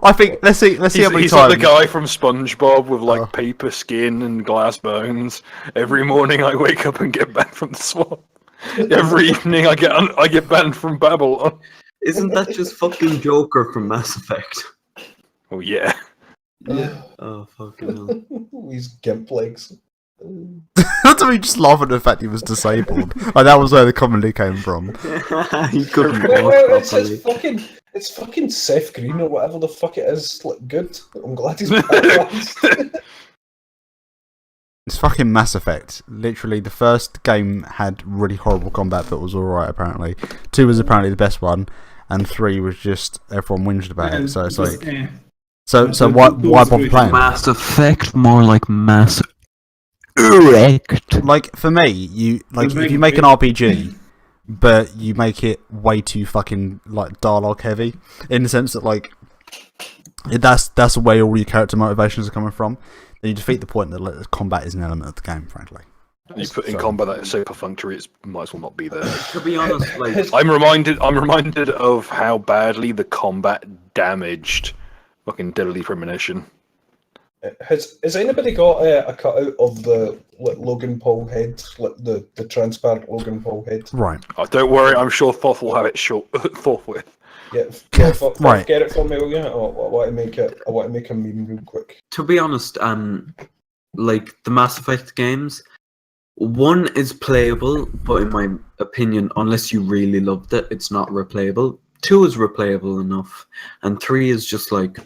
I think let's see how many He's times. like the guy from SpongeBob with like Oh. paper skin and glass bones. Every morning I wake up and get banned from the swamp. Every evening I get banned from Babylon. Isn't that just fucking Joker from Mass Effect? Oh yeah. Oh fucking hell. His gimp legs. That's me just laughing at the fact he was disabled. Like that was where the comedy came from. He couldn't Wait, walk it's properly. fucking Seth Green or whatever the fuck it is. Like, good. I'm glad he's paralyzed. It's fucking Mass Effect. Literally, the first game had really horrible combat, but was alright apparently. 2 was apparently the best one, and 3 was just everyone whinged about it. So it's like, so why bother playing? Mass Effect, more like Mass Erect. Like for me, if you make an RPG, but you make it way too fucking like dialogue heavy, in the sense that like that's where all your character motivations are coming from. Then you defeat the point that combat is an element of the game, frankly. You put in combat that is so perfunctory, it might as well not be there. To be honest, like I'm reminded of how badly the combat damaged fucking Deadly Premonition. Has anybody got a cutout of the Logan Paul head, like the transparent Logan Paul head? Right. Oh, don't worry, I'm sure Thoth will have it forthwith. Yeah, Right. Get it for me, will you? I want to make it. I want to make a meme real quick. to be honest, like the Mass Effect games, 1 is playable, but in my opinion, unless you really loved it, it's not replayable. 2 is replayable enough, and 3 is just like,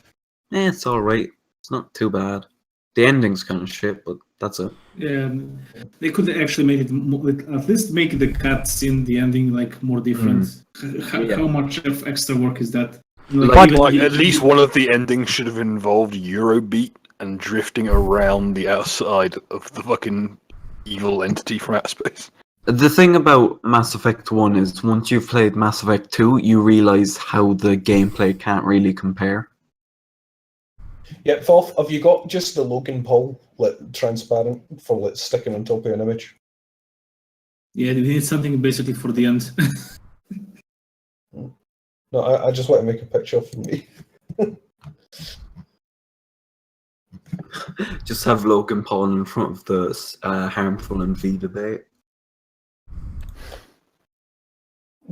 it's alright. It's not too bad. The ending's kind of shit, but that's it. Yeah, they could actually make it at least make the cuts in the ending like more different. How much of extra work is that? Like at least one of the endings should have involved Eurobeat and drifting around the outside of the fucking evil entity from outer space. The thing about Mass Effect 1 is once you've played Mass Effect 2, you realise how the gameplay can't really compare. Yeah, Thoth, have you got just the Logan Paul transparent for sticking on top of an image? Yeah, they need something basically for the end. No, I just want to make a picture for me. Just have Logan Paul in front of the harmful and V debate.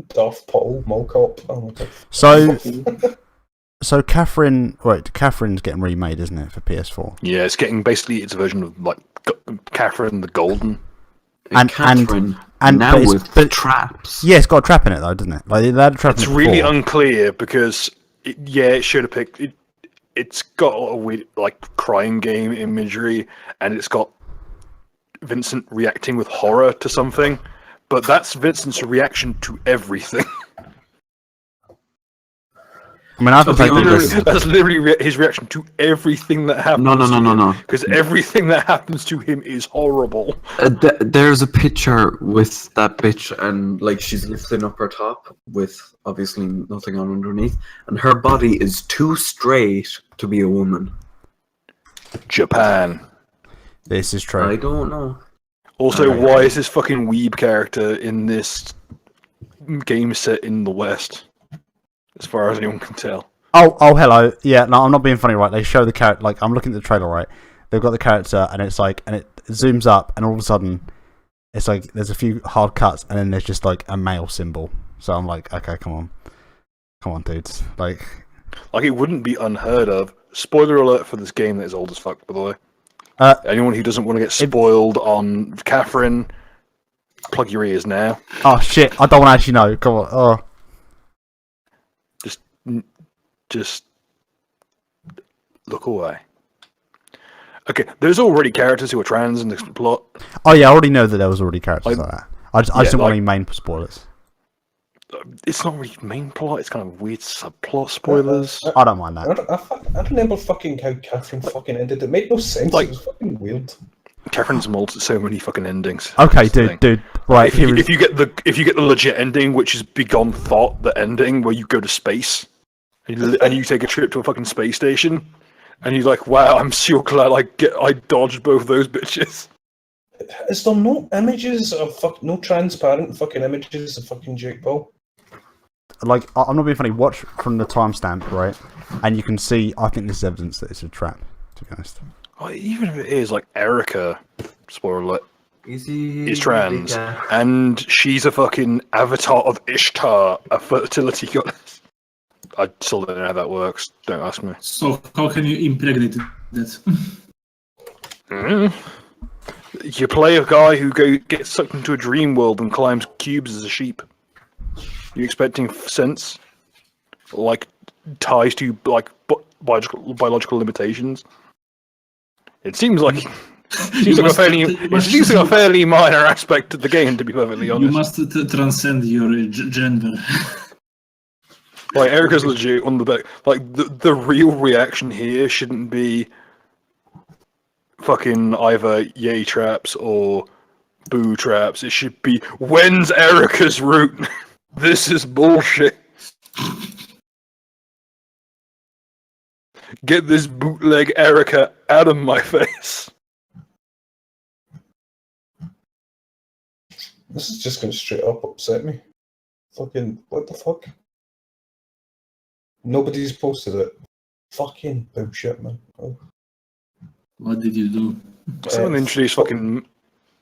Darth Paul, Molcop. Oh my god. So Catherine's getting remade, isn't it, for PS4? Yeah, it's a version of like Catherine the Golden. And Catherine, and now but it's- with but- traps. Yeah, it's got a trap in it though, doesn't it? Like they had a trap. It's in it really before. unclear because it should have picked it. It's got a weird like crying game imagery, and it's got Vincent reacting with horror to something, but that's Vincent's reaction to everything. I mean, I haven't played this. That's literally his reaction to everything that happens. No. Because everything that happens to him is horrible. There's a picture with that bitch, and like she's lifting up her top with obviously nothing on underneath, and her body is too straight to be a woman. Japan. This is true. I don't know. Also, Alright. why is this fucking weeb character in this game set in the West? As far as anyone can tell. Oh, hello. Yeah, no, I'm not being funny, right? They show the character, like, I'm looking at the trailer, right? They've got the character, and it's like, and it zooms up, and all of a sudden, it's like, there's a few hard cuts, and then there's just, like, a male symbol. So I'm like, okay, come on, dudes. Like, it wouldn't be unheard of. Spoiler alert for this game that is old as fuck, by the way. Anyone who doesn't want to get spoiled on Catherine, plug your ears now. oh, shit, I don't want to actually know. Come on, oh. Just look away. Okay, there's already characters who are trans in this plot. Oh, yeah, I already know that there was already characters like that. I just didn't want like- any main spoilers. it's not really main plot. It's kind of weird subplot spoilers. I don't mind that. I remember fucking how Catherine fucking ended. It made no sense. Like- It was fucking weird. Catherine's multi so many fucking endings. Okay, That's the thing. dude. Right, If you get the legit ending, which is beyond thought, the ending where you go to space and you take a trip to a fucking space station, and you're like, wow, I'm so glad I dodged both those bitches. Is there no images of no transparent fucking images of fucking Jake Paul? like, I'm not being funny. Watch from the timestamp, right? And you can see. I think this is evidence that it's a trap. To be honest. Even if it is like Erica, spoiler alert, Easy. is trans, and she's a fucking avatar of Ishtar, a fertility goddess. I still don't know how that works. Don't ask me. So how can you impregnate that? You play a guy who gets sucked into a dream world and climbs cubes as a sheep. You expecting sense? Like ties to like biological limitations? It seems like a fairly minor aspect of the game, to be perfectly honest. You must transcend your gender. Like Erica's legit on the back. Like the real reaction here shouldn't be fucking either yay traps or boo traps. It should be, when's Erica's route? This is bullshit. Get this bootleg Erica out of my face. This is just gonna straight up upset me. Fucking what the fuck? Nobody's posted it. Fucking bullshit, man. Oh. What did you do? So when they introduce fucking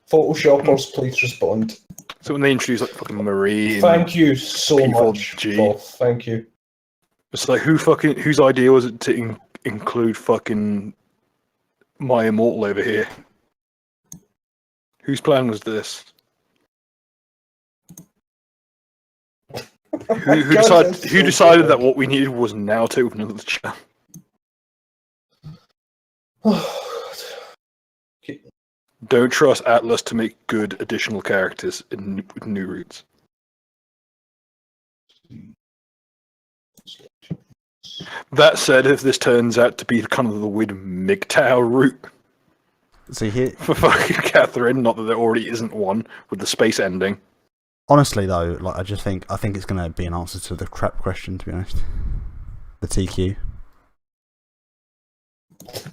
Photoshoppers, please respond. So when they introduce like fucking Marie and Thank you so much, P4G. Bob. Thank you. It's like whose idea was it to include fucking My Immortal over here? Whose plan was this? Who decided that what we needed was now to open another channel? Don't trust Atlas to make good additional characters in new routes. That said, if this turns out to be kind of the weird MGTOW route See here. for fucking Catherine, not that there already isn't one with the space ending. Honestly, though, like I think it's going to be an answer to the crap question. To be honest, the TQ.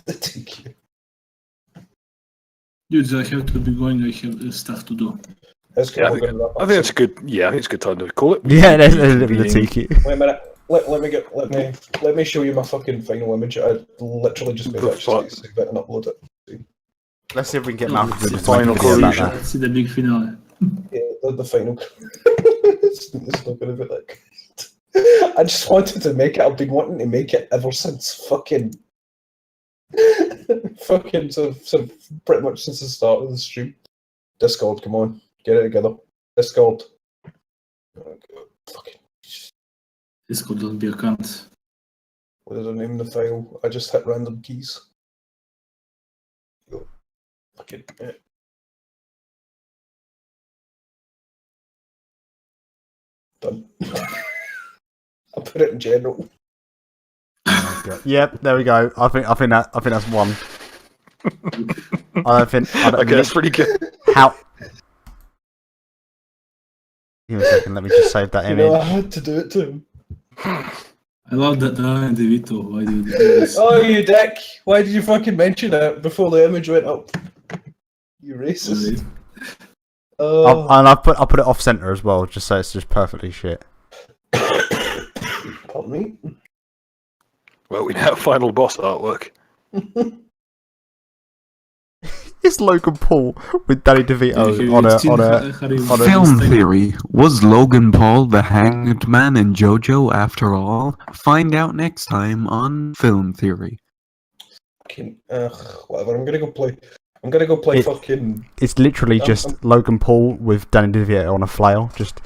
The TQ. Dudes, I have to be going. I have stuff to do. Let's go. Yeah, I We're think, gonna wrap up I think that's a good. Yeah, I think it's a good time to call it. Yeah, there's the Being- TQ. Wait a minute. Let me show you my fucking final image. I literally just made The that fuck? just save it and upload it. Let's see if we can get Malcolm to The the final final about conclusion. that. See the big finale. Yeah, the final. it's not gonna be that good. I just wanted to make it. I've been wanting to make it ever since fucking sort of pretty much since the start of the stream. Discord, come on, get it together. Discord. Oh, God. Fucking. Discord, don't be a cunt. What did I name the file? I just hit random keys. Go. Fucking. Yeah. Done. I put it in general. Yep, there we go. I think that's one. Okay, that's pretty good. How? Give me a second. Let me just save that You image. know, I had to do it to him. I love that DeVito. Why do you do this? Oh, you dick! Why did you fucking mention it before the image went up? You racist. Oh, And I put it off center as well, just so it's just perfectly shit. pardon me. Well, we now have final boss artwork. It's Logan Paul with Danny DeVito on a Film theory. Was Logan Paul the hanged man in JoJo after all? Find out next time on Film Theory. Fucking, whatever. I'm gonna go play It- fucking. It's literally just Logan Paul with Danny DeVito on a flail, just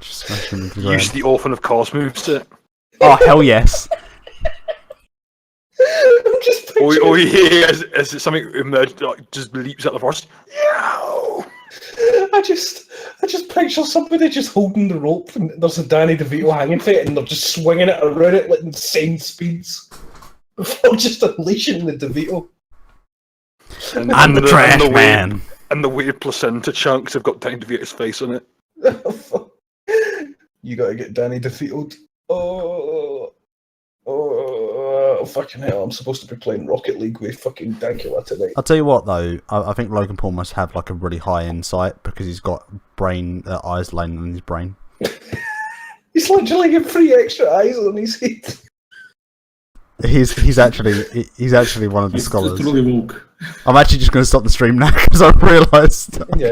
smashing into the Use ground. the Orphan of Course moveset. Oh hell yes! I'm just Or picturing. you hear as something emerges, like, just leaps out of the forest. Yow! I just picture somebody just holding the rope, and there's a Danny DeVito hanging from it, and they're just swinging it around at like insane speeds. Before just unleashing the DeVito. I'm the trash man. And the weird placenta chunks have got Danny DeVito's face on it. You gotta get Danny DeVito. Oh, fucking hell! I'm supposed to be playing Rocket League with fucking Dankula tonight. I'll tell you what though, I think Logan Paul must have like a really high insight because he's got eyes laying on his brain. He's literally got 3 extra eyes on his head. He's actually one of the He's scholars. truly woke. I'm actually just going to stop the stream now because I've realised. Yeah.